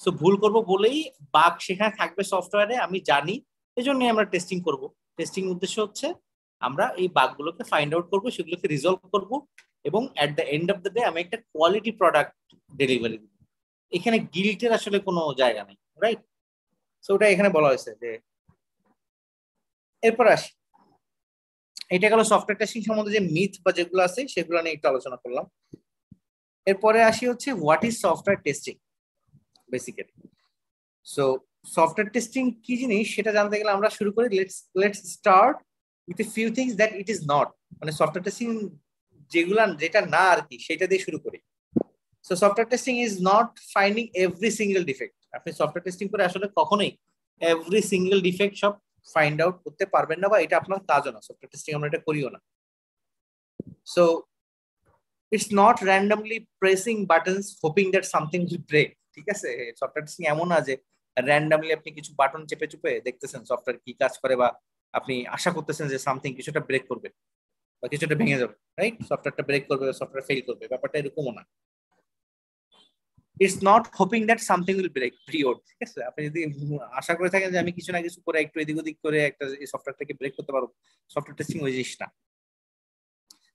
সো ভুল করব বলেই বাগ সেখানে থাকবে সফটওয়্যারে, আমি জানি, এজন্যই আমরা টেস্টিং করব। টেস্টিং উদ্দেশ্য হচ্ছে আমরা এই বাগগুলোকে ফাইন্ড আউট করব, সেগুলোকে রিজলভ করব, এবং at the end of the day আমি একটা কোয়ালিটি প্রোডাক্ট ডেলিভারি দিব। এখানে গিল্টের আসলে কোনো জায়গা নেই, রাইট? সো ওটা এখানে বলা হয়েছে যে, এরপর আসি, এটা গেল সফটওয়্যার টেস্টিং সম্বন্ধে যে মিথ বা যেগুলো আছে সেগুলো নিয়ে একটু আলোচনা করলাম। এরপরে আসি হচ্ছে what is software testing basically. So software testing কি জিনিস সেটা জানতে গেলে আমরা শুরু করি, let's start with a few things that it is not, মানে সফটওয়্যার টেস্টিং যেটা না আর কি সেটা দিয়ে শুরু করি। So software testing is not finding every single defect. আপনি সফটওয়্যার টেস্টিং করে আসলে কখনোই এভরি সিঙ্গেল ডিফেক্ট সব ফাইন্ড আউট করতে পারবেন না, বা এটা আপনার কাজও না, সফটওয়্যার টেস্টিং আমরা এটা করিও না। So it's not randomly pressing buttons hoping that something will break. ঠিক আছে, সফটওয়্যার টেস্টিং এমন না যে র্যান্ডমলি আপনি কিছু বাটন চেপে চুপে দেখতেছেন সফটওয়্যার কি কাজ করে, বা আপনি আশা করতেছেন যে সামথিং কিছুটা ব্রেক করবে বা কিছুটা ভেঙে যাবে, রাইট? সফটওয়্যারটা ব্রেক করবে, সফটওয়্যার ফেল করবে, ব্যাপারটা এরকমও না। It's not hoping that something will break period. ঠিক আছে, আপনি যদি আশা করে থাকেন যে আমি কিছু না কিছু করে একটু এদিক ওদিক করে একটা এই সফটওয়্যারটাকে ব্রেক করতে পারবো, সফটওয়্যার টেস্টিং ওই জিনিস না।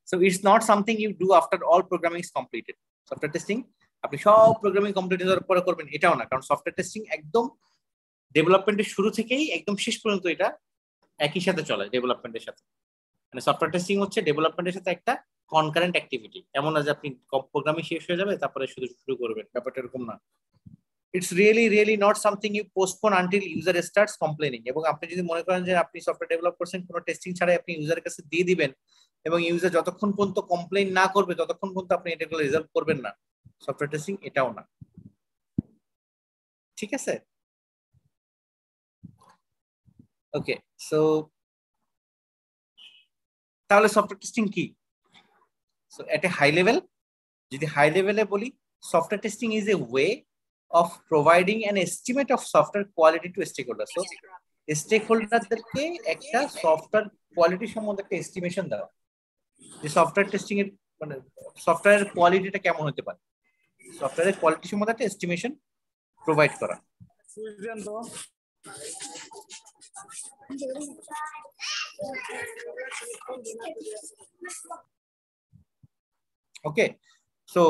So it's not something you do after all programming is completed. Software testing আপনি সব প্রোগ্রামিং কমপ্লিট হওয়ার পরে করবেন এটাও না, কারণ সফটওয়্যার টেস্টিং একদম ডেভেলপমেন্টের শুরু থেকেই একদম শেষ পর্যন্ত এটা একই সাথে চলে ডেভেলপমেন্টের সাথে। মানে সফটওয়্যার টেস্টিং হচ্ছে ডেভেলপমেন্টের সাথে একটা কনকারেন্ট অ্যাক্টিভিটি, এমন না যে আপনি প্রোগ্রামিং শেষ হয়ে যাবে তারপরে শুরু করবেন, ব্যাপারটা এরকম না। It's really not something you postpone until user starts complaining. এবং আপনি যদি মনে করেন যে আপনি সফটওয়্যার ডেভেলপ করছেন কোনো টেস্টিং ছাড়াই আপনি ইউজারের কাছে দিয়ে দিবেন, এবং ইউজার যতক্ষণ পর্যন্ত কমপ্লেইন না করবে ততক্ষণ পর্যন্ত আপনি এটাগুলো রিজলভ করবেন না, সফটওয়্যার টেস্টিং এটাও না। ঠিক আছে, ওকে। সো তাহলে সফটওয়্যার টেস্টিং কি? So at a high level, যদি হাই লেভেলে বলি, software testing is a way of providing an estimate of software quality to stakeholders. So স্টেকহোল্ডারদেরকে একটা সফটওয়্যার কোয়ালিটি সম্বন্ধে একটা এস্টিমেশন দেওয়া, যে সফটওয়্যার টেস্টিং এর মানে সফটওয়্যারের কোয়ালিটিটা কেমন হতে পারে, সফটওয়্যারের কোয়ালিটি সম্বন্ধে একটা এস্টিমেশন প্রোভাইড করা। Okay, so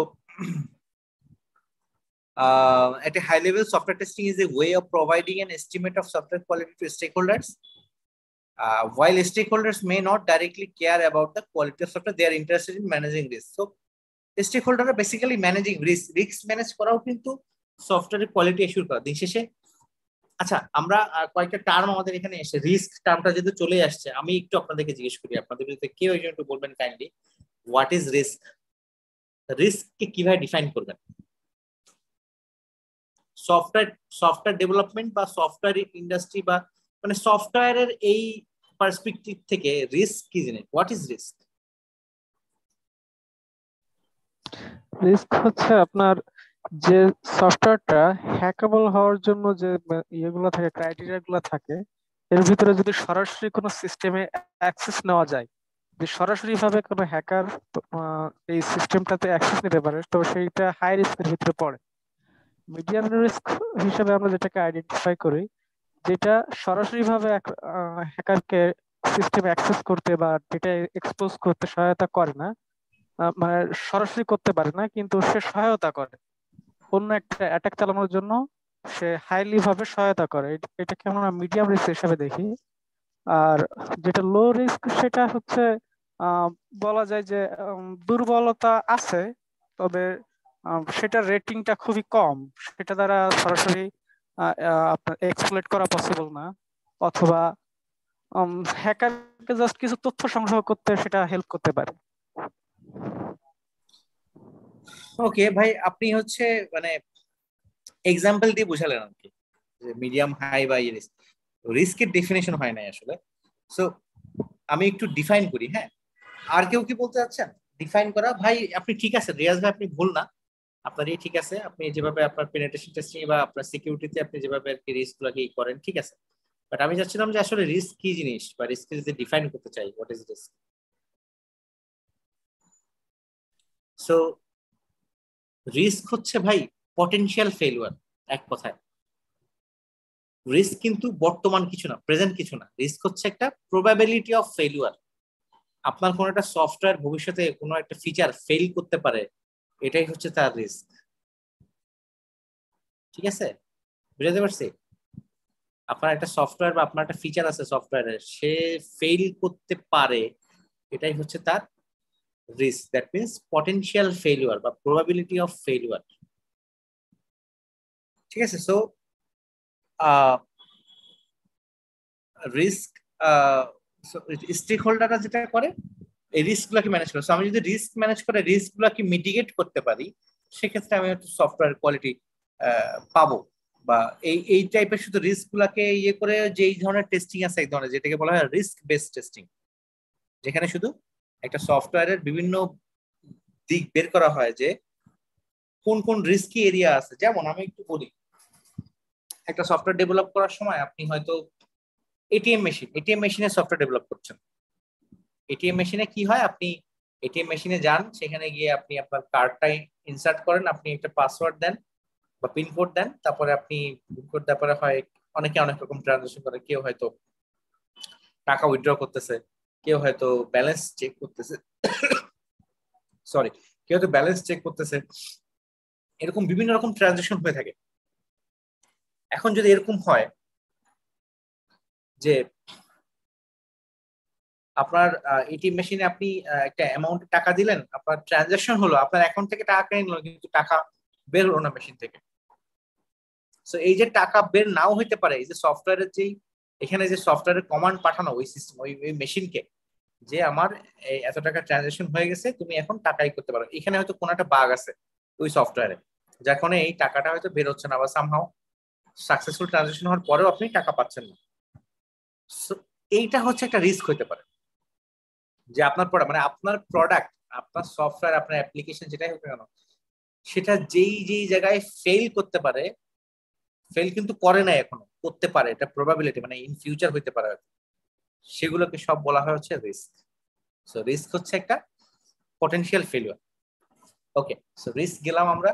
at a high level, software testing is a way of providing an estimate of software quality to stakeholders. While stakeholders may not directly care about the quality of software, they are interested in managing risk. So, stakeholders are basically managing risk. Risk manage করাও কিন্তু সফটওয়্যারের quality assure করা। দিন শেষে, আচ্ছা, আমরা কয়েকটা term আমাদের এখানে এসে রিস্ক টার্মটা যেহেতু চলে আসছে, আমি একটু আপনাদেরকে জিজ্ঞেস করি, আপনাদের ভিতরে কেউ একটু বলবেন কাইন্ডলি, হোয়াট ইজ রিস্ক? রিস্ককে কিভাবে ডিফাইন করবেন? সফটওয়্যার ডেভেলপমেন্ট বা সফটওয়্যার ইন্ডাস্ট্রি বা মানে সফটওয়্যারের এই পার্সপেক্টিভ থেকে রিস্ক কি জিনিস? What is risk? রিস্ক হচ্ছে আপনার যে সফটওয়্যারটা হ্যাকেবল হওয়ার জন্য যে ইয়েগুলো থাকে, ক্রাইটেরিয়া গুলো থাকে, এর ভিতরে যদি সরাসরি কোনো সিস্টেমে অ্যাক্সেস নেওয়া যায়, যে সরাসরি ভাবে কোনো হ্যাকার এই সিস্টেমটাতে অ্যাক্সেস নিতে পারে, তো সেইটা হাই রিস্কের ভিতরে পড়ে। মিডিয়াম রিস্ক হিসেবে আমরা যেটাকে আইডেন্টিফাই করি, যেটা সরাসরি ভাবে হ্যাকারকে সিস্টেমে অ্যাক্সেস করতে বা ডেটা এক্সপোজ করতে সহায়তা করে না, মানে সরাসরি করতে পারে না, কিন্তু সে সহায়তা করে অন্য একটা অ্যাটাক চালানোর জন্য, সে হাইলি ভাবে সহায়তা করে, এটাকে আমরা মিডিয়াম রিস্ক হিসেবে দেখি। আর যেটা লো রিস্ক, সেটা হচ্ছে বলা যায় যে দুর্বলতা আছে, তবে সেটার রেটিংটা খুবই কম, সেটা দ্বারা সরাসরি আপনার এক্সপ্লয়েট করা পসিবল না, অথবা হ্যাকারকে জাস্ট কিছু তথ্য সংগ্রহ করতে সেটা হেল্প করতে পারে। ওকে ভাই, আপনি হচ্ছে মানে এক্সাম্পল দিয়ে বুঝালেন আর কি, যে মিডিয়াম হাই বা রিস্কের ডেফিনেশন হয় নাই আসলে। সো আমি একটু ডিফাইন করি। হ্যাঁ, আর কেউ কি বলতে চাচ্ছেন ডিফাইন করা? ভাই আপনি ঠিক আছে, রিয়াজ ভাই আপনি ভুল না, আপনার ঠিক আছে, আপনি যেভাবে আপনার পেনিট্রেশন টেস্টিং বা আপনার সিকিউরিটিতে আপনি যেভাবে আর কি রিস্ক গুলোকে করেন, ঠিক আছে, বাট আমি চাচ্ছিলাম যে আসলে রিস্ক কি জিনিস বা রিস্ক যদি ডিফাইন করতে চাই, what is risk. So risk হচ্ছে ভাই পটেনশিয়াল ফেলিওর। এক কথায় রিস্ক কিন্তু বর্তমান কিছু না, প্রেজেন্ট কিছু না, রিস্ক হচ্ছে একটা প্রবাবিলিটি অফ ফেলিওর। আপনার কোনো একটা সফটওয়্যার ভবিষ্যতে কোনো একটা ফিচার ফেল করতে পারে, এটাই হচ্ছে তার রিস্ক। ঠিক আছে, বুঝতে পারছি? আপনার একটা সফটওয়্যার বা আপনার একটা ফিচার আছে সফটওয়্যারের, সে ফেল করতে পারে, এটাই হচ্ছে তার risk. That means potential failure বা প্রবাবিলিটি অফ ফেলিওর। ঠিক আছে, সো রিস্ক স্টেক হোল্ডাররা যেটা করে এই রিস্ক গুলাকে ম্যানেজ করে। আমি যদি রিস্ক ম্যানেজ করে রিস্ক গুলাকে মিটিগেট করতে পারি, সেক্ষেত্রে আমি হয়তো সফটওয়্যার কোয়ালিটি পাবো। বা এই টাইপের শুধু রিস্ক গুলাকে ইয়ে করে যে এই ধরনের টেস্টিং আছে, এক ধরনের যেটাকে বলা হয় রিস্ক বেসড টেস্টিং, যেখানে শুধু একটা সফটওয়্যারের বিভিন্ন দিক বের করা হয় যে কোন কোন রিস্কি এরিয়া আছে। যেমন আমি একটু বলি, একটা সফটওয়্যার ডেভেলপ করার সময় আপনি হয়তো এটিএম মেশিনের সফটওয়্যার ডেভেলপ করছেন। এটিএম মেশিনে কি হয়, আপনি এটিএম মেশিনে যান, সেখানে গিয়ে আপনি আপনার কার্ডটা ইনসার্ট করেন, আপনি একটা পাসওয়ার্ড দেন বা পিনকোড দেন, তারপরে আপনি পিনকোড তারপরে হয় অনেকে অনেক রকম ট্রানজাকশন করে, কেউ হয়তো টাকা উইথড্র করতেছে, কেউ হয়তো ব্যালেন্স চেক করতেছে, সরি, কেউ হয়তো ব্যালেন্স চেক করতেছে, এরকম বিভিন্ন রকম ট্রানজাকশন হয়ে থাকে। এখন যদি এরকম হয় যে আপনার এটিএম মেশিনে আপনি একটা অ্যামাউন্ট টাকা দিলেন, আপনার ট্রানজাকশন হলো, আপনার অ্যাকাউন্ট থেকে টাকা কেটে নিল, কিন্তু টাকা বের হলো না মেশিন থেকে। সো এই যে টাকা বের নাও হইতে পারে, এই যে সফটওয়্যারের যেই এখানে যে সফটওয়্যারের কমান্ড পাঠানো ওই সিস্টেম ওই মেশিনকে, যে আমার এত টাকা ট্রানজাকশন হয়ে গেছে, তুমি এখন টাকাই করতে পারো। এখানে হয়তো কোনো একটা বাগ আছে ওই সফটওয়্যারে, যার কারণে এই টাকাটা হয়তো বের হচ্ছে না, বা সামহাও সাকসেসফুল ট্রানজাকশন হওয়ার পরেও আপনি টাকা পাচ্ছেন না। এইটা হচ্ছে একটা রিস্ক হইতে পারে, যে আপনার প্রোডাক্ট মানে আপনার প্রোডাক্ট, আপনার সফটওয়্যার, আপনার অ্যাপ্লিকেশন যেটাই হোক না কেন, সেটা যেই যেই জায়গায় ফেল করতে পারে, ফেল কিন্তু করে না এখনো, করতে পারে, এটা প্রবাবিলিটি, মানে ইন ফিউচার হইতে পারে, সেগুলোকে সব বলা হয় হচ্ছে রিস্ক। সো রিস্ক হচ্ছে একটা পটেনশিয়াল ফেলিওর। ওকে, সো রিস্ক গেলাম আমরা।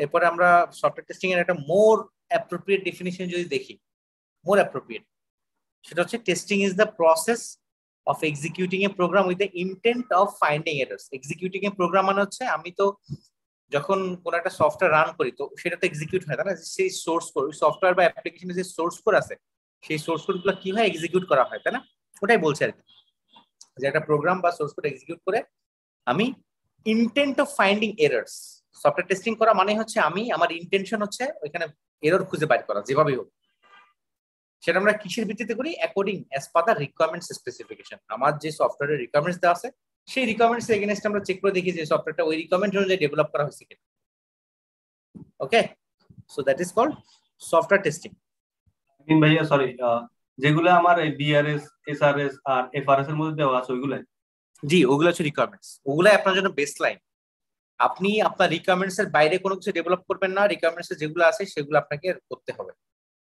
এরপরে আমরা সফটওয়্যার টেস্টিং এর একটা মোর অ্যাপ্রোপ্রিয়েট ডেফিনিশন যদি দেখি, মোর অ্যাপ্রোপ্রিয়েট, সেটা হচ্ছে testing is the process of executing a program with the intent of finding errors. Executing a program মানে হচ্ছে আমি তো যখন কোনো একটা সফটওয়্যার রান করি, তো সেটা তো এক্সিকিউট হয়, তাই না? সেই সোর্স কোড, সফটওয়্যার বা অ্যাপ্লিকেশনের যে সোর্স কোড আছে, সেই সোর্স কোড গুলো কি হয়, এক্সিকিউট করা হয়, তাই না? ওটাই বলছে আর কি, যে একটা প্রোগ্রাম বা সোর্স কোড এক্সিকিউট করে আমি intent of finding errors. Software testing করা মানে হচ্ছে আমি আমার ইন্টেনশন হচ্ছে ওইখানে এরর খুঁজে বাইর করা, যেভাবেই হোক। সেটা আমরা কিসের ভিত্তিতে করি? According as per the requirements specification. আমার যে সফটওয়্যারের রিকোয়ারমেন্টস দেওয়া আছে, সেই রিকোয়ারমেন্টস এগেইনস্ট আমরা চেক করে দেখি যে সফটওয়্যারটা ওই রিকোয়ারমেন্ট অনুযায়ী ডেভেলপ করা হয়েছে কিনা। Okay, so that is called software testing. ভাইয়া সরি, যেগুলো আমার এই বিআরএস, এসআরএস আর এফআরএস এর মধ্যে দেওয়া আছে ওইগুলাই? জি, ওগুলো হচ্ছে রিকোয়ারমেন্টস, ওগুলাই আপনার জন্য বেস লাইন। আপনি আপনার রিকোয়ারমেন্টস এর বাইরে কোনো কিছু ডেভেলপ করবেন না, রিকোয়ারমেন্টস এর যেগুলো আছে সেগুলো আপনাকে করতে হবে।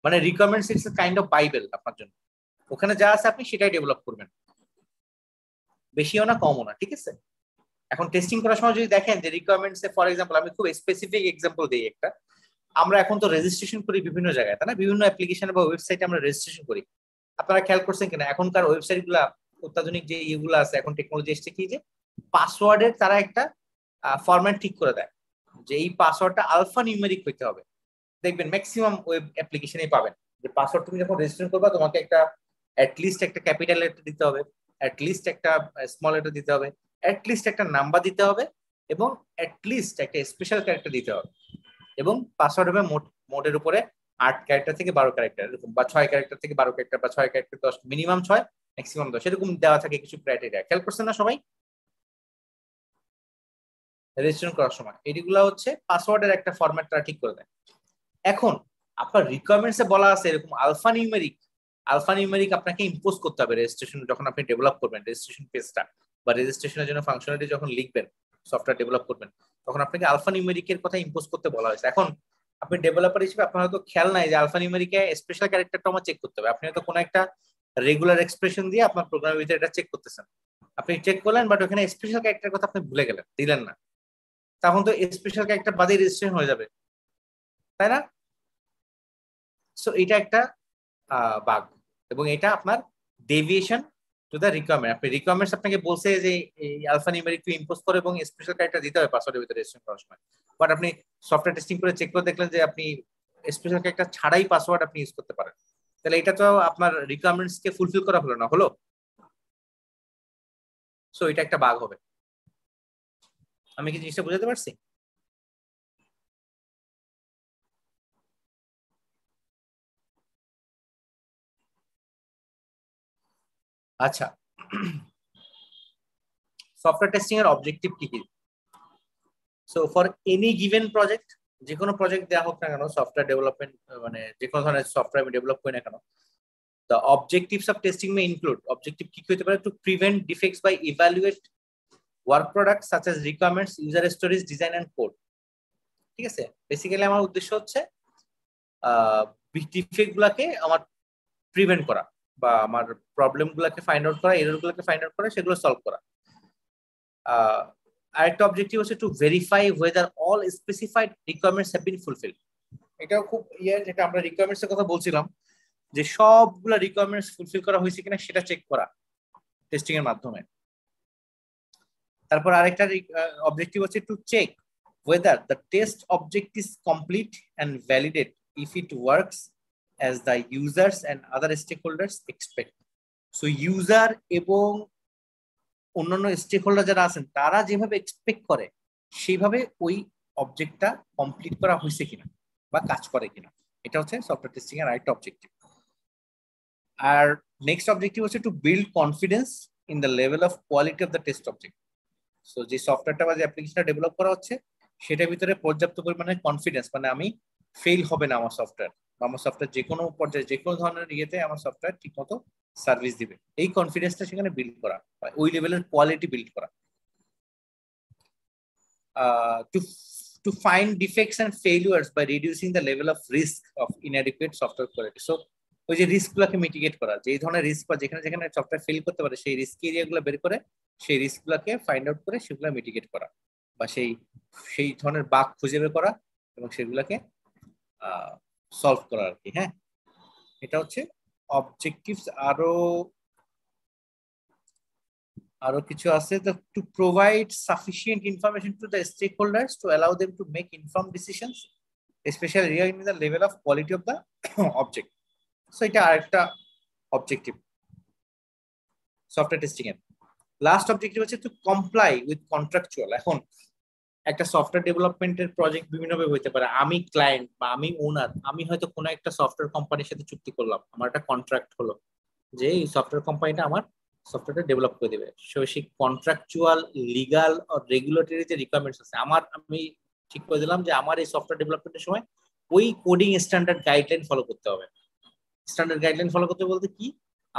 মানে requirements it's kind of Bible আপনার জন্য, ওখানে যা আছে আপনি সেটাই ডেভেলপ করবেন, বেশিও না কমও না। ঠিক আছে, এখন টেস্টিং করার সময় যদি দেখেন যে রিকোয়ারমেন্টস এ, ফর এক্সাম্পল আমি খুব স্পেসিফিক এক্সাম্পল দিই একটা, আমরা এখন তো রেজিস্ট্রেশন করি বিভিন্ন জায়গায়, তাই না? বিভিন্ন অ্যাপ্লিকেশন বা ওয়েবসাইটে আমরা রেজিস্ট্রেশন করি। আপনারা খেয়াল করছেন কিনা, এখনকার ওয়েবসাইট গুলা, অত্যাধুনিক যে ইয়েগুলো আছে, এখন টেকনোলজি এসছে কি, যে পাসওয়ার্ডের তারা একটা ফরম্যাট ঠিক করে দেয়, যে এই পাসওয়ার্ডটা আলফা নিউমেরিক হইতে হবে। দেখবেন ম্যাক্সিমাম ওয়েব অ্যাপ্লিকেশনেই পাবেন যে পাসওয়ার্ড তুমি যখন রেজিস্ট্রেশন করবা, তোমাকে একটা অ্যাটলিস্ট একটা ক্যাপিটাল লেটার দিতে হবে, অ্যাটলিস্ট একটা স্মল লেটার দিতে হবে, অ্যাটলিস্ট একটা নাম্বার দিতে হবে, এবং অ্যাটলিস্ট একটা স্পেশাল ক্যারেক্টার দিতে হবে। এবং পাসওয়ার্ড হবে মোটের উপরে 8 ক্যারেক্টার থেকে 12 ক্যারেক্টার এরকম, বা 6 ক্যারেক্টার থেকে 12 ক্যারেক্টার, বা 6 ক্যারেক্টার 10, মিনিমাম 6 ম্যাক্সিমাম 10, এরকম দেওয়া থাকে কিছু ক্রাইটেরিয়া। খেয়াল করছেন না সবাই রেজিস্ট্রেশন করার সময়? এইগুলা হচ্ছে পাসওয়ার্ডের একটা ফরম্যাট তারা ঠিক করে দেয়। এখন আপনার রিকোয়ারমেন্টস এ বলা আছে এরকম আলফা নিউমেরিক আপনাকে ইম্পোজ করতে হবে রেজিস্ট্রেশন, যখন আপনি ডেভেলপ করবেন রেজিস্ট্রেশন পেজটা, বা রেজিস্ট্রেশনের জন্য ফাংশনালিটি যখন লিখবেন, সফটওয়্যার ডেভেলপ করবেন, তখন আপনাকে আলফা নিউমেরিকের কথা ইম্পোজ করতে বলা হয়েছে। এখন আপনি ডেভেলপার হিসেবে আপনার হয়তো খেয়াল নাই যে আলফানিউমেরিকে স্পেশাল ক্যারেক্টারটা আমার চেক করতে হবে। আপনি হয়তো কোনো একটা রেগুলার এক্সপ্রেশন দিয়ে আপনার প্রোগ্রামের ভিতরে এটা চেক করতেছেন, আপনি চেক করলেন বাট ওখানে স্পেশাল ক্যারেক্টার কথা আপনি ভুলে গেলেন, দিলেন না, তখন তো স্পেশাল ক্যারেক্টার বাদে রেজিস্ট্রেশন হয়ে যাবে, তাই না? সো এটা একটা বাগ, এবং এটা আপনার ডেভিয়েশন টু দ্য রিকোয়ারমেন্ট। আপনি রিকোয়ারমেন্টস আপনাকে বলছে যে এই আলফানিউমেরিক টু ইম্পোজ করে এবং স্পেশাল ক্যারেক্টার দিতে হবে পাসওয়ার্ডের ভিতরে রেজিস্ট্রেশন করার সময়, বাট আপনি সফটওয়্যার টেস্টিং করে চেক করে দেখলেন যে আপনি স্পেশাল ক্যারেক্টার ছাড়াই পাসওয়ার্ড আপনি ইউজ করতে পারেন, তাহলে এটা তো আপনার রিকোয়ারমেন্টস কে ফুলফিল করা হলো না, হলো? সো এটা একটা বাগ হবে। আমি কি জিনিসটা বুঝাতে পারছি? আচ্ছা, সফটওয়্যার টেস্টিং এর অবজেক্টিভ কি কি? So for any given project, যে কোনো প্রজেক্ট দেওয়া হোক না কেন, সফটওয়্যার ডেভেলপমেন্ট মানে যে কোনো ধরনের সফটওয়্যার আমি ডেভেলপ করি না কেন, the objectives of testing may include, objective কি হতে পারে, to prevent defects by evaluate work products such as requirements, user stories, design and code। ঠিক আছে, বেসিক্যালি আমার উদ্দেশ্য হচ্ছে ডিফেক্ট গুলাকে আমার প্রিভেন্ট করা, বা আমার প্রবলেম গুলাকে ফাইন্ড আউট করা, এরর গুলাকে ফাইন্ড আউট করা, সেগুলো সলভ করা। আরেকটা অবজেক্টিভ হচ্ছে to verify weather all specified requirements have been fulfil. এটাও খুব যেটা আমরা রিকোয়ারমেন্টস এর কথা বলছিলাম, যে সবগুলা রিকোয়ারমেন্টস ফুলফিল করা হয়েছে কিনা সেটা চেক করা টেস্টিং এর মাধ্যমে। তারপর আরেকটা অবজেক্টিভ হচ্ছে to check whether the test object is complete and validate if it works as the users and other stakeholders expect। So user এবং অন্যান্য স্টেক হোল্ডার যারা আছেন তারা যেভাবে এক্সপেক্ট করে সেইভাবে ওই অবজেক্টটা কমপ্লিট করা হয়েছে কিনা বা কাজ করে কিনা, এটা হচ্ছে সফটওয়্যার টেস্টিং এর আরেকটা অবজেক্টিভ। আর নেক্সট অবজেক্টিভ হচ্ছে to build confidence in the level of quality of the test object. So যে সফটওয়্যারটা বা যে অ্যাপ্লিকেশনটা ডেভেলপ করা হচ্ছে সেটার ভিতরে পর্যাপ্ত পরিমাণে কনফিডেন্স, মানে আমি ফেল হবে না আমার সফটওয়্যার, বা আমার সফটওয়্যার যে কোনো পর্যায়ে যে কোনো ধরনের ইয়েতে আমার সফটওয়্যার ঠিক মতো সার্ভিস দিবে, এই কনফিডেন্সটা সেখানে বিল্ড করা, ওই লেভেলের কোয়ালিটি বিল্ড করা। To find defects and failures by reducing the level of risk of inadequate software quality। So ওই যে রিস্ক গুলাকে মিটিগেট করা, যে এই ধরনের রিস্ক বা যেখানে যেখানে সফটওয়্যার ফেল করতে পারে সেই রিস্ক এরিয়া গুলো বের করে সেই রিস্ক গুলাকে ফাইন্ড আউট করে সেগুলো মিটিগেট করা, বা সেই ধরনের বাগ খুঁজে বের করা এবং সেগুলাকে সলভ করা আর কি। হ্যাঁ, এটা হচ্ছে অবজেক্টিভস। আরো কিছু আছে, to provide sufficient information to the stakeholders to allow them to make informed decisions specially regarding the level of quality of the object. So এটা আরেকটা অবজেক্টিভ সফটওয়্যার টেস্টিং এর। লাস্ট অবজেক্টিভ হচ্ছে to comply with contractual. এখন একটা software ডেভেলপমেন্টের project বিভিন্নভাবে হইতে পারে। আমি ক্লায়েন্ট বা আমি ওনার, আমি হয়তো কোনো একটা সফটওয়্যার কোম্পানির সাথে চুক্তি করলাম, আমার একটা কন্ট্রাক্ট হলো যে এই সফটওয়্যার কোম্পানিটা আমার সফটওয়্যারটা ডেভেলপ করে দেবে। সেই কন্ট্রাকচুয়াল, লিগাল আর রেগুলেটরি যে রিকোয়ারমেন্টস আছে আমি ঠিক করে দিলাম যে আমার এই সফটওয়্যার ডেভেলপমেন্টের সময় ওই কোডিং স্ট্যান্ডার্ড গাইডলাইন ফলো করতে হবে। স্ট্যান্ডার্ড গাইডলাইন ফলো করতে বলতে কি,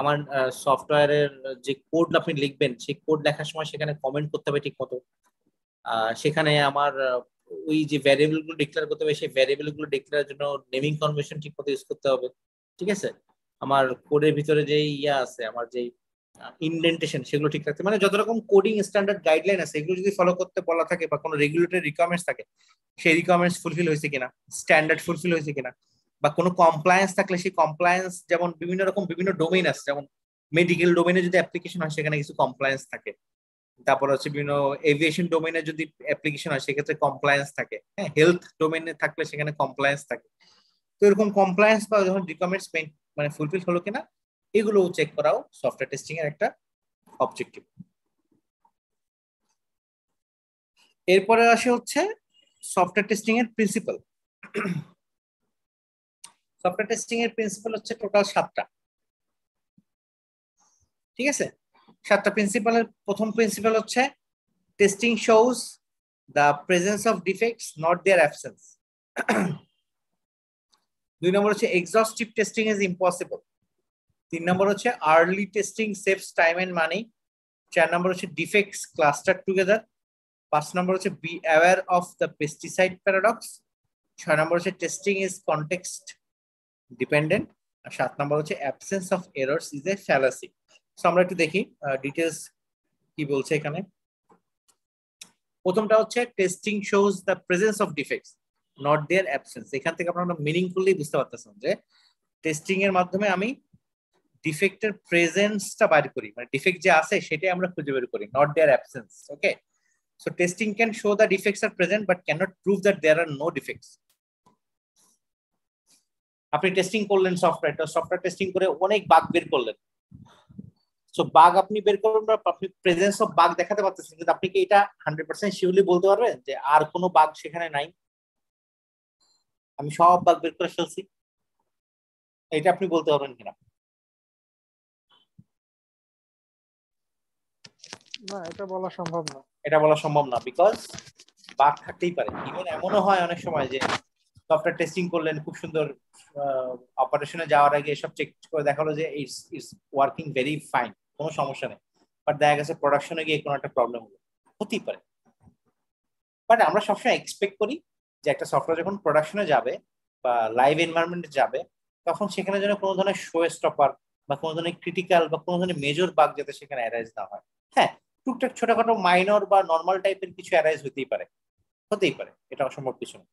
আমার সফটওয়্যারের যে কোড আপনি লিখবেন সেই কোড লেখার সময় সেখানে কমেন্ট করতে হবে ঠিক মতো, সেখানে আমার ওই যে ভ্যারিয়েবল গুলো ডিক্লেয়ার করতে হবে সেই ভ্যারিয়েবল গুলো ডিক্লেয়ারের জন্য নেমিং কনভেনশন ঠিক মতো ইউজ করতে হবে। ঠিক আছে, আমার কোডের ভিতরে যে আছে আমার যে ইনডেন্টেশন সেগুলো ঠিক রাখতে, মানে যত রকম কোডিং স্ট্যান্ডার্ড গাইডলাইন আছে এগুলো যদি ফলো করতে বলা থাকে বা কোনো রেগুলেটরি রিকোয়ারমেন্টস থাকে সেই রিকোয়ারমেন্টস ফুলফিল হয়েছে কিনা, স্ট্যান্ডার্ড ফুলফিল হয়েছে কিনা, বা কোনো কমপ্লায়েন্স থাকলে সেই কমপ্লায়েন্স, যেমন বিভিন্ন ডোমেইন আছে, যেমন মেডিকেল ডোমেইনে যদি অ্যাপ্লিকেশন হয় সেখানে কিছু কমপ্লায়েন্স থাকে, তারপর হচ্ছে বিভিন্ন এভিয়েশন ডোমেইনে যদি অ্যাপ্লিকেশন হয় সেক্ষেত্রে কমপ্লায়েন্স থাকে, হ্যাঁ, হেলথ ডোমেইনে থাকলে সেখানে কমপ্লায়েন্স থাকে। তো এরকম কমপ্লায়েন্স বা যখন রিকোয়ারমেন্টস মানে ফুলফিল হলো কিনা এগুলো চেক করাও সফটওয়্যার টেস্টিং এর একটা অবজেক্টিভ। এরপরে আসে হচ্ছে সফটওয়্যার টেস্টিং এর প্রিন্সিপাল। সফটওয়্যার টেস্টিং এর প্রিন্সিপাল হচ্ছে টোটাল 7টা। ঠিক আছে, 7টা প্রিন্সিপালের প্রথম প্রিন্সিপাল হচ্ছে testing shows the presence of defects not their absence. 2 নম্বর হচ্ছে এক্সহস্টিভ টেস্টিং ইজ ইম্পসিবল। 3 নম্বর হচ্ছে early testing saves time and money. 4 নম্বর হচ্ছে ডিফেক্টস ক্লাস্টার টুগেদার। 5 নম্বর হচ্ছে be aware of the pesticide paradox. 6 নম্বর হচ্ছে টেস্টিং ইজ কনটেক্সট ডিপেন্ডেন্ট, আর 7 নম্বর হচ্ছে absence of errors is a fallacy. So আমরা একটু দেখি ডিটেলস কি বলছে এখানে। প্রথমটা হচ্ছে testing shows the presence of defects not their absence. এখান থেকে আপনারা মিনিংফুলি বুঝতে পারতেছেন যে টেস্টিং এর মাধ্যমে আমি ডিফেক্টের প্রেজেন্সটা বাইর করি, মানে ডিফেক্ট যে আছে সেটাই আমরা খুঁজে বের করি, not their absence. Okay, so testing can show the defects are present but cannot prove that there are no defects. আপনি টেস্টিং করলেন সফটওয়্যার টেস্টিং করে অনেক বাগ বের করলেন, সো বাগ আপনি বের করবেন, আপনি প্রেজেন্স অফ বাগ দেখাতে পারতেছেন, কিন্তু আপনি কি এটা 100% শিওরলি বলতে পারবেন যে আর কোনো বাগ সেখানে নাই, আমি সব বাগ বের করে ফেলছি? এটা আপনি বলতে পারবেন কিনা? না, এটা বলা সম্ভব না। এটা বলা সম্ভব না, বিকজ বাগ থাকতেই পারে। ইভেন এমনও হয় অনেক সময় যে সফটওয়্যার টেস্টিং করলেন খুব সুন্দর, অপারেশনে যাওয়ার আগে এসব চেক করে দেখালো যে ইটস ওয়ার্কিং ভেরি ফাইন, কোনো সমস্যা নেই, বাট দেখা গেছে প্রোডাকশনে গিয়ে কোনো একটা প্রবলেম হলো, হতেই পারে। বাট আমরা সবসময় এক্সপেক্ট করি যে একটা সফটওয়্যার যখন প্রোডাকশনে যাবে বা লাইভ এনভায়রনমেন্টে যাবে, তখন সেখানে যেন কোনো ধরনের শো স্টপার বা কোনো ধরনের ক্রিটিক্যাল বা কোনো ধরনের মেজর বাগ যাতে সেখানে অ্যারাইজ না হয়। হ্যাঁ, টুকটাক ছোটখাটো মাইনর বা নর্মাল টাইপের কিছু অ্যারাইজ হতেই পারে, এটা অসম্ভব কিছু না।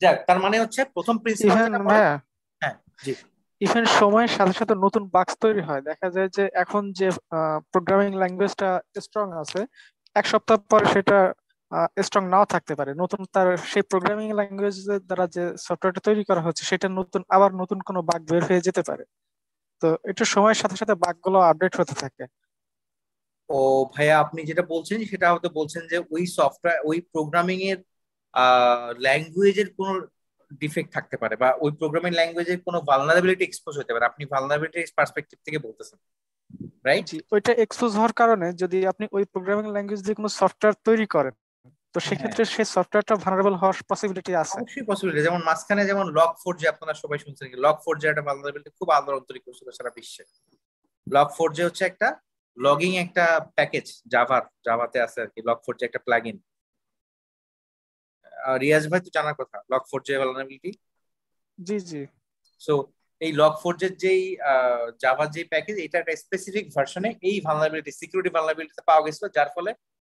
যাক, তার মানে হচ্ছে প্রথম প্রিন্সিপাল ইভেন যেটা ভাইয়া, হ্যাঁ জি, ইভেন সময়ের সাথে সাথে নতুন বাগস তৈরি হয়। দেখা যায় যে এখন যে প্রোগ্রামিং ল্যাঙ্গুয়েজটা স্ট্রং আছে, এক সপ্তাহ পরে সেটা স্ট্রং নাও থাকতে পারে। নতুন তার সেই প্রোগ্রামিং ল্যাঙ্গুয়েজ দ্বারা যে সফটওয়্যারটা তৈরি করা হচ্ছে সেটা আবার নতুন কোনো বাগ বের হয়ে যেতে পারে। তো এটা সময়ের সাথে সাথে বাগগুলো আপডেট হতে থাকে। ও ভাইয়া, আপনি যেটা বলছেন সেটা হয়তো বলছেন যে ওই সফটওয়্যার ওই প্রোগ্রামিং এর ল্যাঙ্গুয়েজের কোনো ডিফেক্ট থাকতে পারে বা ওই প্রোগ্রামিং ল্যাঙ্গুয়েজের কোনো ভালনারেবিলিটি এক্সপোজ হতে পারে। আপনি ভালনারেবিলিটি পার্সপেক্টিভ থেকে বলতেছেন, রাইট? জি, ওইটা এক্সপোজ হওয়ার কারণে যদি আপনি ওই প্রোগ্রামিং ল্যাঙ্গুয়েজ দিয়ে কোনো সফটওয়্যার তৈরি করেন, তো হ্যাঁ, সেক্ষেত্রে সেই সফটওয়্যারটা ভালনারেবল হওয়ার পসিবিলিটি আছে। অবশ্যই পসিবিলিটি। যেমন মাঝখানে যেমন লগ4j, আপনারা সবাই শুনছেন কি লগ4j একটা ভালনারেবিলিটি খুব আলোড়ন তৈরি করছিল সারা বিশ্বে। লগ4j হচ্ছে একটা লগিং একটা প্যাকেজ, জাভাতে আছে আর কি। লগ4j একটা প্লাগইন। রিয়াজ ভাই তো জানার কথা লগ4j ভালনারেবিলিটি। জি জি। সো এই লগ4j এর যেই জাভার যে প্যাকেজ, এটা একটা স্পেসিফিক ভার্সনে এই ভালনারেবিলিটি, সিকিউরিটি ভালনারেবিলিটি পাওয়া গেছিল, যার ফলে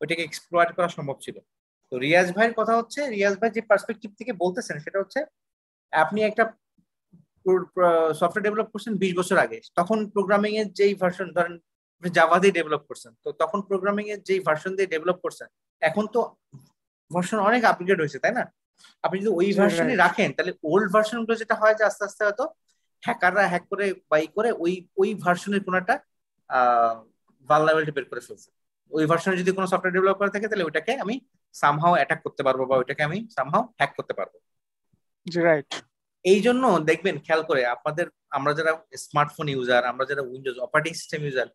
ওইটাকে এক্সপ্লয়েট করা সম্ভব ছিল। তো রিয়াজ ভাইয়ের কথা হচ্ছে, রিয়াজ ভাই যে পার্সপেক্টিভ থেকে বলতেছেন সেটা হচ্ছে আপনি একটা সফটওয়্যার ডেভেলপ করছেন 20 বছর আগে, তখন প্রোগ্রামিং এর যেই ভার্সন, ধরেন জাভা দিয়ে ডেভেলপ করছেন, তো তখন প্রোগ্রামিং এর যেই ভার্সন দিয়ে ডেভেলপ করছেন, এখন তো ভার্সন অনেক আপগ্রেড হয়েছে, তাই না? আপনি যদি ওই ভার্সনই রাইট। রাখেন, তাহলে ওল্ড ভার্সন গুলো যেটা হয় যে আস্তে আস্তে হয়তো হ্যাকাররা হ্যাক করে বাই করে ওই ভার্সনের কোনো একটা ভালনারেবিলিটি বের করে ফেলছে। ওই ভার্সনে যদি কোনো সফটওয়্যার ডেভেলপ করে থাকে, তাহলে ওইটাকে আমি সামহাও অ্যাটাক করতে পারবো বা ওইটাকে আমি সামহাও হ্যাক করতে পারবো। জি রাইট। এই জন্য দেখবেন খেয়াল করে আমরা যারা স্মার্টফোন ইউজার, আমরা যারা উইন্ডোজ অপারেটিং সিস্টেম ইউজার,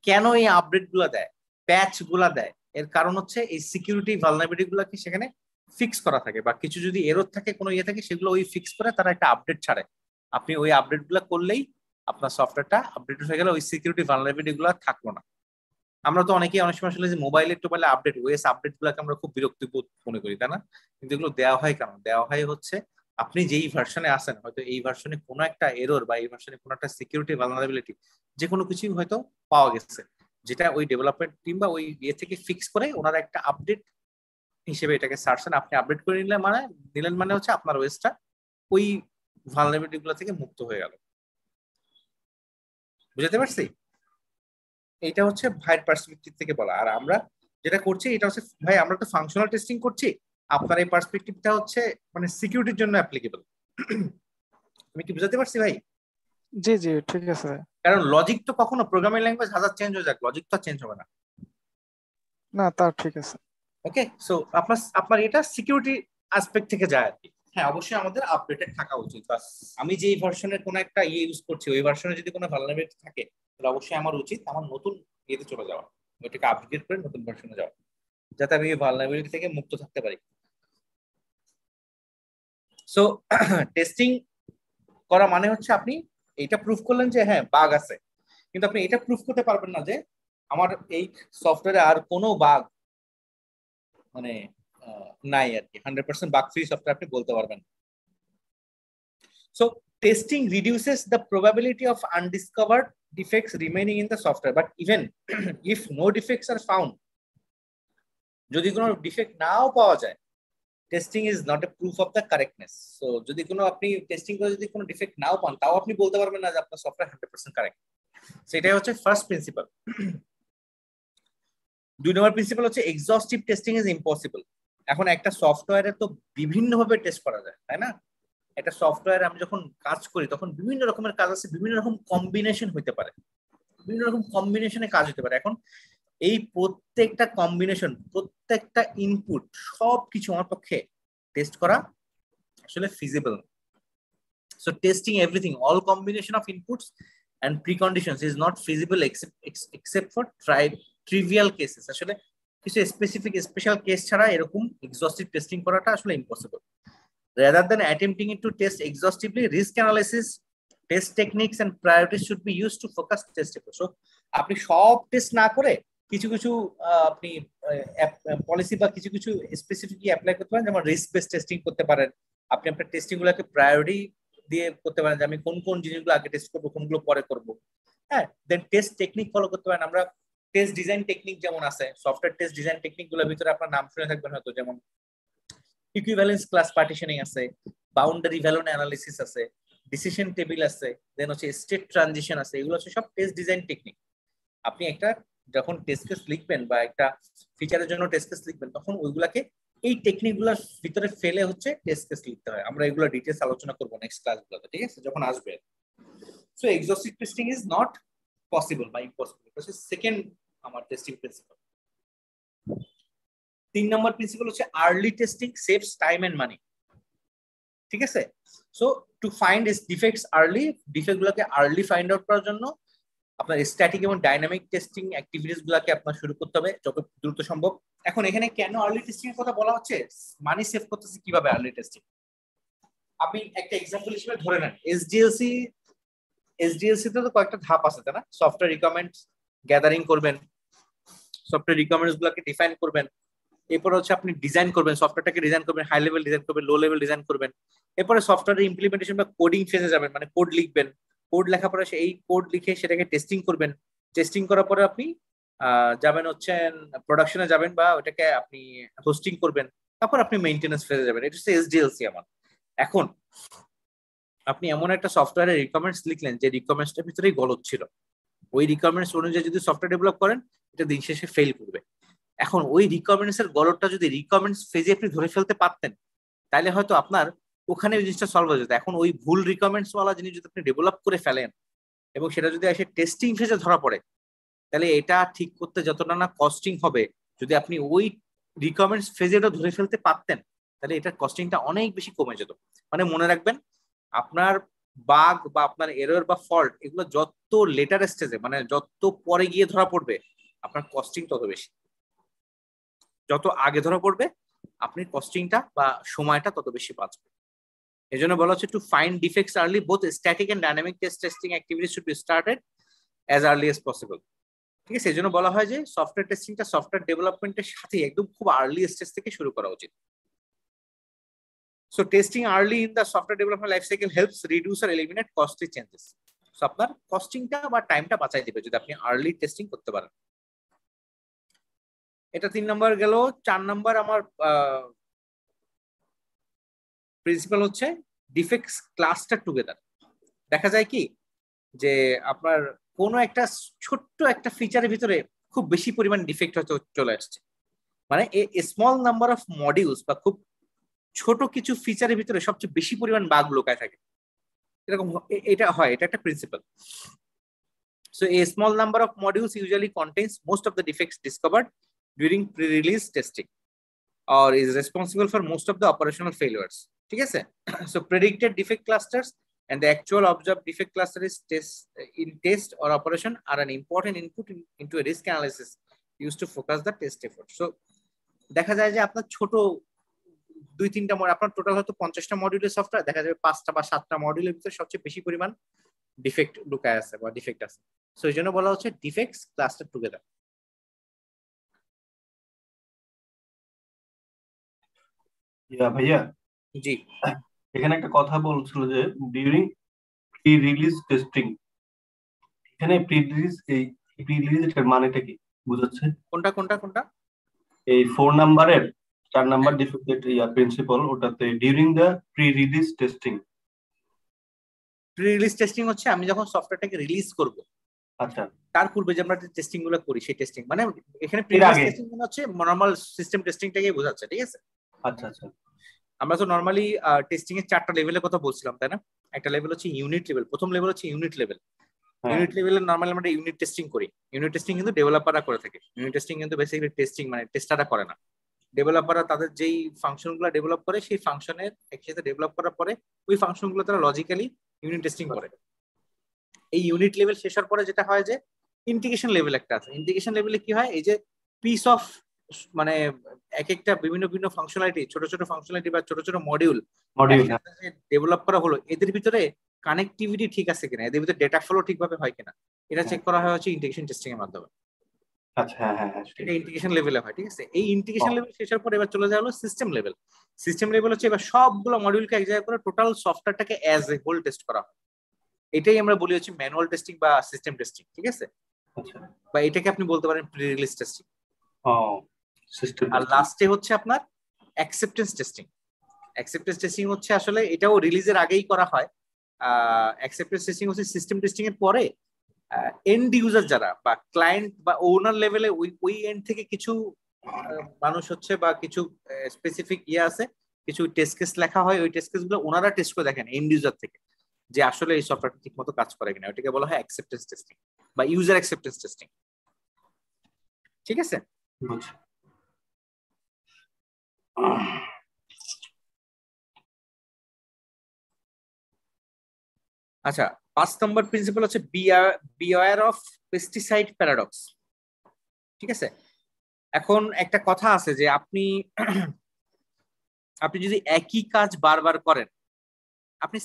কেন এই আপডেট গুলা দেয়, প্যাচ গুলা দেয়? এর কারণ হচ্ছে এই সিকিউরিটি ভালনারেবিলিটি গুলাকে সেখানে ফিক্স করা থাকে, বা কিছু যদি এরর থাকে, কোনো ইয়ে থাকে, সেগুলো ওই ফিক্স করে তারা একটা আপডেট ছাড়ে। আপনি ওই আপডেট গুলা করলেই আপনার সফটওয়্যারটা আপডেট হয়ে গেলে ওই সিকিউরিটি ভালনারেবিলিটি গুলা থাকলো না। আমরা তো অনেকেই অনেক সময় আসলে যে মোবাইলে আপডেট, ওএস আপডেট গুলাকে আমরা খুব বিরক্তিবোধ মনে করি, তাই না? কিন্তু এগুলো দেওয়া হয় কেন? দেওয়া হয় হচ্ছে আপনি যেই ভার্সনে আসেন, হয়তো এই ভার্সনে কোনো একটা এরর বা এই ভার্সনে কোনো একটা সিকিউরিটি ভালনারেবিলিটি, যে কোনো কিছুই হয়তো পাওয়া গেছে, যেটা ওই ডেভেলপমেন্ট টিম বা ওই ইয়ে থেকে ফিক্স করে ওনারা একটা আপডেট হিসেবে এটাকে সারছেন। আপনি আপডেট করে নিলেন মানে হচ্ছে আপনার ওএসটা ওই ভালনারেবিলিটি গুলো থেকে মুক্ত হয়ে গেল। বুঝতে পারছি? এটা হচ্ছে ভাইয়ের পার্সপেক্টিভ থেকে বলা। আর আমরা যেটা করছি এটা হচ্ছে, ভাই আমরা তো ফাংশনাল টেস্টিং করছি, আপনার এই পার্সপেক্টিভটা হচ্ছে মানে সিকিউরিটির জন্য অ্যাপ্লিকেবল। আমি কি বুঝাতে পারছি ভাই? জি জি, ঠিক আছে। কারণ লজিক তো কখনো প্রোগ্রামিং ল্যাঙ্গুয়েজ হাজার চেঞ্জ হয়ে যাক, লজিক তো চেঞ্জ হবে না। না, তার ঠিক আছে। ওকে, সো আপনার এটা সিকিউরিটি আসপেক্ট থেকে যায় আর কি। হ্যাঁ, অবশ্যই আমাদের আপডেটেড থাকা উচিত। বাস আমি যেই ভার্সনের কোনো একটা ইউজ করছি, ওই ভার্সনে যদি কোনো ভালনারেবিলিটি থাকে, তাহলে অবশ্যই আমার উচিত আমার নতুন ইয়েতে চলে যাওয়া, ওইটাকে আপডেট করে নতুন ভার্সনে যাওয়া, যাতে আমি এই ভালনারেবিলিটি থেকে মুক্ত থাকতে পারি। সো টেস্টিং করা মানে হচ্ছে আপনি এইটা প্রুফ করলেন যে হ্যাঁ বাগ আছে, কিন্তু আপনি এটা প্রুফ করতে পারবেন না যে আমার এই সফটওয়্যারে আর কোনো বাগ মানে নাই আর কি, 100% বাগ ফ্রি সফটওয়্যার আপনি বলতে পারবেন। So testing reduces the probability of undiscovered defects remaining in the software, but even if no defects are found, যদি কোনো ডিফেক্ট নাও পাওয়া যায়, testing is not a proof of the correctness. So যদি কোনো আপনি টেস্টিং করে যদি কোনো ডিফেক্ট নাও পান, তাও আপনি বলতে পারবেন না যে আপনার সফটওয়্যার 100% কারেক্ট। সেটাই হচ্ছে ফার্স্ট প্রিন্সিপাল। 2 নম্বর প্রিন্সিপাল হচ্ছে এক্সহস্টিভ টেস্টিং ইজ ইম্পসিবল। এখন একটা সফটওয়্যারে তো বিভিন্ন ভাবে টেস্ট করা যায়, তাই না? একটা সফটওয়্যার আমি যখন কাজ করি তখন বিভিন্ন রকমের কাজ আছে, বিভিন্ন রকম কম্বিনেশন হতে পারে, বিভিন্ন রকম কম্বিনেশনে কাজ হতে পারে। এখন এই প্রত্যেকটা কম্বিনেশন, প্রত্যেকটা ইনপুট, সবকিছু আমার পক্ষে টেস্ট করা আসলে feasible. So testing everything, all combination of inputs and preconditions is not feasible except for trivial cases. আসলে কিছু স্পেসিফিক স্পেশাল কেস ছাড়া এরকম এক্সহস্টিভ টেস্টিং করাটা আসলে impossible. Rather than attempting to test exhaustively, risk analysis, test techniques and priorities should be used to focus test approach. So আপনি সব test না করে কিছু কিছু আপনি পলিসি বা কিছু কিছু স্পেসিফিকলি অ্যাপ্লাই করতে পারেন, যেমন রিস্ক বেসড টেস্টিং করতে পারেন। আপনি আপনার টেস্টিং গুলোকে প্রায়োরিটি দিয়ে করতে পারেন, যে আমি কোন কোন জিনিসগুলো আগে টেস্ট করবো, কোনগুলো পরে করবো। হ্যাঁ, দেন টেস্ট টেকনিক ফলো করতে পারেন। আমরা টেস্ট ডিজাইন টেকনিক যেমন আছে, সফটওয়্যার টেস্ট ডিজাইন টেকনিক গুলোর ভিতরে আপনার নাম শুনে থাকবেন হয়তো, যেমন ইকুইভ্যালেন্স ক্লাস পার্টিশনিং আছে, বাউন্ডারি ভ্যালু অ্যানালিসিস আছে, ডিসিশন টেবিল আছে, দেন হচ্ছে স্টেট ট্রানজিশন আছে। এগুলো হচ্ছে সব টেস্ট ডিজাইন টেকনিক। আপনি একটা যখন টেস্ট কেস লিখবেন বা একটা ফিচারের জন্য টেস্ট কেস লিখবেন, তখন ওইগুলাকে এই টেকনিক গুলার ভিতরে ফেলে হচ্ছে টেস্ট কেস লিখতে হয়। আমরা এগুলো ডিটেইলস আলোচনা করবো নেক্সট ক্লাসগুলোতে, ঠিক আছে, যখন আসবে। So exhaustive testing is not possible বা ইম্পসিবল। এটা হচ্ছে সেকেন্ড আমার টেস্টিং প্রিন্সিপাল। 3 নম্বর প্রিন্সিপাল হচ্ছে early testing saves time and money. ঠিক আছে, so to find its defects early, defect গুলোকে আর্লি ফাইন্ড আউট করার জন্য আপনার স্ট্যাটিক এবং ডাইনামিক টেস্টিং অ্যাক্টিভিটিস গুলোকে আপনার শুরু করতে হবে যত দ্রুত সম্ভব। এখন এখানে কেন আর্লি টেস্টিং এর কথা বলা হচ্ছে, মানি সেভ করতেছে কিভাবে আর্লি টেস্টিং। আপনি একটা এক্সাম্পল হিসেবে ধরে নেন এসডিএলসি তে তো কয়েকটা ধাপ আছে, তাই না? সফটওয়্যার রিকোয়ারমেন্টস গ্যাদারিং করবেন, সফটওয়্যার রিকোয়ারমেন্টস গুলোকে ডিফাইন করবেন, এরপর হচ্ছে আপনি ডিজাইন করবেন, সফটওয়্যারটাকে ডিজাইন করবেন, হাই লেভেল ডিজাইন করবেন, লো লেভেল ডিজাইন করবেন, এরপরে সফটওয়্যার ইমপ্লিমেন্টেশন বা কোডিং ফেজে যাবেন, মানে কোড লিখবেন, কোড লেখার পরে এই কোড লিখে সেটাকে টেস্টিং করবেন, টেস্টিং করার পরে আপনি যাবেন হচ্ছে প্রোডাকশনে যাবেন বা ওটাকে আপনি হোস্টিং করবেন, তারপর আপনি মেইনটেনেন্স ফেজে যাবেন। এটা হচ্ছে এসডিএলসি আমার। এখন আপনি এমন একটা সফটওয়্যারের রিকোয়ারমেন্টস লিখলেন যে রিকোয়ারমেন্টসটার ভিতরেই গলদ ছিল, ওই রিকোয়ারমেন্টস অনুযায়ী যদি সফটওয়্যার ডেভেলপ করেন, এটা দিন শেষে ফেল করবে। এখন ওই রিকোয়ারমেন্টস এর গলদটা যদি রিকোয়ারমেন্টস ফেজে আপনি ধরে ফেলতে পারতেন, তাহলে হয়তো আপনার ওখানে ওই জিনিসটা সলভ হয়ে যেত। এখন ওই ভুল রিকোয়ারমেন্টস ওয়ালা জিনিস যদি আপনি ডেভেলপ করে ফেলেন এবং সেটা যদি এসে টেস্টিং ফেজে ধরা পড়ে, তাহলে এটা ঠিক করতে যতটা না কস্টিং হবে, যদি আপনি ওই রিকোয়ারমেন্টস ফেজে এটা ধরে ফেলতে পারতেন, তাহলে এটার কস্টিংটা অনেক বেশি কমে যেত। মানে মনে রাখবেন, আপনার বাগ বা আপনার এরর বা ফল্ট এগুলো যত লেটার স্টেজে, মানে যত পরে গিয়ে ধরা পড়বে, আপনার কস্টিং তত বেশি। যত আগে ধরা পড়বে, আপনি কস্টিংটা বা সময়টা তত বেশি বাঁচবে। এই জন্য বলা হচ্ছে to find defects early, both static and dynamic testing activities should be started as early as possible. ঠিক আছে, এই জন্য বলা হয় যে সফটওয়্যার টেস্টিংটা সফটওয়্যার ডেভেলপমেন্টের সাথে একদম খুব আর্লি স্টেজ থেকে শুরু করা উচিত। So testing early in the software development life cycle helps reduce or eliminate costly changes. So আপনার কস্টিংটা বা টাইমটা বাঁচাই দিবে যদি আপনি আর্লি টেস্টিং করতে পারেন। এটা 3 নম্বর গেল। 4 নম্বর আমার প্রিন্সিপাল হচ্ছে ডিফেক্টস ক্লাস্টার টুগেদার। দেখা যায় কি যে আপনার কোনো একটা ছোট্ট একটা ফিচারের ভিতরে খুব বেশি পরিমাণ ডিফেক্ট হয়তো চলে আসছে, মানে স্মল নাম্বার অফ মডিউলস বা খুব ছোট কিছু ফিচারের ভিতরে সবচেয়ে বেশি পরিমাণ বাগ লুকায় থাকে, এরকম এটা হয়। এটা একটা principal. So a small number of modules usually contains most of the defects discovered during pre-release testing or is responsible for most of the operational failures. ঠিক আছে, so predicted defect clusters and the actual observed defect cluster is test or operation are an important input into a risk analysis used to focus the test effort. So দেখা যায় যে আপনার ছোট 2-3টা module, আপনার total হয়তো 50টা মডিউলের software, দেখা যাবে 5টা বা 7টা মডিউলের ভিতরে সবচেয়ে বেশি পরিমাণ ডিফেক্ট লুকায় আছে বা ডিফেক্ট আছে। সো এই জন্য বলা হচ্ছে ডিফেক্টস ক্লাস্টার টুগেদার। ইয়া ভাইয়া, জি, এখানে একটা কথা বলছিল যে ডিউরিং প্রি রিলিজ টেস্টিং, এখানে প্রি রিলিজ এর মানেটা কি বুঝাচ্ছে? কোনটা কোনটা কোনটা? এই 4 নাম্বারের 4 নাম্বার ডিফেক্টেড প্রিন্সিপাল, ওটাতে during the pre release testing. Pre release testing হচ্ছে আমি যখন সফটওয়্যারটাকে রিলিজ করব আচ্ছা, তার পূর্বে যে আমরা টেস্টিং গুলো করি সেই টেস্টিং, মানে এখানে প্রি এর রিলিজ আগে। টেস্টিং মানে হচ্ছে নরমাল সিস্টেম টেস্টিংটাকে বোঝাচ্ছে, ঠিক আছে? আচ্ছা আচ্ছা। আমরা তো নরমালি টেস্টিং এর 4টা লেভেলের কথা বলছিলাম, তাই না? একটা লেভেল হচ্ছে ইউনিট লেভেল, প্রথম লেভেল হচ্ছে ইউনিট লেভেল। হ্যাঁ ইউনিট লেভেলে নরমালি আমরা ইউনিট টেস্টিং করি। ইউনিট টেস্টিং কিন্তু ডেভেলপাররা করে থাকে। ইউনিট টেস্টিং কিন্তু বেসিক্যালি টেস্টিং মানে টেস্টাররা করে না। ডেভেলপাররা তাদের যেই ফাংশনগুলো ডেভেলপ করে সেই ফাংশনের একসাথে ডেভেলপ করার পরে ওই ফাংশনগুলো তারা লজিক্যালি ইউনিট টেস্টিং করে। এই ইউনিট লেভেল শেষ হওয়ার পরে যেটা হয় যে ইন্টিগ্রেশন লেভেল একটা আছে। ইন্টিগ্রেশন লেভেলে কি হয়, এই যে পিস অফ মানে এক একটা বিভিন্ন বিভিন্ন ফাংশনালিটি, ছোট ছোট ফাংশনালিটি বা ছোট ছোট মডিউল মডিউল। ডেভেলপ করা হলো, এদের ভিতরে কানেক্টিভিটি ঠিক আছে কিনা, এদের ভিতরে ডেটা ফ্লো ঠিকভাবে হয় কিনা, এটা চেক করা হয় হচ্ছে ইন্টিগ্রেশন টেস্টিং এর মাধ্যমে। আচ্ছা, হ্যাঁ হ্যাঁ হ্যাঁ, এটা ইন্টিগ্রেশন লেভেলে হয়, ঠিক আছে? এই ইন্টিগ্রেশন লেভেল শেষের পর এবার চলে যাওয়া হলো সিস্টেম লেভেল। সিস্টেম লেভেল হচ্ছে এবার সবগুলো মডিউলকে এক জায়গায় করে টোটাল সফটওয়্যারটাকে অ্যাজ এ হোল টেস্ট করা হয়। এটাই আমরা বলি হচ্ছে ম্যানুয়াল টেস্টিং বা সিস্টেম টেস্টিং, ঠিক আছে? আচ্ছা। বা এটাকে আপনি বলতে পারেন প্রি রিলিজ টেস্টিং। ও, সিস্টেম। আর লাস্টে হচ্ছে আপনার অ্যাকসেপ্টেন্স টেস্টিং। অ্যাকসেপ্টেন্স টেস্টিং হচ্ছে আসলে এটাও রিলিজের আগেই করা হয়। অ্যাকসেপ্টেন্স টেস্টিং হচ্ছে সিস্টেম টেস্টিং এর পরে এন্ড ইউজার যারা বা ক্লায়েন্ট বা ওনার লেভেলে ওই এন্ড থেকে কিছু মানুষ হচ্ছে বা কিছু স্পেসিফিক ইয়ে আছে, কিছু টেস্ট কেস লেখা হয়, ওই টেস্ট কেস গুলো ওনারা টেস্ট করে দেখেন এন্ড ইউজার থেকে যে আসলে এই সফটওয়্যারটা ঠিক মতো কাজ করে কিনা। ওটাকে বলা হয় অ্যাকসেপ্টেন্স টেস্টিং বা ইউজার অ্যাকসেপ্টেন্স টেস্টিং, ঠিক আছে? আচ্ছা, 5 নম্বর প্রিন্সিপাল হচ্ছে বিওয়্যার অফ পেস্টিসাইড প্যারাডক্স, ঠিক আছে? এখন একটা কথা আছে যে আপনি আপনি যদি একই কাজ বারবার করেন, আপনি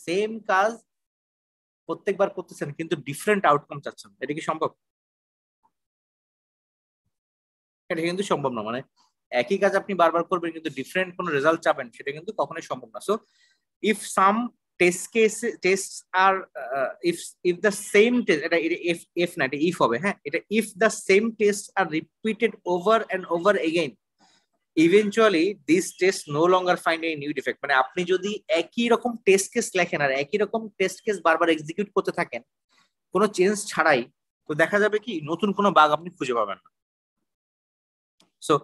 সেম কাজ প্রত্যেকবার করতেছেন কিন্তু ডিফারেন্ট আউটকাম চাচ্ছেন, এটা কি সম্ভব? এটা কিন্তু সম্ভব না। মানে একই কাজ আপনি বারবার করবেন কিন্তু ডিফারেন্ট কোনো রেজাল্ট চাবেন, সেটা কিন্তু কখনোই সম্ভব না। So if some tests are if the same test, এটা if না, এটা if হবে, হ্যাঁ, এটা if the same tests are repeated over and over again, eventually these tests no longer find any new defect। মানে আপনি যদি একই রকম টেস্ট কেস লেখেন আর একই রকম টেস্ট কেস বারবার এক্সিকিউট করতে থাকেন কোনো চেঞ্জ ছাড়াই, তো দেখা যাবে কি নতুন কোনো বাগ আপনি খুঁজে পাবেন না। সো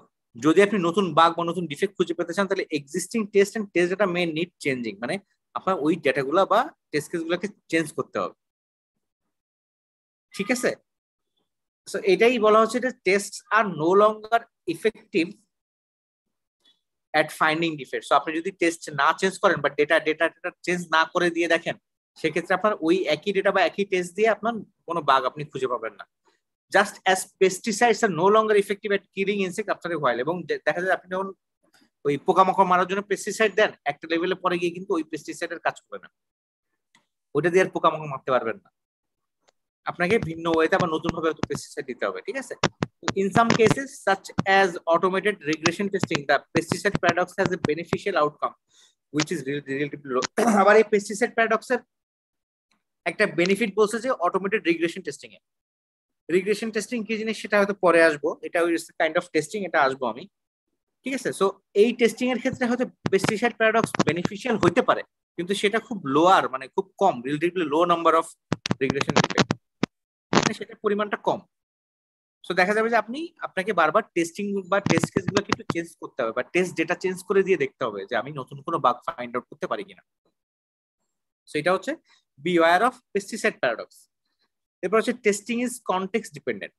যদি আপনি নতুন বাগ বা নতুন ডিফেক্ট খুঁজে পেতে চান তাহলে existing test and test data may need changing, মানে আপনার ওই ডেটাগুলো বা টেস্ট কেসগুলোকে চেঞ্জ করতে হবে, ঠিক আছে? সো এটাই বলা হচ্ছে যে test are no longer effective at finding defect. So আপনি যদি টেস্ট না চেঞ্জ করেন বা ডেটা চেঞ্জ না করে দিয়ে দেখেন, সেক্ষেত্রে আপনার ওই একই ডেটা বা একই টেস্ট দিয়ে আপনার কোনো বাগ আপনি খুঁজে পাবেন না। Just as pesticides are no longer effective at killing insect after a while. এবং দেখা যায় আপনি যখন ওই পোকামাকড় মারার জন্য পেস্টিসাইড দেন, একটা লেভেলে পরে গিয়ে কিন্তু ওই পেস্টিসাইডের কাজ করবে না, ওইটা দিয়ে আর পোকামাকড় মারতে পারবেন না, আপনাকে ভিন্ন ওয়েতে আবার নতুন ভাবে পেস্টিসাইড দিতে হবে, ঠিক আছে? In some cases such as automated regression testing, the pesticide paradox has a beneficial outcome which is relatively low। আবার এই পেস্টিসাইড প্যারাডক্সের একটা বেনিফিট বলছে যে অটোমেটেড রিগ্রেশন টেস্টিং এ। রিগ্রেশন টেস্টিং কি জিনিস সেটা হয়তো পরে আসবো, এটা ওই কাইন্ড অফ টেস্টিং, এটা আসবো আমি, ঠিক আছে? সো এই টেস্টিং এর ক্ষেত্রে হয়তো পেস্টিসাইড প্যারাডক্স বেনিফিশিয়াল হইতে পারে কিন্তু সেটা খুব লোয়ার, মানে খুব কম, relatively low number of regression effect, সেটা পরিমাণটা কম। সো দেখা যাবে যে আপনাকে বারবার টেস্টিং বা টেস্ট কেস গুলো কিন্তু চেঞ্জ করতে হবে বা টেস্ট ডেটা চেঞ্জ করে দিয়ে দেখতে হবে যে আমি নতুন কোনো বাগ ফাইন্ড আউট করতে পারি কিনা। সো এটা হচ্ছে বিওয়্যার অফ পেস্টিসাইড প্যারাডক্স। এরপর হচ্ছে টেস্টিং ইজ কনটেক্সট ডিপেন্ডেন্ট,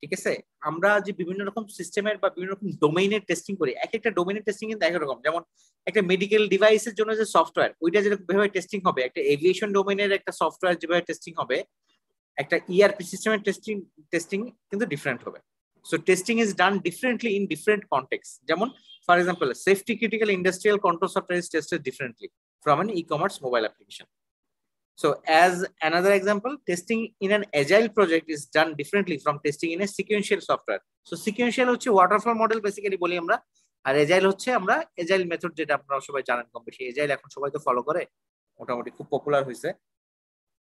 ঠিক আছে? আমরা যে বিভিন্ন রকম সিস্টেমের বা বিভিন্ন রকম ডোমেইনের টেস্টিং করি, এক একটা ডোমেইনের টেস্টিং কিন্তু এক রকম। যেমন একটা মেডিকেল ডিভাইসের জন্য যে সফটওয়্যার, ওইটা যেভাবে টেস্টিং হবে, একটা এভিয়েশন ডোমেইনের একটা সফটওয়্যার যেভাবে টেস্টিং হবে, একটা ইআরপি সিস্টেমের টেস্টিং কিন্তু ডিফারেন্ট হবে। So testing is done differently in different context. যেমন for example safety critical industrial control software is tested differently from an e-commerce mobile application. So as another example, testing in an agile project is done differently from testing in a sequential software. So sequential হচ্ছে waterfall model basically বলি আমরা, আর agile হচ্ছে আমরা agile method, যেটা আপনারা সবাই জানেন কম বেশি, এজাইল এখন সবাই তো ফলো করে, মোটামুটি খুব পপুলার হয়েছে।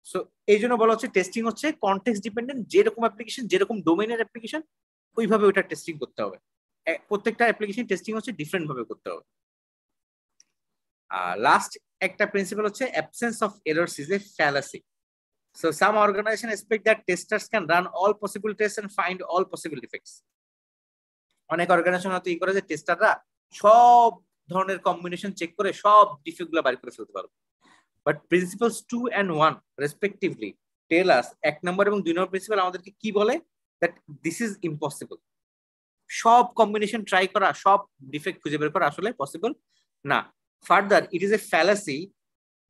সো এই জন্য বলা হচ্ছে টেস্টিং হচ্ছে কনটেক্সট ডিপেন্ডেন্ট, যেরকম অ্যাপ্লিকেশন যেরকম ডোমেইনের অ্যাপ্লিকেশন ওইভাবে ওইটা টেস্টিং করতে হবে। প্রত্যেকটা অ্যাপ্লিকেশন টেস্টিং হচ্ছে ডিফারেন্ট ভাবে করতে হবে। লাস্ট একটা প্রিন্সিপাল হচ্ছে absence of errors is a fallacy. So some organizations expect that testers can run all possible tests and find all possible defects. অনেক অর্গানাইজেশন হয়তো এই করে যে টেস্টাররা সব ধরনের কম্বিনেশন চেক করে সব ডিফেক্ট গুলো বাইর করে ফেলতে পারবে। বাট প্রিন্সিপালস 2 and 1 রেসপেক্টিভলি টেল আস, 1 নম্বর এবং 2 নম্বর প্রিন্সিপাল আমাদেরকে কি বলে, দ্যাট দিস ইজ ইম্পসিবল। সব কম্বিনেশন ট্রাই করা, সব ডিফেক্ট খুঁজে বের করা আসলে পসিবল না। Further, it is a fallacy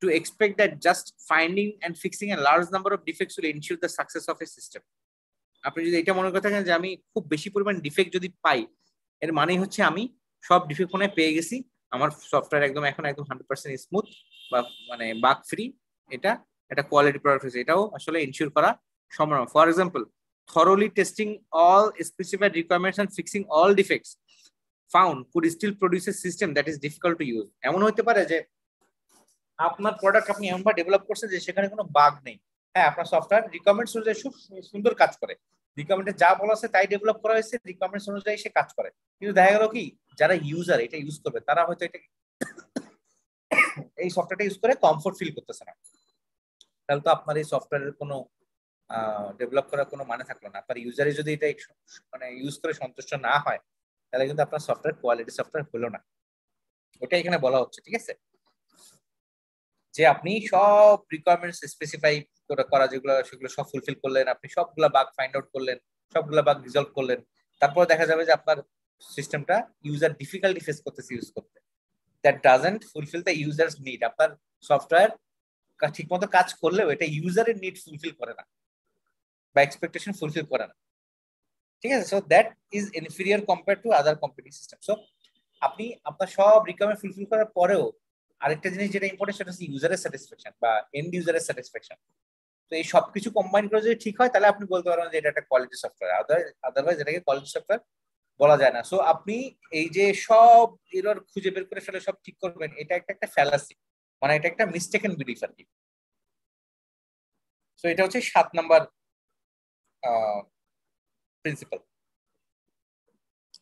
to expect that just finding and fixing a large number of defects will ensure the success of a system. আপনি যদি এটা মনে করে থাকেন যে আমি খুব বেশি পরিমাণ ডিফেক্ট যদি পাই, এর মানে হচ্ছে আমি সব ডিফেক্ট মনে পেয়ে গেছি, আমার সফটওয়্যার একদম 100% স্মুথ বা মানে বাগ ফ্রি, এটা একটা কোয়ালিটি প্রোডাক্ট হয়েছে, এটাও আসলে এনশিওর করা সম্ভব। For example, thoroughly testing all specified requirements and fixing all defects found could still produce a system that is difficult to use. এমন হতে পারে যে আপনার প্রোডাক্ট আপনি এমনভাবে ডেভেলপ করছেন যে সেখানে কোনো বাগ নেই। হ্যাঁ, আপনার সফটওয়্যার রিকোয়ারমেন্টস অনুযায়ী খুব সুন্দর কাজ করে, রিকোয়ারমেন্টে যা বলা আছে তাই ডেভেলপ করা হয়েছে, রিকোয়ারমেন্টস অনুযায়ী সে কাজ করে, কিন্তু দেখা গেল কি যারা ইউজার এটা ইউজ করবে তারা হয়তো এটা এই সফটওয়্যারটা ইউজ করে কমফোর্ট ফিল করতেছে না, তাহলে তো আপনার এই সফটওয়্যারের কোনো ডেভেলপ করার কোনো মানে থাকলো না। আপনার ইউজারে যদি এটা মানে ইউজ করে সন্তুষ্ট না হয়, তাহলে কিন্তু আপনার সফটওয়্যার কোয়ালিটি সফটওয়্যার হলো না। ওটা এখানে বলা হচ্ছে, ঠিক আছে, যে আপনি সব রিকোয়ারমেন্টস স্পেসিফাই করা যেগুলো সেগুলো সব ফুলফিল করলেন, আপনি সবগুলা বাগ ফাইন্ড আউট করলেন, সবগুলা বাগ রিজলভ করলেন, তারপর দেখা যাবে যে আপনার সিস্টেমটা ইউজার ডিফিকাল্টি ফেস করতেছে ইউজ করতে, that doesn't fulfil the users need. আপনার সফটওয়্যার ঠিকমতো কাজ করলেও এটা ইউজারের নিড ফুলফিল করে না বা এক্সপেকটেশন ফুলফিল করে না, ঠিক আছে। So that is inferior compare to other competitive system. So আপনি আপনার সব রিকোয়ারমেন্ট ফুলফিল করার পরেও আরেকটা জিনিস যেটা ইম্পর্টেন্ট সেটা হচ্ছে ইউজারের স্যাটিসফ্যাকশন বা এন্ড ইউজারের স্যাটিসফ্যাকশন। তো এই সবকিছু কম্বাইন করে যদি ঠিক হয় তাহলে আপনি বলতে পারবেন যে এটা একটা কোয়ালিটি সফটওয়্যার, আদারওয়াইজ এটাকে কোয়ালিটি সফটওয়্যার বলা যায় না। সো আপনি এই যে সব এরর খুঁজে বের করে ফেলে সব ঠিক করবেন, এটা একটা ফ্যালাসি, মানে এটা একটা মিস্টেকেন বিলিফ আর কি। সো এটা হচ্ছে 7 নাম্বার প্রিন্সিপাল।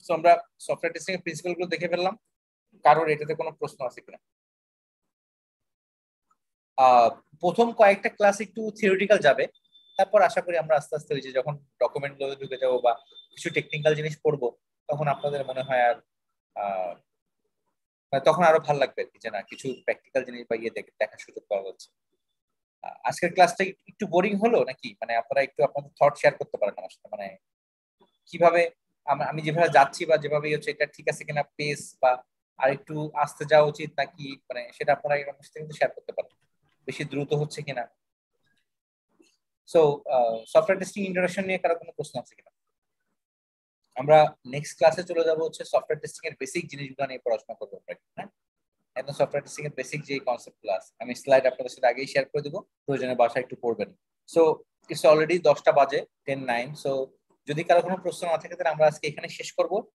সো আমরা সফটওয়্যার টেস্টিং এর প্রিন্সিপাল গুলো দেখে ফেললাম, কারোর এটাতে কোনো প্রশ্ন আছে কিনা? প্রথম কয়েকটা ক্লাস একটু থিওরিটিক্যাল যাবে, তারপর আশা করি আমরা আস্তে আস্তে ওই যে যখন ডকুমেন্ট গুলোতে ঢুকে যাবো বা কিছু টেকনিক্যাল জিনিস পড়বো, তখন আপনাদের মনে হয় আর তখন আরো ভালো লাগবে আর কি, যে না কিছু প্র্যাকটিক্যাল জিনিস বা ইয়ে দেখার সুযোগ পাওয়া যাচ্ছে। আজকের ক্লাসটা একটু বোরিং হলো নাকি? মানে আপনারা একটু আপনাদের থট শেয়ার করতে পারেন আমার সাথে, মানে কিভাবে আমি যেভাবে যাচ্ছি বা যেভাবে হচ্ছে এটা ঠিক আছে কিনা, পেস বা আর একটু আস্তে যাওয়া উচিত নাকি, মানে সেটা আপনারা আমার সাথে কিন্তু শেয়ার করতে পারেন, বেশি দ্রুত হচ্ছে কিনা। সো সফটওয়্যার টেস্টিং ইন্ট্রোডাকশন নিয়ে কারো কোনো প্রশ্ন আছে কিনা? আমরা নেক্সট ক্লাসে চলে যাব হচ্ছে সফটওয়্যার টেস্টিং এর বেসিক জিনিসগুলো নিয়ে পড়াশোনা করবো আমরা, হ্যাঁ। একদম সফটওয়্যার টেস্টিং এর বেসিক যে কনসেপ্ট ক্লাস, আমি স্লাইড আপনাদের সাথে আগেই শেয়ার করে দেবো, প্রয়োজনে বাসায় একটু পড়বেন। সো ইটস অলরেডি 10টা বাজে, 10:09। সো যদি কারো কোনো প্রশ্ন না থাকে তাহলে আমরা আজকে এখানে শেষ করবো।